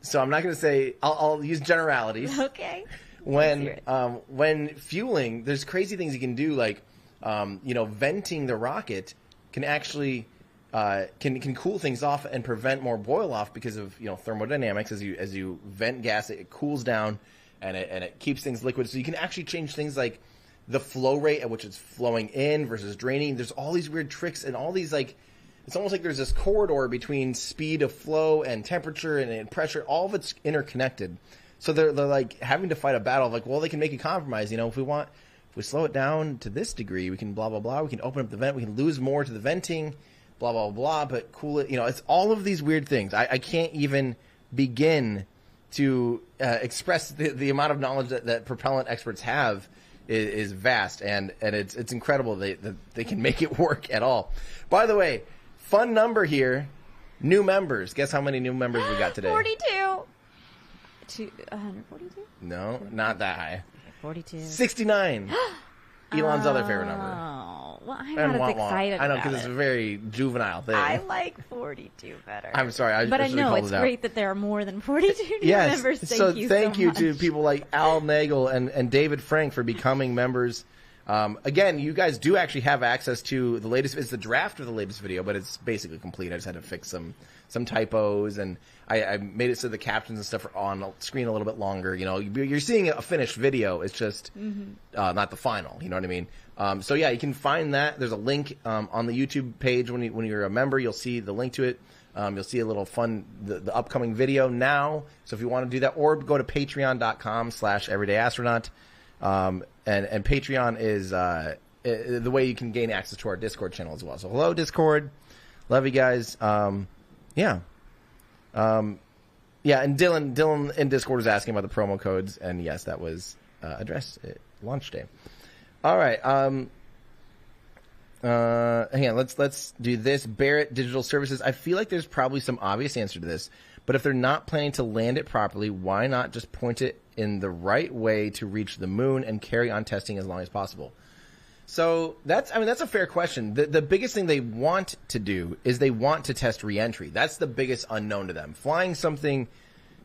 S1: So I'm not going to say, I'll use generalities.
S2: Okay.
S1: When fueling, there's crazy things you can do, like, venting the rocket can actually can cool things off and prevent more boil off because of thermodynamics. As you vent gas, it cools down and it keeps things liquid. So you can actually change things like the flow rate at which it's flowing in versus draining. There's all these weird tricks and all these it's almost like there's this corridor between speed of flow and temperature and pressure. All of it's interconnected. So they're like having to fight a battle of like, well, they can make a compromise. If we slow it down to this degree, we can blah, blah, blah. We can open up the vent. We can lose more to the venting, blah, blah, blah, but cool it. It's all of these weird things. I can't even begin to express the amount of knowledge that propellant experts have is vast, and it's incredible that they can make it work at all. By the way, fun number here, new members. Guess how many new members we got today?
S2: 42. 142?
S1: No, not that high.
S2: 42.
S1: 69. Elon's other favorite number.
S2: Oh, well, I'm not as excited.
S1: I know, because it's a very juvenile thing.
S2: I like 42 better.
S1: I'm sorry,
S2: but I know it's great that there are more than 42 new members.
S1: Thank you to people like Al Nagel and David Frank for becoming members. Again, you guys do actually have access to the latest. It's the draft of the latest video, but it's basically complete. I just had to fix some typos, and I made it so the captions and stuff are on screen a little bit longer. You're seeing a finished video. It's just not the final. You know what I mean? So yeah, you can find that. There's a link on the YouTube page when you're a member. You'll see the link to it. You'll see a little fun the upcoming video now. So if you want to do that, or go to patreon.com/everydayastronaut. And Patreon is the way you can gain access to our Discord channel as well. So hello, Discord. Love you guys. Yeah. And Dylan in Discord was asking about the promo codes, and yes, that was addressed at launch day. All right. Hang on. Let's do this. Barrett Digital Services. I feel like there's probably some obvious answer to this, but if they're not planning to land it properly, why not just point it in the right way to reach the moon and carry on testing as long as possible? So that's a fair question. The biggest thing they want to do is they want to test reentry. That's the biggest unknown to them. Flying something,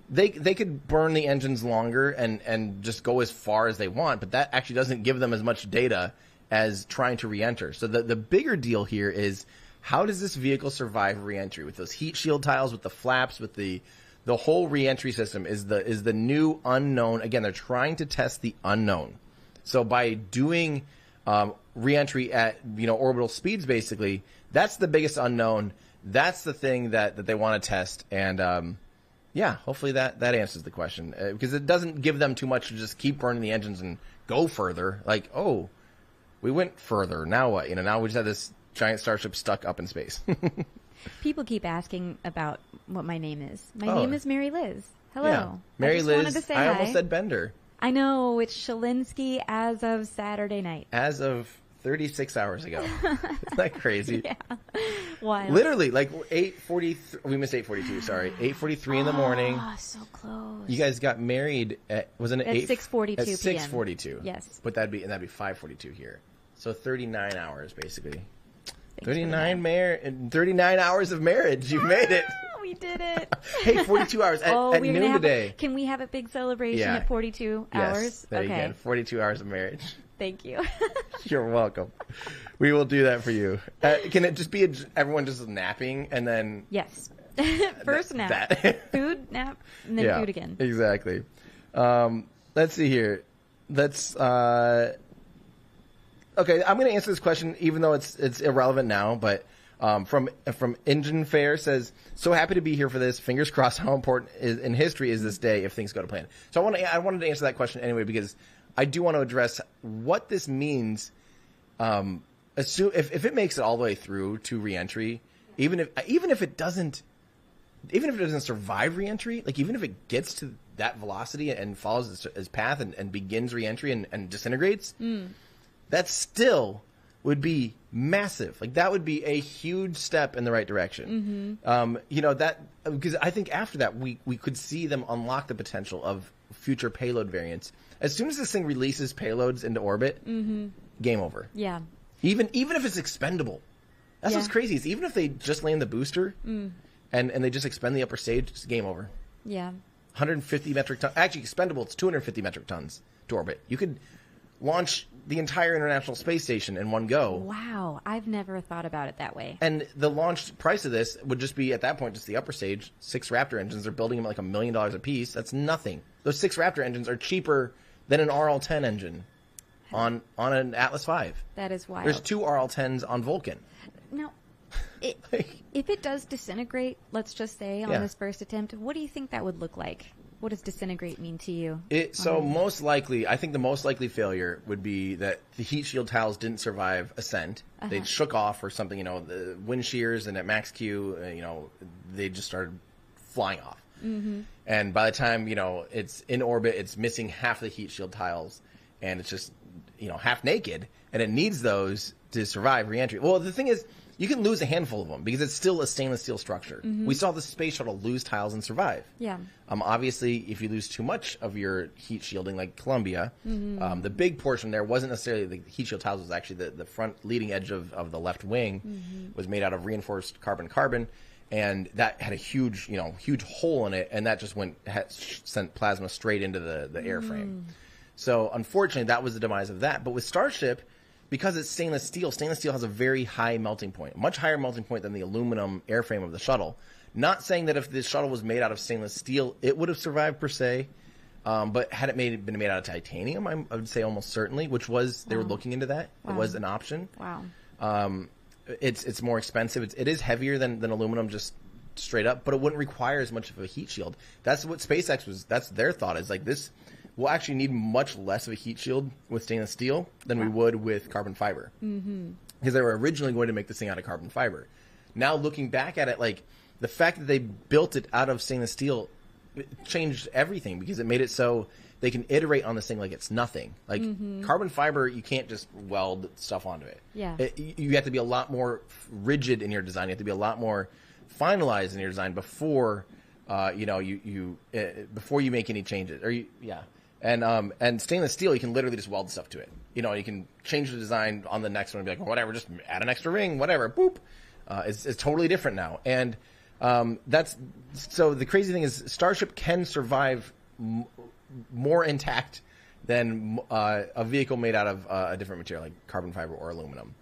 S1: they could burn the engines longer and just go as far as they want, but that actually doesn't give them as much data as trying to reenter. So the bigger deal here is, how does this vehicle survive reentry with those heat shield tiles, with the flaps, with the whole reentry system is the new unknown. Again, they're trying to test the unknown. So by doing reentry at orbital speeds, basically, that's the biggest unknown. That's the thing that they want to test. And hopefully that answers the question, because it doesn't give them too much to just keep burning the engines and go further. Like, oh, we went further. Now what? Now we just have this giant Starship stuck up in space.
S2: People keep asking about what my name is. My name is Mary Liz. Hello.
S1: Yeah. Mary Liz.
S2: Wanted to say
S1: I
S2: hi.
S1: almost said Bender.
S2: I know, it's Shalinsky as of Saturday night.
S1: As of 36 hours ago. Isn't that crazy?
S2: Yeah. Wild.
S1: Literally, like 8:40. We missed 8:42. Sorry, 8:43 in the morning.
S2: Oh, so close.
S1: You guys got married at, wasn't it?
S2: At 6:42
S1: At
S2: p.m.
S1: 6:42.
S2: Yes.
S1: But that'd be 5:42 here. So 39 hours basically.
S2: Thanks
S1: 39 hours of marriage. You made it.
S2: We did it.
S1: Hey, 42 hours at noon today.
S2: Can we have a big celebration at 42 hours?
S1: Yes, there you go. 42 hours of marriage.
S2: Thank you.
S1: You're welcome. We will do that for you. Can it just be everyone just napping and then?
S2: Yes. First nap. Food, nap, and then food again.
S1: Exactly. Let's see here. Okay, I'm going to answer this question, even though it's irrelevant now. But from Engine Fair says, so happy to be here for this. Fingers crossed. How important in history is this day if things go to plan? So I wanted to answer that question anyway, because I do want to address what this means. Assume if it makes it all the way through to reentry, even if it doesn't even if it doesn't survive reentry, like even if it gets to that velocity and follows its path and begins reentry and disintegrates, that still would be massive. Like that would be a huge step in the right direction. You know, that because I think after that we could see them unlock the potential of future payload variants. As soon as this thing releases payloads into orbit, game over.
S2: Yeah.
S1: Even if it's expendable. That's what's crazy. Is even if they just land the booster and they just expend the upper stage, it's game over.
S2: Yeah.
S1: 150 metric tons. Actually, expendable, it's 250 metric tons to orbit. You could launch the entire International Space Station in one go.
S2: Wow. I've never thought about it that way.
S1: And the launch price of this would just be, at that point, just the upper stage. 6 Raptor engines. They're building them at like $1 million a piece. That's nothing. Those 6 Raptor engines are cheaper than an RL-10 engine on an Atlas V.
S2: That is wild.
S1: There's 2 RL-10s on Vulcan.
S2: Now, if it does disintegrate, let's just say, on this first attempt, what do you think that would look like? What does disintegrate mean to you?
S1: Most likely, I think the most likely failure would be that the heat shield tiles didn't survive ascent. They shook off or something, you know, the wind shears, and at max Q, you know, they just started flying off. And by the time, you know, it's in orbit, it's missing half the heat shield tiles, and it's just, you know, half naked, and it needs those to survive reentry. Well, the thing is, you can lose a handful of them because it's still a stainless steel structure. We saw the space shuttle lose tiles and survive.
S2: Yeah.
S1: Obviously, if you lose too much of your heat shielding, like Columbia, the big portion there wasn't necessarily the heat shield tiles. Was actually the front leading edge of the left wing was made out of reinforced carbon, and that had a huge hole in it, and that just sent plasma straight into the airframe. So unfortunately, that was the demise of that. But with Starship, because it's stainless steel has a very high melting point, much higher melting point than the aluminum airframe of the shuttle. Not saying that if the shuttle was made out of stainless steel, it would have survived per se, but had it been made out of titanium, I would say almost certainly, which was, they were looking into that. It was an option.
S2: Wow.
S1: It's more expensive. It is heavier than aluminum, just straight up, but it wouldn't require as much of a heat shield. That's what SpaceX was, that's their thought, is like this. We'll actually need much less of a heat shield with stainless steel than we would with carbon fiber. Because they were originally going to make this thing out of carbon fiber. Now looking back at it, like the fact that they built it out of stainless steel changed everything, because it made it so they can iterate on this thing like it's nothing. Like carbon fiber, you can't just weld stuff onto it.
S2: Yeah.
S1: You have to be a lot more rigid in your design. You have to be a lot more finalized in your design before before you make any changes. And stainless steel, you can literally just weld stuff to it. You know, you can change the design on the next one and be like, well, whatever, just add an extra ring, whatever, boop. It's totally different now. And so the crazy thing is Starship can survive more intact than a vehicle made out of a different material like carbon fiber or aluminum.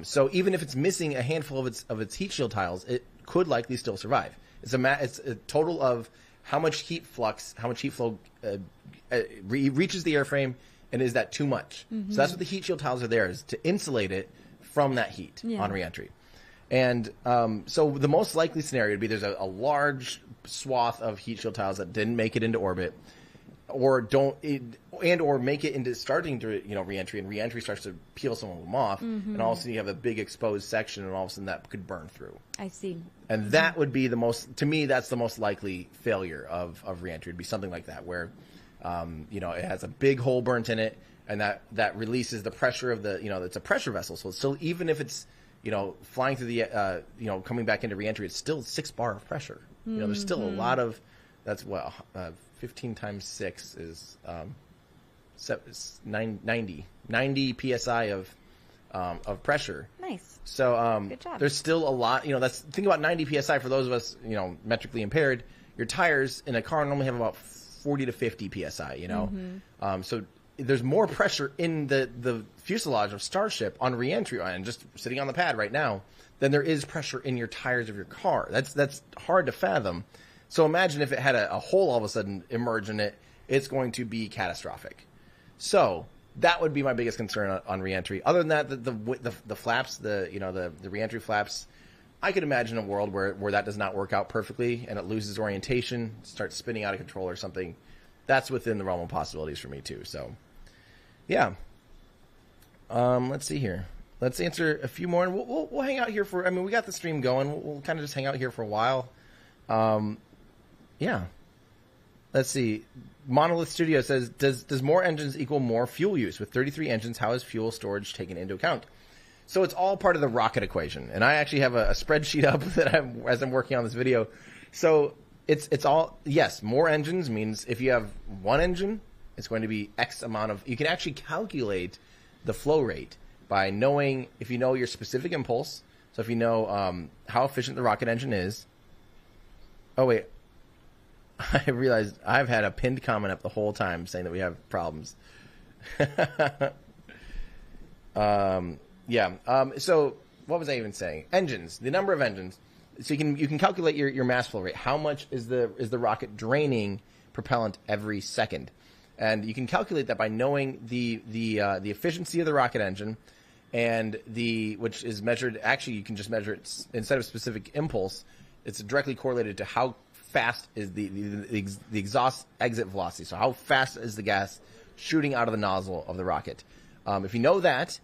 S1: So even if it's missing a handful of its heat shield tiles, it could likely still survive. It's a total of how much heat flow reaches the airframe, and is that too much? So that's what the heat shield tiles are there, is to insulate it from that heat on reentry. And so the most likely scenario would be there's a large swath of heat shield tiles that didn't make it into orbit, or make it into starting to reentry, and reentry starts to peel some of them off, and all of a sudden you have a big exposed section, and all of a sudden that could burn through.
S2: I see.
S1: And that would be to me, that's the most likely failure of reentry. It'd be something like that, where it has a big hole burnt in it, and that releases the pressure of it's a pressure vessel. So it's still, even if it's flying through the coming back into reentry, it's still 6 bar of pressure. There's still a lot of, 15 times 6 is 90 psi of pressure.
S2: Nice.
S1: So
S2: good job.
S1: There's still a lot. Think about 90 psi for those of us metrically impaired. Your tires in a car normally have about 40 to 50 psi. So there's more pressure in the fuselage of Starship on reentry and just sitting on the pad right now than there is pressure in your tires of your car. That's hard to fathom. So imagine if it had a hole all of a sudden emerge in it, it's going to be catastrophic. So that would be my biggest concern on reentry. Other than that, the flaps, the reentry flaps, I could imagine a world where that does not work out perfectly and it loses orientation, starts spinning out of control or something. That's within the realm of possibilities for me too. So, yeah. Let's see here. Let's answer a few more, and we'll hang out here we got the stream going. We'll kind of just hang out here for a while. Yeah. Let's see. Monolith Studio says, does more engines equal more fuel use? With 33 engines, how is fuel storage taken into account? So it's all part of the rocket equation. And I actually have a spreadsheet up that as I'm working on this video. So it's all, yes, more engines means if you have one engine, it's going to be X amount of, you can actually calculate the flow rate by knowing, if you know your specific impulse. So if you know how efficient the rocket engine is. Oh, wait. I realized I've had a pinned comment up the whole time saying that we have problems. So what was I even saying? Engines, the number of engines. So you can calculate your mass flow rate. How much is the rocket draining propellant every second? And you can calculate that by knowing the efficiency of the rocket engine, and which is measured. Actually, you can just measure it instead of specific impulse. It's directly correlated to how fast is the exhaust exit velocity. So how fast is the gas shooting out of the nozzle of the rocket? If you know that,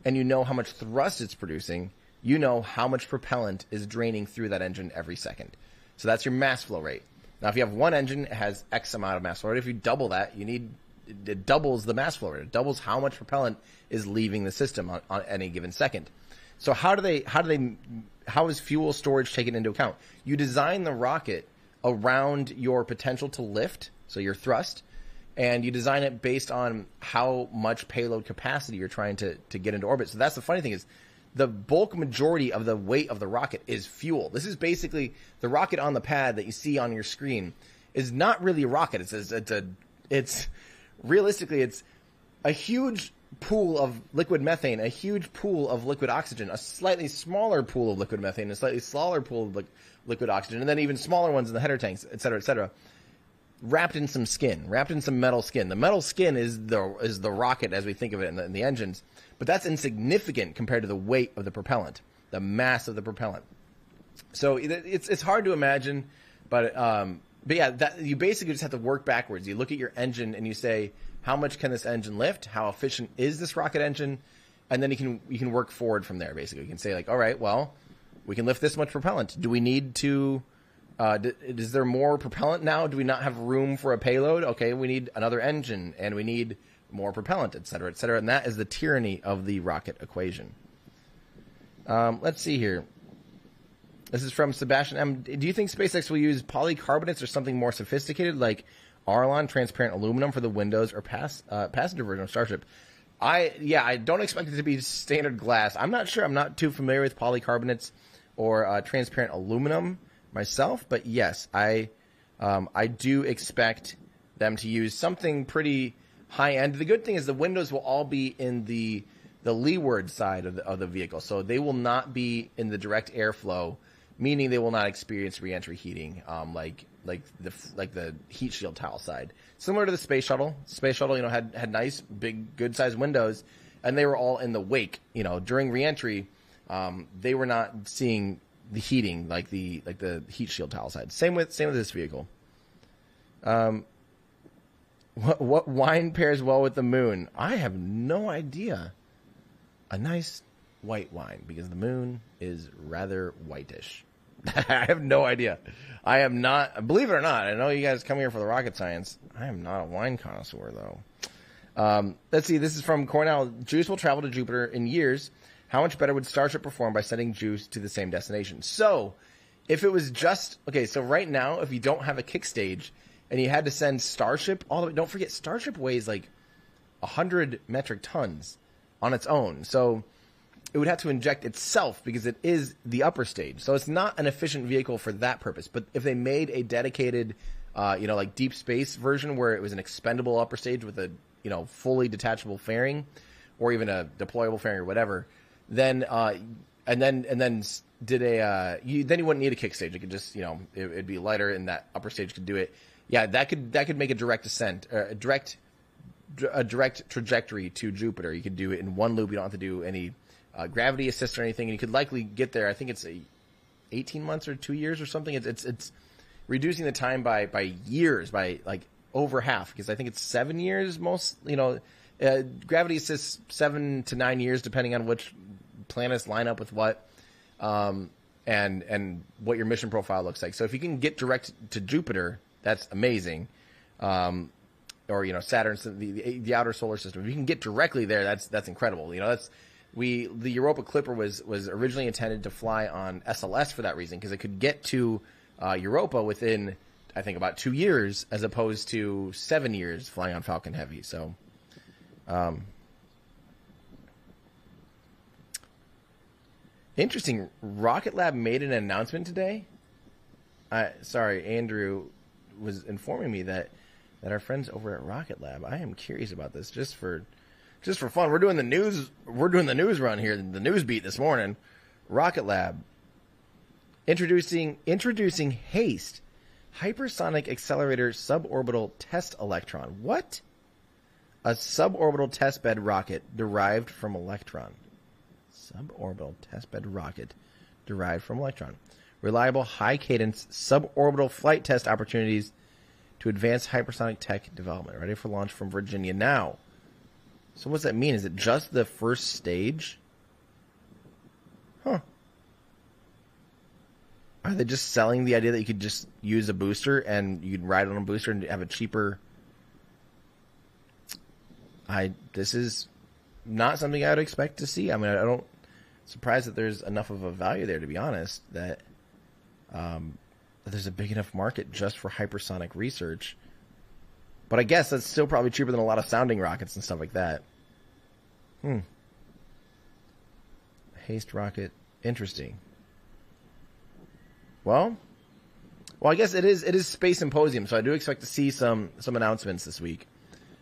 S1: and you know how much thrust it's producing, you know how much propellant is draining through that engine every second. So that's your mass flow rate. Now, if you have one engine, it has X amount of mass flow rate. If you double that, it doubles the mass flow rate. It doubles how much propellant is leaving the system on any given second. So how is fuel storage taken into account? You design the rocket around your potential to lift, so your thrust, and you design it based on how much payload capacity you're trying to get into orbit. So that's the funny thing is the bulk majority of the weight of the rocket is fuel. This is basically the rocket on the pad that you see on your screen is not really a rocket. It's realistically, it's a huge pool of liquid methane, a huge pool of liquid oxygen, a slightly smaller pool of liquid methane, a slightly smaller pool of liquid oxygen, and then even smaller ones in the header tanks, et cetera, wrapped in some skin, wrapped in some metal skin. The metal skin is the rocket as we think of it in the engines, but that's insignificant compared to the weight of the propellant, the mass of the propellant. So it's hard to imagine, but yeah, you basically just have to work backwards. You look at your engine and you say, how much can this engine lift? How efficient is this rocket engine? And then you can work forward from there. Basically, you can say like, all right, well, we can lift this much propellant. Do we need to? Is there more propellant now? Do we not have room for a payload? Okay, we need another engine, and we need more propellant, et cetera, et cetera. And that is the tyranny of the rocket equation. Let's see here. This is from Sebastian M. Do you think SpaceX will use polycarbonates or something more sophisticated like Arlon transparent aluminum for the windows or passenger version of Starship? I don't expect it to be standard glass. I'm not sure. I'm not too familiar with polycarbonates or transparent aluminum myself, but yes, I do expect them to use something pretty high end. The good thing is the windows will all be in the leeward side of the vehicle, so they will not be in the direct airflow, meaning they will not experience reentry heating, like the heat shield towel side. Similar to the space shuttle. Space shuttle, had nice, big, good sized windows, and they were all in the wake. During reentry, they were not seeing the heating like the heat shield towel side. Same with this vehicle. What wine pairs well with the moon? I have no idea. A nice white wine, because the moon is rather whitish. I have no idea. I am not, believe it or not, I know you guys come here for the rocket science. I am not a wine connoisseur, though. Let's see, this is from Cornell. Juice will travel to Jupiter in years. How much better would Starship perform by sending Juice to the same destination? So, if it was just, okay, so right now, if you don't have a kick stage, and you had to send Starship all the way, don't forget, Starship weighs like 100 metric tons on its own. So, it would have to inject itself because it is the upper stage. So it's not an efficient vehicle for that purpose. But if they made a dedicated, like deep space version where it was an expendable upper stage with a, fully detachable fairing, or even a deployable fairing or whatever, then then you wouldn't need a kick stage. It could just, it'd be lighter and that upper stage could do it. Yeah, that could make a direct descent, a direct trajectory to Jupiter. You could do it in one loop. You don't have to do any gravity assist or anything, and you could likely get there. I think it's 18 months or 2 years or something. It's reducing the time by years, by like over half, because I think it's 7 years most. Gravity assist 7 to 9 years depending on which planets line up with what. And and what your mission profile looks like. So if you can get direct to Jupiter, that's amazing. Or, you know, Saturn, the outer solar system. If you can get directly there, that's incredible. You know, the Europa Clipper was originally intended to fly on SLS for that reason, because it could get to Europa within, I think, about 2 years, as opposed to 7 years flying on Falcon Heavy. So, interesting. Rocket Lab made an announcement today. Sorry, Andrew was informing me that our friends over at Rocket Lab. I am curious about this, just for fun. We're doing the news run here, the news beat this morning. Rocket Lab introducing HASTE, Hypersonic Accelerator Suborbital Test Electron. What? A suborbital testbed rocket derived from electron. Suborbital testbed rocket derived from electron. Reliable, high-cadence suborbital flight test opportunities to advance hypersonic tech development. Ready for launch from Virginia now. So what's that mean? Is it just the first stage? Huh. Are they just selling the idea that you could just use a booster and you could ride on a booster and have a cheaper... This is not something I would expect to see. I mean, I don't... Surprised that there's enough of a value there, to be honest, that there's a big enough market just for hypersonic research. But I guess that's still probably cheaper than a lot of sounding rockets and stuff like that. HASTE rocket. Interesting. Well, I guess it is Space Symposium, so I do expect to see some announcements this week.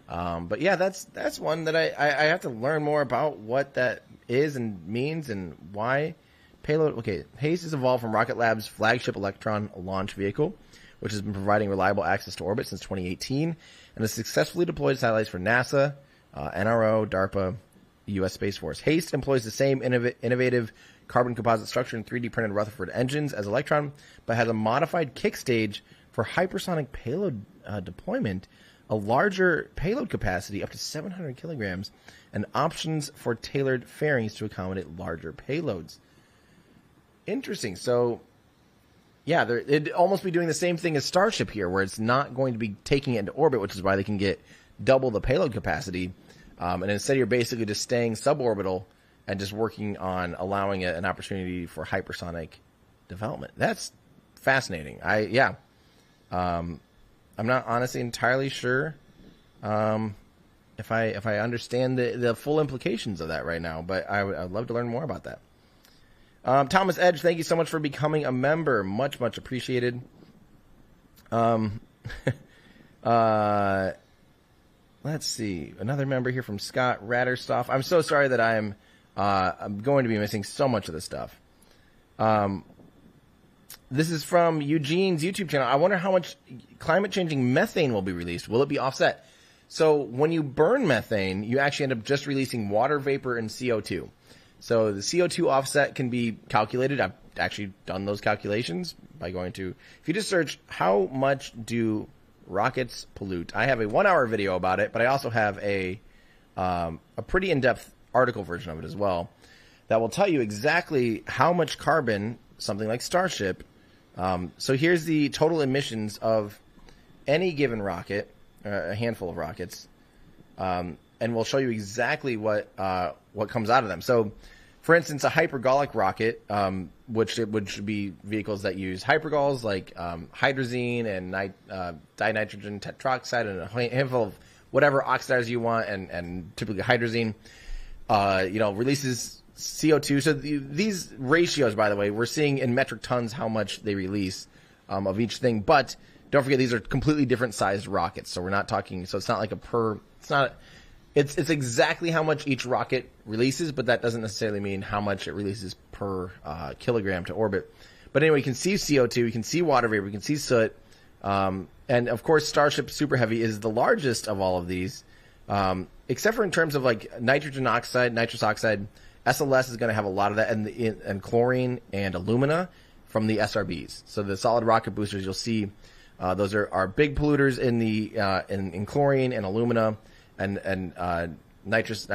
S1: But yeah, that's one that I have to learn more about what that is and means and why. Payload. Okay, HASTE has evolved from Rocket Lab's flagship Electron launch vehicle, which has been providing reliable access to orbit since 2018, and has successfully deployed satellites for NASA, NRO, DARPA, the U.S. Space Force. HASTE employs the same innovative carbon composite structure and 3D printed Rutherford engines as Electron, but has a modified kick stage for hypersonic payload deployment, a larger payload capacity up to 700 kilograms, and options for tailored fairings to accommodate larger payloads. Interesting. So, yeah, it'd almost be doing the same thing as Starship here, where it's not going to be taking it into orbit, which is why they can get double the payload capacity. And instead, you're basically just staying suborbital and just working on allowing an opportunity for hypersonic development. That's fascinating. I'm not honestly entirely sure if I understand the full implications of that right now, but I'd love to learn more about that. Thomas Edge, thank you so much for becoming a member. Much, much appreciated. Let's see. Another member here from Scott Ratterstoff. I'm so sorry that I'm going to be missing so much of this stuff. This is from Eugene's YouTube channel. I wonder how much climate-changing methane will be released. Will it be offset? So when you burn methane, you actually end up just releasing water vapor and CO2. So the CO2 offset can be calculated. I've actually done those calculations by going to, if you just search how much do rockets pollute. I have a 1-hour video about it, but I also have a pretty in-depth article version of it as well that will tell you exactly how much carbon something like Starship. So here's the total emissions of any given rocket, a handful of rockets, and we'll show you exactly what comes out of them. So, for instance, a hypergolic rocket, which would be vehicles that use hypergols like hydrazine and dinitrogen tetroxide and a handful of whatever oxidizers you want, and typically hydrazine, releases CO2. So these ratios, by the way, we're seeing in metric tons how much they release of each thing. But don't forget, these are completely different sized rockets. So we're not talking. So it's not like it's exactly how much each rocket releases, but that doesn't necessarily mean how much it releases per kilogram to orbit. But anyway, you can see CO2, you can see water vapor, you can see soot, and of course, Starship Super Heavy is the largest of all of these, except for in terms of like nitrogen oxide, nitrous oxide. SLS is going to have a lot of that, and chlorine and alumina from the SRBs. So the solid rocket boosters, you'll see those are big polluters in the in chlorine and alumina and nitrous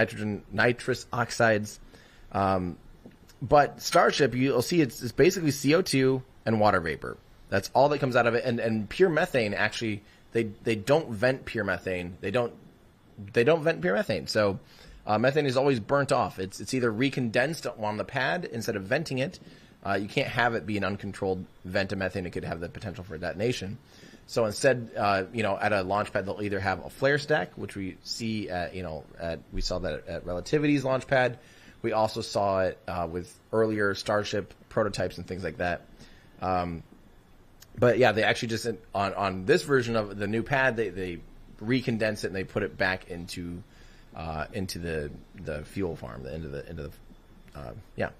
S1: oxides. But Starship, you'll see it's basically CO2 and water vapor. That's all that comes out of it. And pure methane, actually, they don't vent pure methane. They don't vent pure methane. So methane is always burnt off. It's either recondensed on the pad instead of venting it. You can't have it be an uncontrolled vent of methane. It could have the potential for detonation. So instead, at a launch pad, they'll either have a flare stack, which we see we saw that at Relativity's launch pad. We also saw it with earlier Starship prototypes and things like that. But yeah, they actually just on this version of the new pad, they recondense it and they put it back into the fuel farm, yeah.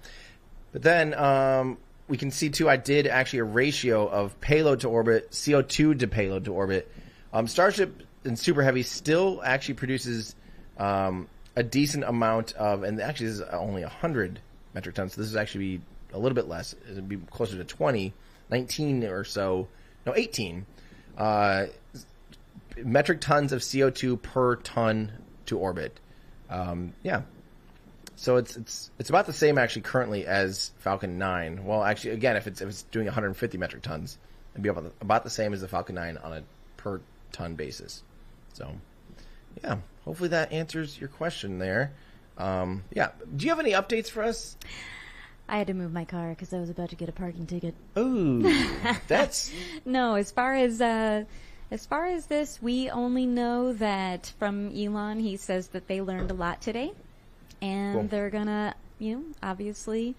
S1: But then we can see too, I did actually a ratio of payload to orbit, CO2 to payload to orbit. Starship and Super Heavy still actually produces a decent amount of, and actually this is only 100 metric tons, so this is actually a little bit less. It would be closer to 20, 19 or so, no, 18 metric tons of CO2 per ton to orbit. Yeah. So it's about the same actually currently as Falcon 9. Well, actually, again, if it's doing 150 metric tons, it'd be about the same as the Falcon 9 on a per ton basis. So, yeah, hopefully that answers your question there. Yeah. Do you have any updates for us?
S2: I had to move my car because I was about to get a parking ticket.
S1: Ooh, that's
S2: no. As far as this, we only know that from Elon, he says that they learned a lot today. And cool. They're gonna, obviously,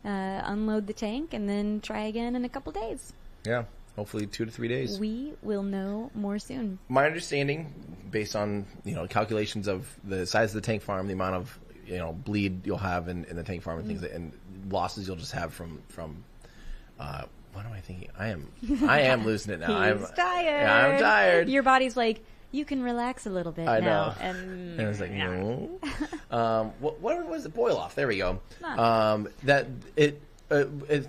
S2: unload the tank and then try again in a couple days.
S1: Yeah, hopefully 2 to 3 days.
S2: We will know more soon.
S1: My understanding, based on calculations of the size of the tank farm, the amount of bleed you'll have in the tank farm and things and losses you'll just have from. What am I thinking? I am losing it now.
S2: He's tired.
S1: Yeah, I'm tired.
S2: Your body's like, you can relax a little bit
S1: I
S2: now.
S1: know. And I was like, no. What was it? Boil off. There we go.
S2: Huh.
S1: That it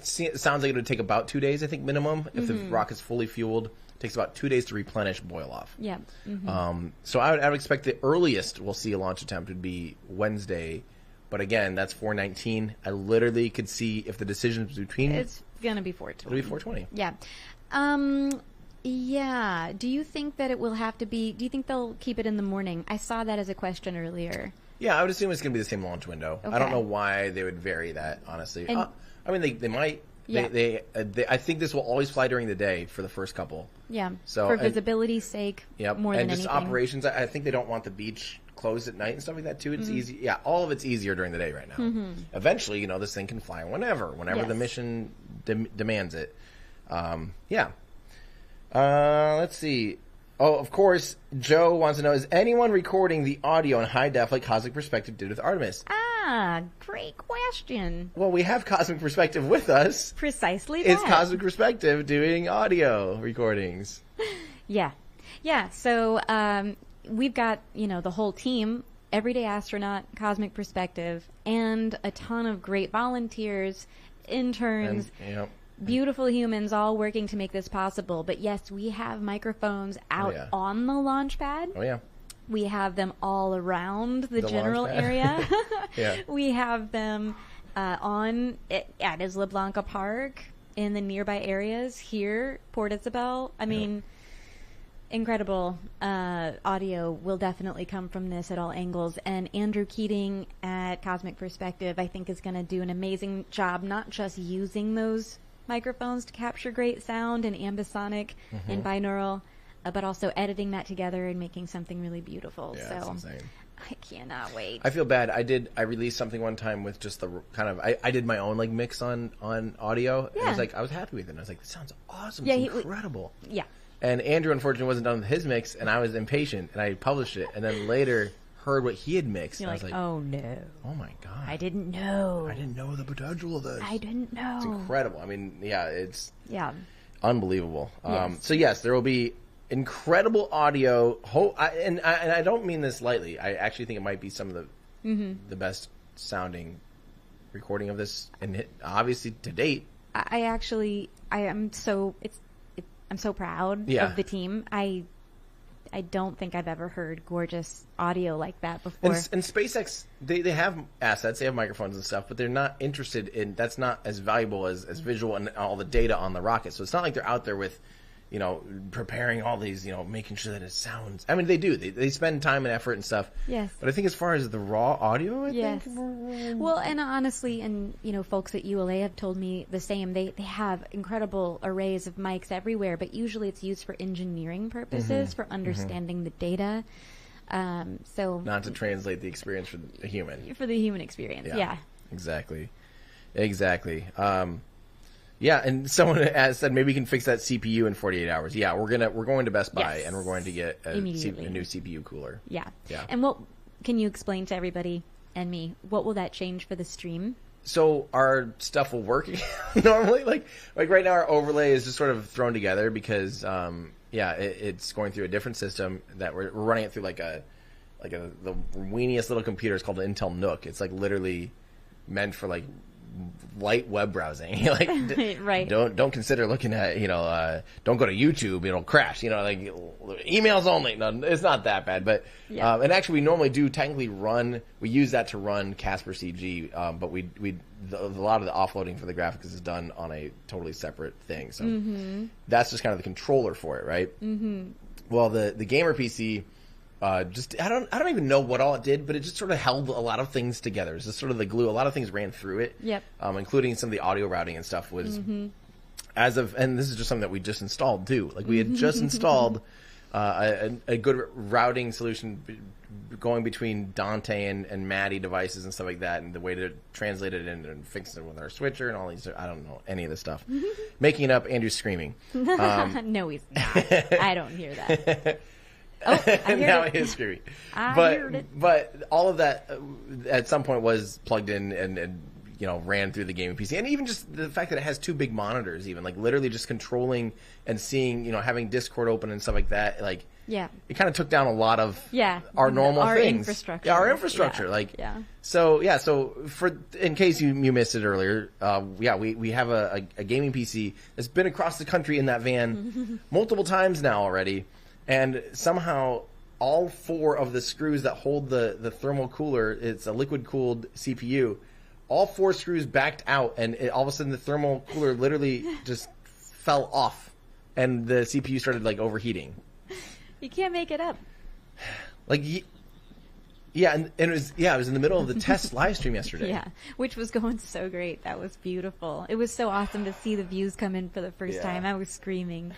S1: sounds like it would take about 2 days, I think, minimum. If the rocket's fully fueled, it takes about 2 days to replenish boil off.
S2: Yeah.
S1: So I would expect the earliest we'll see a launch attempt would be Wednesday. But again, that's 4/19. I literally could see if the decision was between.
S2: It's going to be 4/20.
S1: It'll be 4/20.
S2: Yeah. Yeah. Do you think that it will have to be? Do you think they'll keep it in the morning? I saw that as a question earlier.
S1: Yeah, I would assume it's going to be the same launch window.
S2: Okay.
S1: I don't know why they would vary that, honestly. I mean, they might.
S2: Yeah.
S1: I think this will always fly during the day for the first couple.
S2: Yeah.
S1: So
S2: for visibility's sake.
S1: Yep.
S2: More than
S1: and just
S2: anything.
S1: operations. I think they don't want the beach closed at night and stuff like that too. It's easy. Yeah, all of it's easier during the day right now. Eventually, this thing can fly whenever
S2: Yes.
S1: the mission demands it. Yeah. Let's see. Oh, of course, Joe wants to know, is anyone recording the audio in high def like Cosmic Perspective did with Artemis?
S2: Ah, great question.
S1: Well, we have Cosmic Perspective with us.
S2: Precisely that.
S1: It's Cosmic Perspective doing audio recordings.
S2: Yeah. Yeah, so we've got, the whole team, Everyday Astronaut, Cosmic Perspective, and a ton of great volunteers, interns, beautiful humans all working to make this possible. But yes, we have microphones out on the launch pad.
S1: Oh, yeah.
S2: We have them all around the general area.
S1: Yeah.
S2: We have them at Isla Blanca Park, in the nearby areas here, Port Isabel. I mean, incredible audio will definitely come from this at all angles. And Andrew Keating at Cosmic Perspective, I think, is going to do an amazing job, not just using those microphones to capture great sound and ambisonic and binaural, but also editing that together and making something really beautiful.
S1: Yeah,
S2: so
S1: that's insane.
S2: I cannot wait.
S1: I feel bad. I released something one time with just the kind of I did my own mix on audio.
S2: Yeah.
S1: And I was happy with it. And I was like, this sounds awesome.
S2: Yeah,
S1: it's incredible.
S2: Yeah.
S1: And Andrew unfortunately wasn't done with his mix, and I was impatient, and I published it, and then later heard what he had mixed.
S2: You're
S1: and I was like,
S2: oh no.
S1: Oh my god.
S2: I didn't know.
S1: I didn't know the potential of this.
S2: I didn't know.
S1: It's incredible. I mean, yeah, it's unbelievable.
S2: Yes.
S1: So yes, there will be incredible audio. And I don't mean this lightly. I actually think it might be some of the best sounding recording of this, and obviously to date. I'm so proud of the team.
S2: I don't think I've ever heard gorgeous audio like that before.
S1: And SpaceX, they have assets, they have microphones and stuff, but they're not interested in, that's not as valuable as visual and all the data on the rocket. So it's not like they're out there with, you know, preparing all these, you know, making sure that it sounds. I mean, they do. They spend time and effort and stuff.
S2: Yes.
S1: But I think as far as the raw audio, I think.
S2: Well, and honestly, and, you know, folks at ULA have told me the same. They have incredible arrays of mics everywhere, but usually it's used for engineering purposes, for understanding the data. So
S1: not to translate the experience for the human.
S2: For the human experience, yeah.
S1: Exactly. Yeah, and someone has said maybe we can fix that CPU in 48 hours. Yeah, we're going to Best Buy and we're going to get a new CPU cooler.
S2: Yeah. And what can you explain to everybody and me? What will that change for the stream?
S1: So our stuff will work normally. Like right now, our overlay is just sort of thrown together because it's going through a different system that we're running it through the weeniest little computer. It's called an Intel Nook. It's like literally meant for like light web browsing. Like
S2: right.
S1: Don't consider looking at, don't go to YouTube, it'll crash, like emails only. No, it's not that bad, but and actually we normally do technically we use that to run Casper CG, but a lot of the offloading for the graphics is done on a totally separate thing. So that's just kind of the controller for it, right? Well, the gamer PC I don't even know what all it did, but it just sort of held a lot of things together. It's just sort of the glue. A lot of things ran through it.
S2: Yep.
S1: Including some of the audio routing and stuff was and this is just something that we just installed too. Like we had just installed a good routing solution going between Dante and Maddie devices and stuff like that, and the way to translate it and fix it with our switcher and all these. I don't know any of this stuff. Making it up, Andrew's screaming.
S2: No, he's not. I don't hear that. Oh, I
S1: now
S2: it.
S1: It is screaming.
S2: I heard it.
S1: But all of that at some point was plugged in and ran through the gaming PC, and even just the fact that it has two big monitors, even like literally just controlling and seeing, having Discord open and stuff like that, like it kind of took down a lot of our normal things,
S2: infrastructure.
S1: Yeah, our infrastructure, So in case you missed it earlier, we have a gaming PC that's been across the country in that van multiple times now already. And somehow all four of the screws that hold the thermal cooler, it's a liquid-cooled CPU, all four screws backed out, and all of a sudden the thermal cooler literally just fell off, and the CPU started, overheating.
S2: You can't make it up.
S1: And it was in the middle of the test live stream yesterday.
S2: Yeah, which was going so great. That was beautiful. It was so awesome to see the views come in for the first time. I was screaming.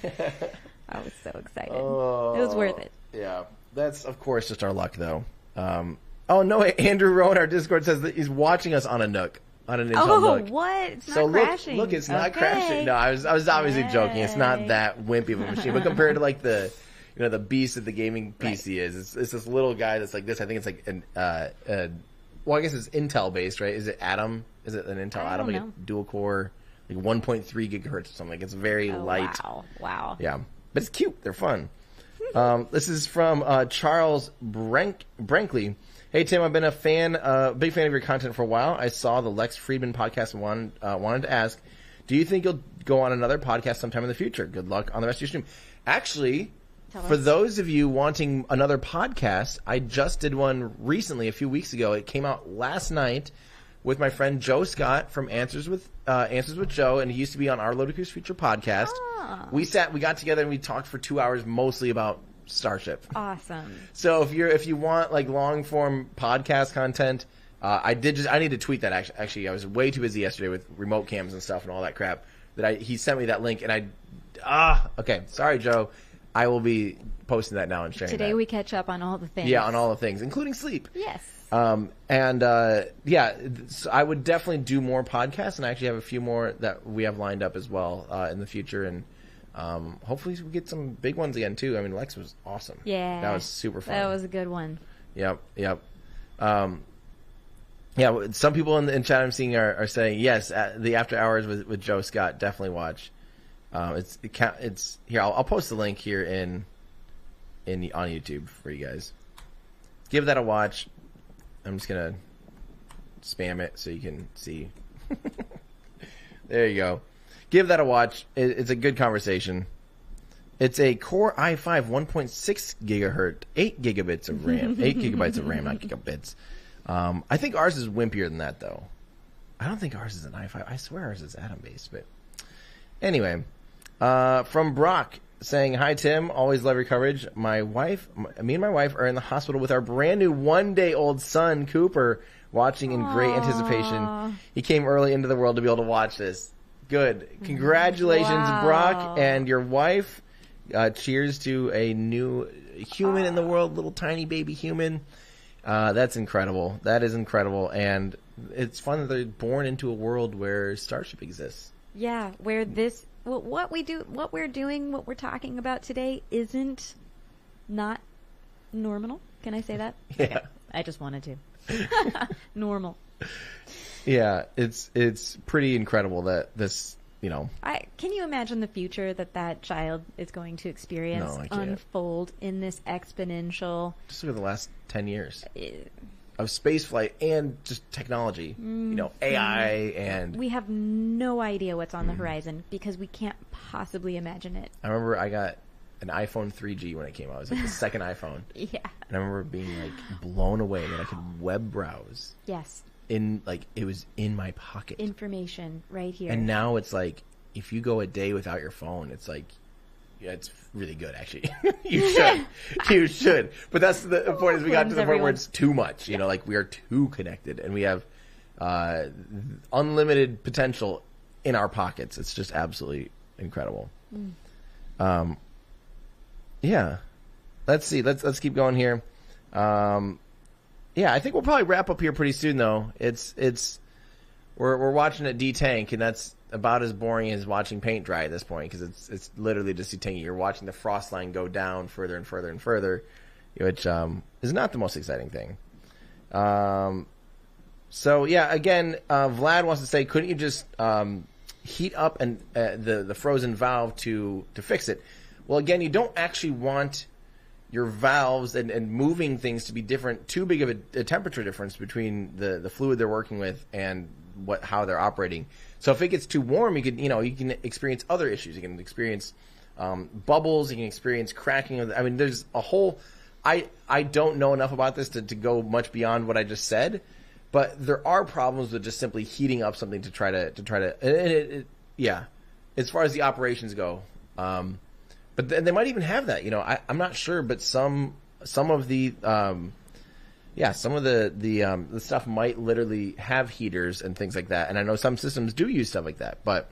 S2: I was so excited. It was worth it. Yeah.
S1: That's, of course, just our luck, though. Andrew Rowe in our Discord says that he's watching us on a Nook. On an Intel Nook.
S2: Oh, what? It's not crashing.
S1: Look, it's not crashing. No, I was obviously joking. It's not that wimpy of a machine. But compared to, the beast that the gaming PC is, it's this little guy that's like this. I think it's like I guess it's Intel-based, right? Is it Atom? Is it an Intel Atom? Like a dual-core, 1.3 gigahertz or something. It's very light.
S2: Wow.
S1: Yeah. But it's cute. They're fun. This is from Charles Brinkley. Hey, Tim, I've been a big fan of your content for a while. I saw the Lex Friedman podcast and wanted to ask, do you think you'll go on another podcast sometime in the future? Good luck on the rest of your stream. Actually, for those of you wanting another podcast, I just did one recently, a few weeks ago. It came out last night with my friend Joe Scott from Answers with Joe, and he used to be on our Ludicrous Future podcast. We got together and we talked for 2 hours mostly about Starship.
S2: Awesome.
S1: So if you want long form podcast content, I need to tweet that actually. I was way too busy yesterday with remote cams and stuff and all that crap he sent me that link, and okay, sorry Joe. I will be posting that now and sharing
S2: Today
S1: that.
S2: we catch up on all the things.
S1: Yeah, on all the things, including sleep.
S2: Yes.
S1: So I would definitely do more podcasts, and I actually have a few more that we have lined up as well in the future, and hopefully we get some big ones again too. I mean, Lex was awesome.
S2: Yeah,
S1: that was super fun.
S2: That was a good one.
S1: Yep. Some people in chat I'm seeing are saying yes. The After Hours with Joe Scott, definitely watch. It's here. I'll post the link here on YouTube for you guys. Give that a watch. I'm just gonna spam it so you can see. There you go. Give that a watch. It's a good conversation. It's a Core i5 1.6 gigahertz, 8 gigabits of RAM, 8 gigabytes of RAM, not gigabits. I think ours is wimpier than that, though. I don't think ours is an i5. I swear ours is Atom-based, but anyway. From Brock saying, "Hi, Tim. Always love your coverage. Me and my wife are in the hospital with our brand new 1-day-old son, Cooper, watching in great anticipation. He came early into the world to be able to watch this." Good. Congratulations, Brock, and your wife. Cheers to a new human in the world, little tiny baby human. That's incredible. That is incredible. And it's fun that they're born into a world where Starship exists.
S2: Yeah, where this, what we're doing, what we're talking about today isn't not normal. Can I say that?
S1: Yeah.
S2: Okay. I just wanted to. Normal.
S1: Yeah, it's pretty incredible that this,
S2: can you imagine the future that child is going to experience unfold in this exponential?
S1: Just look at the last 10 years of spaceflight and just technology, AI, and
S2: we have no idea what's on the horizon because we can't possibly imagine it.
S1: I remember I got an iPhone 3G when it came out. It was like the second iPhone.
S2: Yeah.
S1: And I remember being like blown away that I could web browse.
S2: Yes.
S1: It was in my pocket.
S2: Information right here.
S1: And now it's like, if you go a day without your phone, it's like, yeah, it's really good actually. You should. But that's the point, is we got to the point where it's too much, like we are too connected and we have unlimited potential in our pockets. It's just absolutely incredible. Yeah. Let's see. Let's keep going here. Yeah, I think we'll probably wrap up here pretty soon, though. We're watching a detank, and that's about as boring as watching paint dry at this point, because it's literally just detanking. You're watching the frost line go down further and further and further, which is not the most exciting thing. So yeah, again, Vlad wants to say, couldn't you just heat up and the frozen valve to fix it? Well, again, you don't actually want your valves and moving things to be different, too big of a temperature difference between the fluid they're working with and how they're operating. So if it gets too warm, you can experience other issues. You can experience bubbles. You can experience cracking. There's a whole. I don't know enough about this to go much beyond what I just said, but there are problems with just simply heating up something to try to. Yeah, as far as the operations go. But they might even have that, I'm not sure, but some of the stuff might literally have heaters and things like that. And I know some systems do use stuff like that, but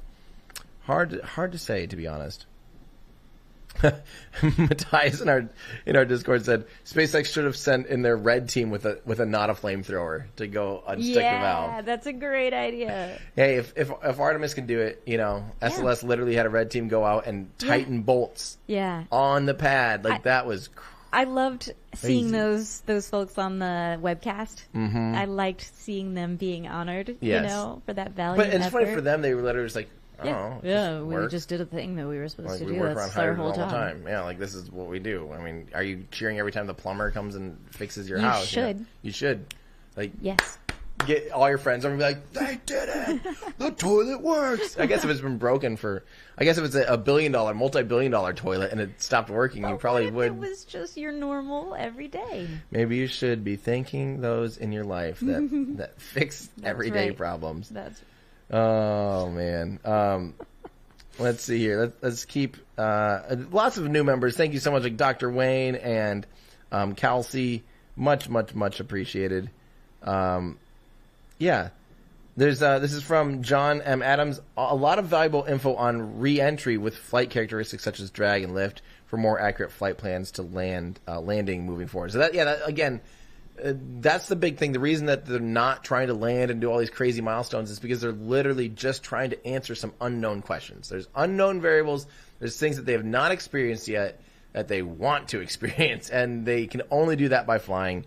S1: hard to say, to be honest. Matthias in our Discord said SpaceX should have sent in their red team with a not a flamethrower to go unstick the valve.
S2: Yeah, that's a great idea.
S1: Hey, if Artemis can do it, SLS literally had a red team go out and tighten bolts.
S2: Yeah.
S1: On the pad, that was.
S2: I loved seeing those folks on the webcast. Mm-hmm. I liked seeing them being honored. For that valiant
S1: But it's
S2: effort.
S1: funny for them; they were literally just like.
S2: We just did a thing that we were supposed to do. That's our whole time.
S1: Yeah, this is what we do. Are you cheering every time the plumber comes and fixes your house?
S2: Should.
S1: You should.
S2: Yes.
S1: Get all your friends over and be like, they did it! The toilet works! I guess if it's been broken if it's a multi-billion-dollar toilet and it stopped working, you probably would.
S2: It was just your normal everyday.
S1: Maybe you should be thanking those in your life that fix everyday problems.
S2: That's
S1: Oh man. Let's see here. Let's keep lots of new members. Thank you so much, like Dr. Wayne and Kelsey. Much appreciated. Yeah. There's this is from John M. Adams. A lot of valuable info on re-entry with flight characteristics such as drag and lift for more accurate flight plans to landing moving forward. So that's the big thing. The reason that they're not trying to land and do all these crazy milestones is because they're literally just trying to answer some unknown questions. There's unknown variables. There's things that they have not experienced yet that they want to experience, and they can only do that by flying.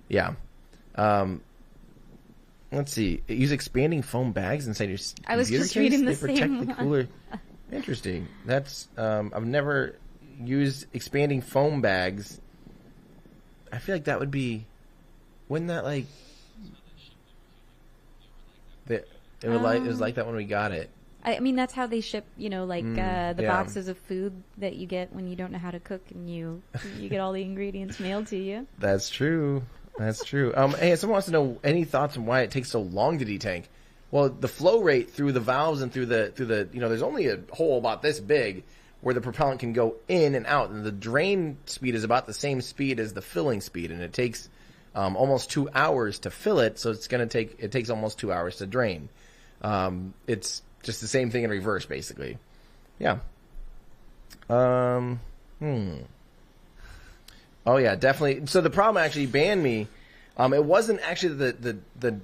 S1: Yeah. Let's see. Use expanding foam bags inside your
S2: I was
S1: computer
S2: just
S1: case.
S2: reading the
S1: They protect
S2: same
S1: the
S2: one.
S1: cooler. Interesting. That's I've never used expanding foam bags. I feel like that would be. Wouldn't that it was like that when we got it?
S2: I mean, that's how they ship, like the
S1: yeah.
S2: boxes of food that you get when you don't know how to cook, and you get all the ingredients mailed to you.
S1: That's true. That's true. Hey, someone wants to know any thoughts on why it takes so long to detank. Well, the flow rate through the valves and through the there's only a hole about this big where the propellant can go in and out, and the drain speed is about the same speed as the filling speed, and it takes almost 2 hours to fill it, so it takes almost 2 hours to drain. It's just the same thing in reverse, basically. Yeah. Oh yeah, definitely. So the problem actually banned me. It wasn't actually the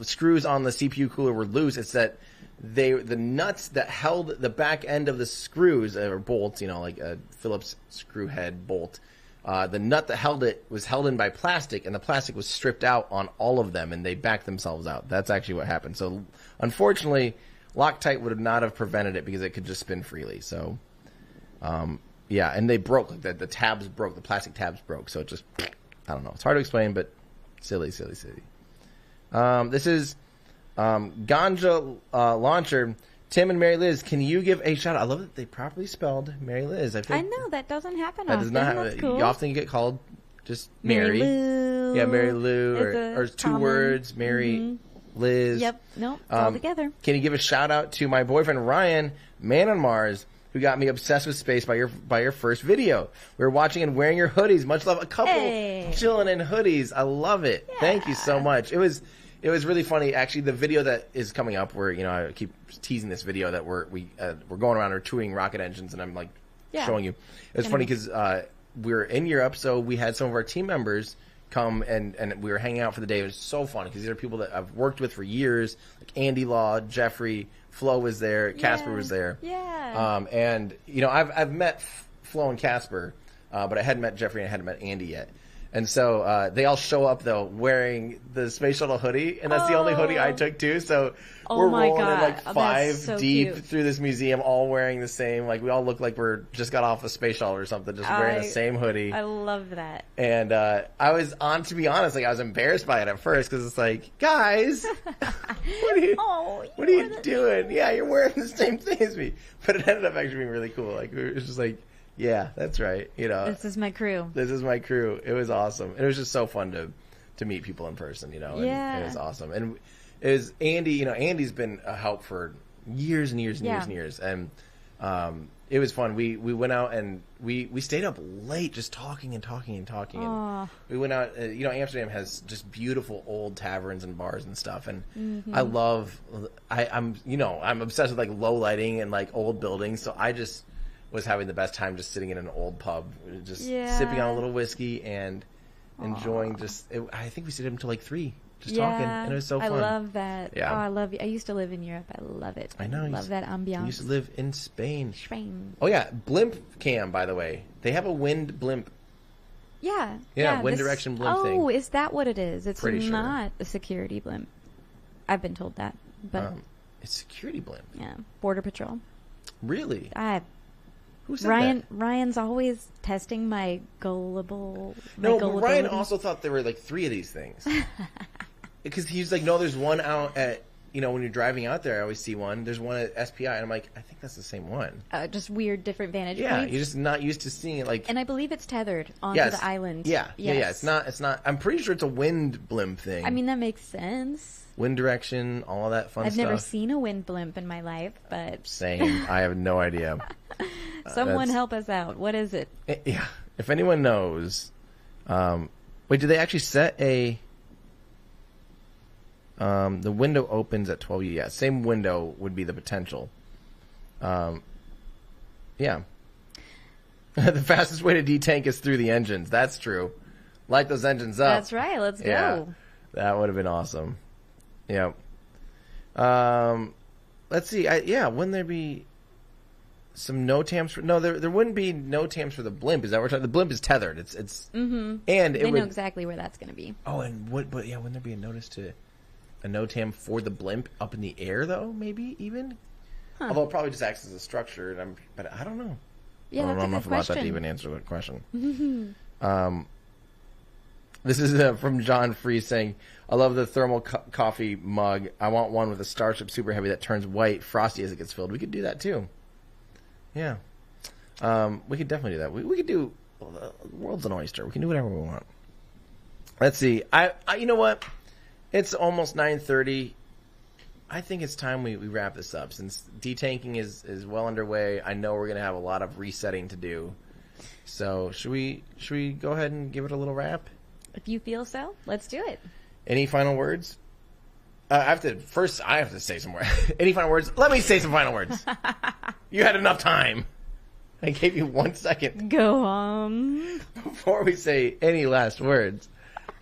S1: screws on the CPU cooler were loose. It's that the nuts that held the back end of the screws or bolts, like a Phillips screw head bolt. The nut that held it was held in by plastic, and the plastic was stripped out on all of them, and they backed themselves out. That's actually what happened. So unfortunately, Loctite would not have prevented it because it could just spin freely. So, yeah, and they broke. Like the tabs broke. The plastic tabs broke. So it just, I don't know. It's hard to explain, but silly. This is Ganja Launcher. Tim and Mary Liz, can you give a shout out? I love that they properly spelled Mary Liz.
S2: I know that doesn't happen
S1: that
S2: often.
S1: Does not happen.
S2: That's cool.
S1: You often get called just Mary.
S2: Lou.
S1: Yeah, Mary Lou, or two
S2: common.
S1: Words, Mary Liz.
S2: Yep. Nope. It's all together.
S1: Can you give a shout out to my boyfriend Ryan, Man on Mars, who got me obsessed with space by your first video? We were watching and wearing your hoodies. Much love. A couple chilling in hoodies. I love it. Yeah. Thank you so much. It was really funny. Actually, the video that is coming up, where I keep teasing this video that we're going around, we're touring rocket engines, and I'm like showing you. It was funny because we were in Europe, so we had some of our team members come and we were hanging out for the day. It was so funny because these are people that I've worked with for years, like Andy Law, Jeffrey, Flo was there, Casper was there.
S2: Yeah.
S1: And I've met Flo and Casper, but I hadn't met Jeffrey and I hadn't met Andy yet. And so they all show up, though, wearing the Space Shuttle hoodie, and that's the only hoodie I took, too. So we're rolling in, like, five deep through this museum, all wearing the same. Like, we all look like we're just got off a space shuttle or something, just wearing the same hoodie.
S2: I love that.
S1: And I was to be honest, like, I was embarrassed by it at first, because it's like, guys, what are you doing? Yeah, you're wearing the same thing as me. But it ended up actually being really cool. Like, it was just like, yeah, that's right.
S2: This is my crew.
S1: This is my crew. It was awesome. It was just so fun to meet people in person, and it was awesome. And it was Andy, Andy's been a help for years and years and years and years. And it was fun. We went out and we stayed up late just talking and talking and talking. And we went out, Amsterdam has just beautiful old taverns and bars and stuff. And I'm obsessed with like low lighting and like old buildings. So I just was having the best time just sitting in an old pub, just sipping on a little whiskey and enjoying I think we stayed up until like 3, just talking, and it was so fun.
S2: I love that.
S1: Yeah.
S2: Oh, I love it. I used to live in Europe. I love it.
S1: I know.
S2: Love that ambiance.
S1: I used to live in Spain.
S2: Spain.
S1: Oh yeah, blimp cam, by the way. They have a wind blimp.
S2: Yeah.
S1: Wind direction blimp thing.
S2: Oh, is that what it is? It's
S1: Pretty
S2: not a security blimp. I've been told that, but
S1: it's security blimp.
S2: Yeah, Border Patrol.
S1: Really? Who said that?
S2: Ryan's always testing my gullible.
S1: No, but Ryan also thought there were like 3 of these things. Because he's like, no, there's one out at, when you're driving out there, I always see one. There's one at SPI, and I'm like, I think that's the same one.
S2: Just weird, different vantage
S1: points.
S2: points.
S1: You're just not used to seeing it. Like,
S2: and I believe it's tethered onto the island.
S1: Yeah. It's not. I'm pretty sure it's a wind blimp thing.
S2: I mean, that makes sense.
S1: Wind direction, all of that fun stuff.
S2: I've never seen a wind blimp in my life, but
S1: same. I have no idea.
S2: Someone help us out. What is it?
S1: Yeah, if anyone knows. Wait, did they actually set a? The window opens at 12. Yeah, same window would be the potential. Yeah. The fastest way to detank is through the engines. That's true. Light those engines up.
S2: That's right. Let's go.
S1: That would have been awesome. Yeah. Let's see. Wouldn't there be some NOTAMs? No, there wouldn't be NOTAMs for the blimp. Is that what we're talking? The blimp is tethered. It's and
S2: they know exactly where that's going to be.
S1: Oh, and wouldn't there be a notice to a NOTAM for the blimp up in the air though? Maybe even. Although it probably just acts as a structure, but I don't know.
S2: Yeah,
S1: I don't know
S2: that's a
S1: enough
S2: good
S1: about
S2: question.
S1: that to even answer that question. This is from John Free saying, I love the thermal coffee mug. I want one with a Starship Super Heavy that turns white, frosty as it gets filled. We could do that too. Yeah. We could definitely do that. We could do, the world's an oyster. We can do whatever we want. Let's see. I you know what? It's almost 9:30. I think it's time we wrap this up since detanking is well underway. I know we're going to have a lot of resetting to do. So should we go ahead and give it a little wrap?
S2: If you feel so, let's do it.
S1: Any final words? I have to say some more. Any final words? Let me say some final words. You had enough time. I gave you 1 second.
S2: Go on.
S1: Before we say any last words,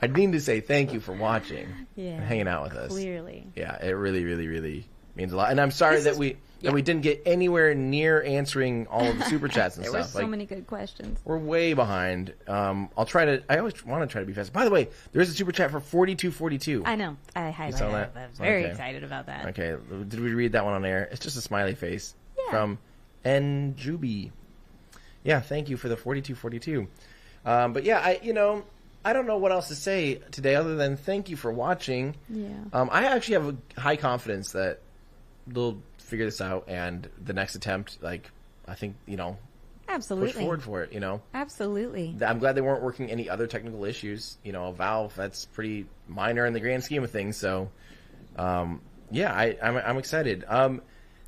S1: I need to say thank you for watching and hanging out with us.
S2: Clearly.
S1: Yeah, it really, really, really means a lot. And I'm sorry that we didn't get anywhere near answering all of the super chats and
S2: there
S1: stuff.
S2: There were so many good questions.
S1: We're way behind. I always want to try to be fast. By the way, there is a super chat for 4242.
S2: I know. I highlighted that. I was very excited about that.
S1: Okay. Did we read that one on air? It's just a smiley face from Njubi. Yeah, thank you for the 4242. But yeah, I don't know what else to say today other than thank you for watching.
S2: Yeah.
S1: I actually have a high confidence that they'll figure this out, and the next attempt, I think,
S2: absolutely
S1: push forward for it,
S2: Absolutely.
S1: I'm glad they weren't working any other technical issues. Valve, that's pretty minor in the grand scheme of things. So, yeah, I'm excited.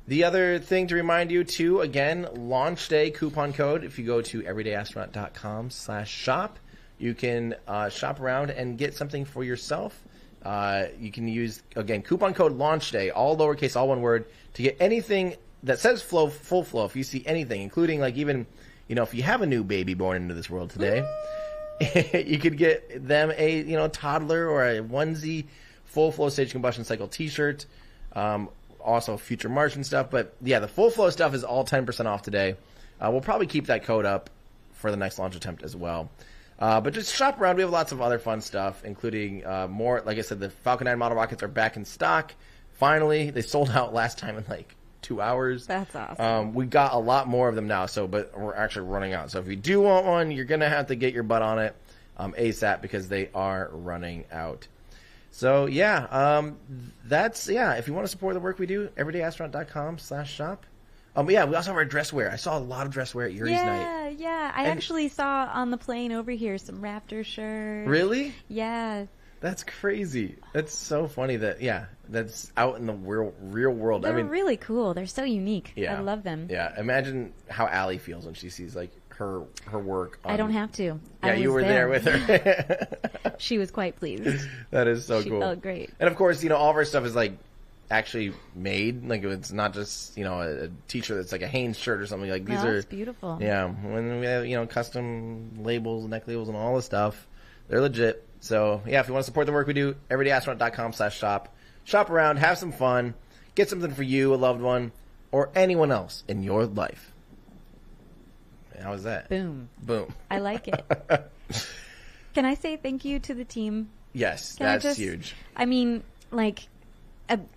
S1: The other thing to remind you, too, again, launch day coupon code. If you go to everydayastronaut.com/shop, you can shop around and get something for yourself. You can use, again, coupon code launch day, all lowercase, all one word, to get anything that says full flow. If you see anything, including even, if you have a new baby born into this world today, you could get them a, toddler or a onesie full flow stage combustion cycle t-shirt. Also future Martian stuff. But yeah, the full flow stuff is all 10% off today. We'll probably keep that code up for the next launch attempt as well. But just shop around. We have lots of other fun stuff, including more. Like I said, the Falcon 9 model rockets are back in stock. Finally, they sold out last time in 2 hours.
S2: That's awesome.
S1: We got a lot more of them now, but we're actually running out. So if you do want one, you're going to have to get your butt on it ASAP because they are running out. So yeah, if you want to support the work we do, everydayastronaut.com/shop. Yeah, we also have our dress wear. I saw a lot of dress wear at Yuri's night.
S2: Yeah. I actually saw on the plane over here some Raptor shirts.
S1: Really?
S2: Yeah.
S1: That's crazy. That's so funny that's out in the real world.
S2: They're really cool. They're so unique.
S1: Yeah.
S2: I love them.
S1: Yeah. Imagine how Allie feels when she sees her work.
S2: I don't have to.
S1: Yeah, you were there with her.
S2: She was quite pleased.
S1: That is so cool.
S2: She felt great.
S1: And of course, all of our stuff is actually made. It's not just a t-shirt that's a Hanes shirt or something. These are.
S2: It's beautiful.
S1: Yeah, when we have custom labels, neck labels, and all this stuff, they're legit. So yeah, if you want to support the work we do, everydayastronaut.com/shop. Shop around, have some fun, get something for you, a loved one, or anyone else in your life. How was that?
S2: Boom.
S1: I
S2: like it. Can I say thank you to the team?
S1: Yes, that's huge.
S2: I mean,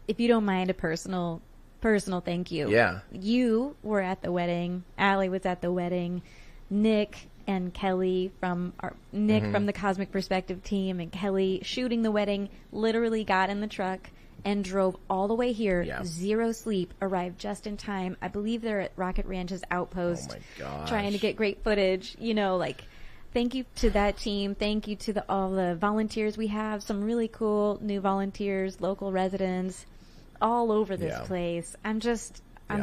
S2: if you don't mind, a personal thank you.
S1: Yeah.
S2: You were at the wedding. Allie was at the wedding. Nick and Kelly from the Cosmic Perspective team and Kelly shooting the wedding literally got in the truck and drove all the way here. Yeah. Zero sleep. Arrived just in time. I believe they're at Rocket Ranch's outpost.
S1: Oh my gosh.
S2: Trying to get great footage. Thank you to that team. Thank you to all the volunteers we have. Some really cool new volunteers, local residents, all over this place. I'm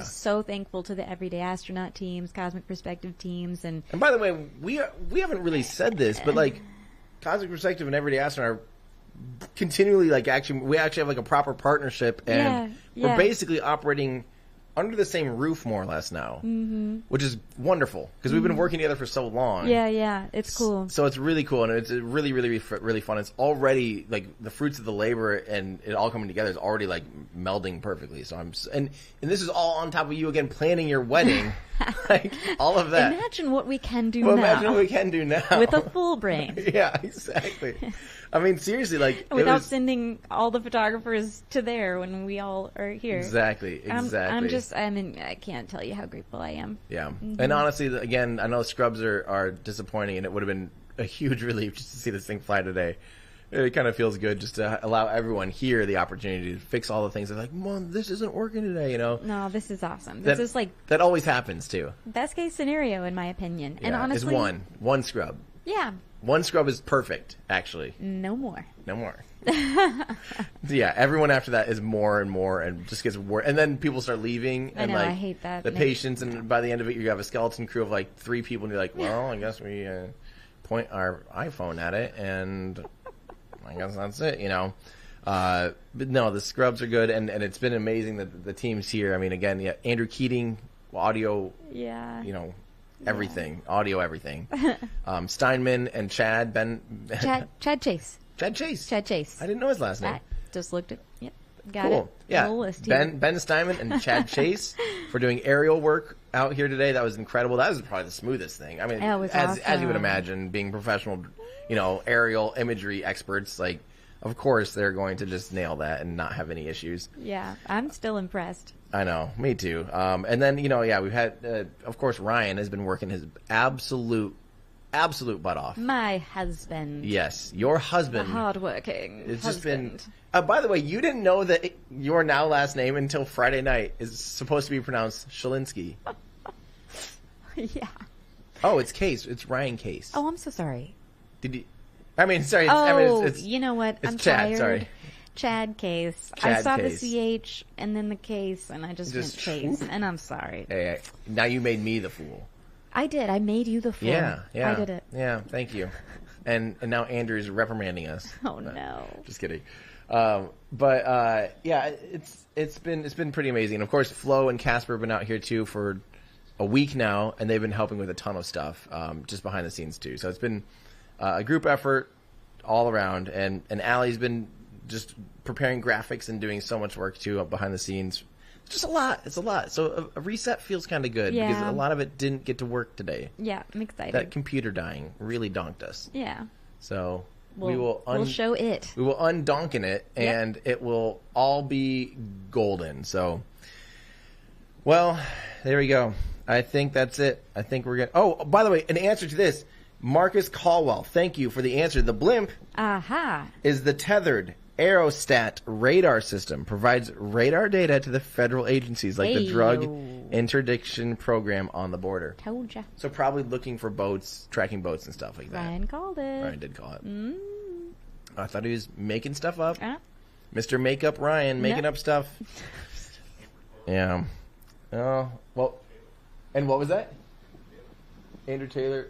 S2: so thankful to the Everyday Astronaut teams, Cosmic Perspective teams, and
S1: by the way, we haven't really said this, but Cosmic Perspective and Everyday Astronaut are continually we actually have a proper partnership, and we're basically operating under the same roof more or less now, which is wonderful because we've been working together for so long.
S2: Yeah, it's cool.
S1: So it's really cool, and it's really, really, really fun. It's already the fruits of the labor and it all coming together is already melding perfectly. So and this is all on top of you again planning your wedding, all of that.
S2: Imagine what we can do now.
S1: Imagine what we can do now
S2: with a full brain.
S1: Yeah, exactly. I mean, seriously,
S2: without sending all the photographers to there when we all are here.
S1: Exactly.
S2: I can't tell you how grateful I am.
S1: Yeah. And honestly, again, I know scrubs are disappointing, and it would have been a huge relief just to see this thing fly today. It kind of feels good just to allow everyone here the opportunity to fix all the things. They're like, Mom, this isn't working today, you know?
S2: No, this is awesome. This is like...
S1: That always happens, too.
S2: Best case scenario, in my opinion.
S1: Yeah,
S2: and honestly...
S1: is one scrub.
S2: Yeah.
S1: One scrub is perfect, actually.
S2: No more.
S1: No more. Yeah, everyone after that is more and more and just gets worse. And then people start leaving. And
S2: I know, I hate that.
S1: The patients, and by the end of it, you have a skeleton crew of like 3 people, and you're like, well, I guess we point our iPhone at it, and I guess that's it, you know. But no, the scrubs are good, and it's been amazing that the team's here. I mean, again, yeah, Andrew Keating, audio, you know, everything, audio, everything. Steinman and Chad Chase. Chad Chase. I didn't know his last name.
S2: I just looked at. Yep, got
S1: cool.
S2: it.
S1: Yeah,
S2: List
S1: Ben Steinman and Chad Chase for doing aerial work out here today. That was incredible. That was probably the smoothest thing. I mean, as you would imagine, being professional, you know, aerial imagery experts, like, of course they're going to just nail that and not have any issues.
S2: Yeah, I'm still impressed.
S1: I know, me too. And then, you know, yeah, we've had, of course, Ryan has been working his absolute butt off.
S2: My husband.
S1: Yes, your husband.
S2: The hardworking
S1: It's
S2: husband.
S1: just been. By the way, you didn't know that your now last name until Friday night is supposed to be pronounced Shalinsky.
S2: Yeah.
S1: Oh, it's Case. It's Ryan Case.
S2: Oh, I'm so sorry.
S1: Did you? I mean, sorry. It's
S2: you know what?
S1: It's
S2: I'm
S1: Chad.
S2: tired.
S1: Sorry.
S2: Chad Case.
S1: Chad
S2: I saw
S1: Case.
S2: the CH and then the case, and I just went Case, and I'm sorry.
S1: Hey, now you made me the fool.
S2: I did. I made you the fool.
S1: Yeah.
S2: I did it.
S1: Yeah, thank you. And now Andrew's reprimanding us.
S2: Oh no.
S1: Just kidding. But yeah, it's been pretty amazing. And of course, Flo and Casper have been out here too for a week now, and they've been helping with a ton of stuff just behind the scenes too. So it's been a group effort all around, and Allie's been just preparing graphics and doing so much work too behind the scenes. It's just a lot. It's a lot. So a reset feels kind of good because a lot of it didn't get to work today.
S2: Yeah, I'm excited.
S1: That computer dying really donked us.
S2: Yeah.
S1: So
S2: we'll show it.
S1: We will undonkin it, and it will all be golden. So, well, there we go. I think that's it. I think we're going to... Oh, by the way, an answer to this. Marcus Caldwell, thank you for the answer. The blimp is the tethered aerostat radar system. Provides radar data to the federal agencies like the Drug Interdiction Program on the border.
S2: Told ya.
S1: So probably looking for boats, tracking boats and stuff like that.
S2: Ryan called it.
S1: Ryan did call it. I thought he was making stuff up.
S2: Mr.
S1: Makeup Ryan making up stuff. Yeah. Oh, well... And what was that? Andrew Taylor.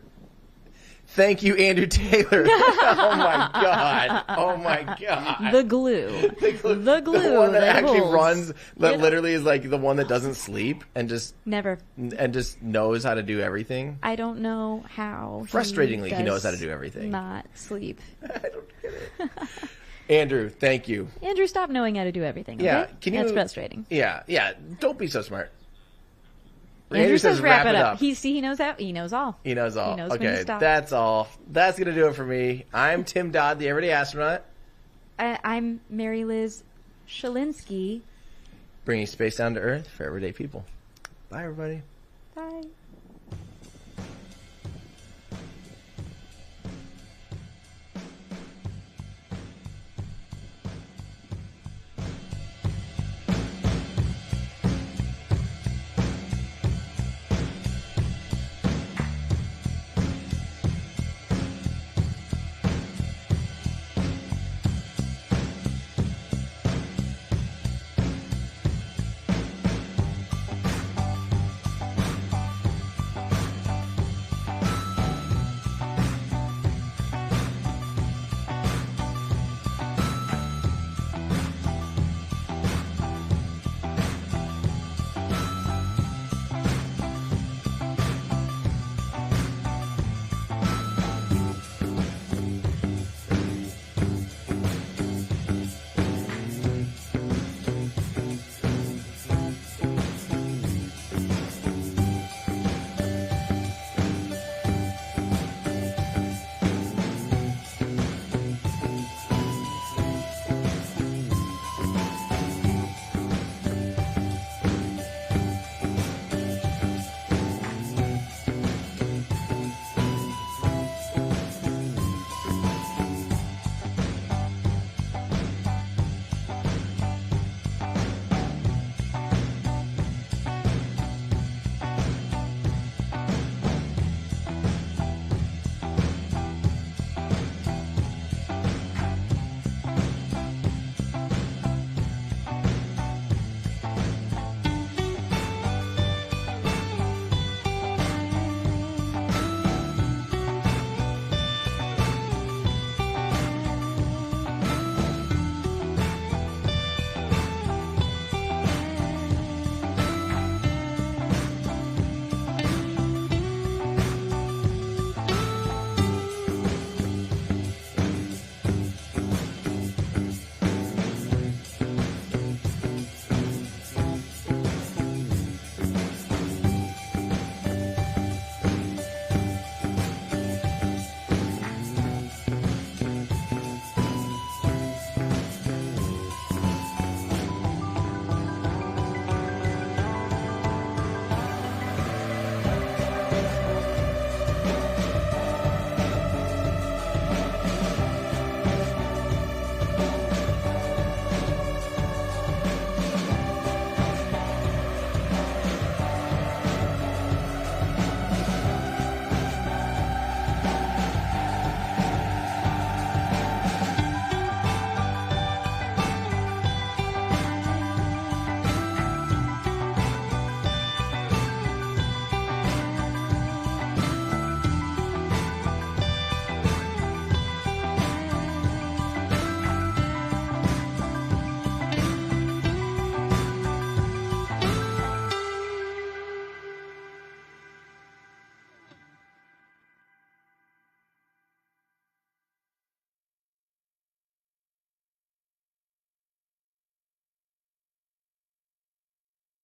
S1: Thank you, Andrew Taylor. Oh my God. Oh my God.
S2: The glue. The glue.
S1: The one that actually
S2: holds.
S1: runs, that literally is like the one that doesn't sleep and just knows how to do everything.
S2: I don't know how.
S1: Frustratingly, he knows how to do everything.
S2: Not sleep.
S1: I don't get it. Andrew, thank you.
S2: Andrew, stop knowing how to do everything. Okay?
S1: Yeah.
S2: That's frustrating.
S1: Yeah. Don't be so smart.
S2: Andrew says wrap it up. He knows how. He knows all.
S1: He knows all.
S2: He knows
S1: okay, that's all. That's going to do it for me. I'm Tim Dodd, the Everyday Astronaut.
S2: I'm Mary Liz Shalinsky.
S1: Bringing space down to Earth for everyday people. Bye, everybody.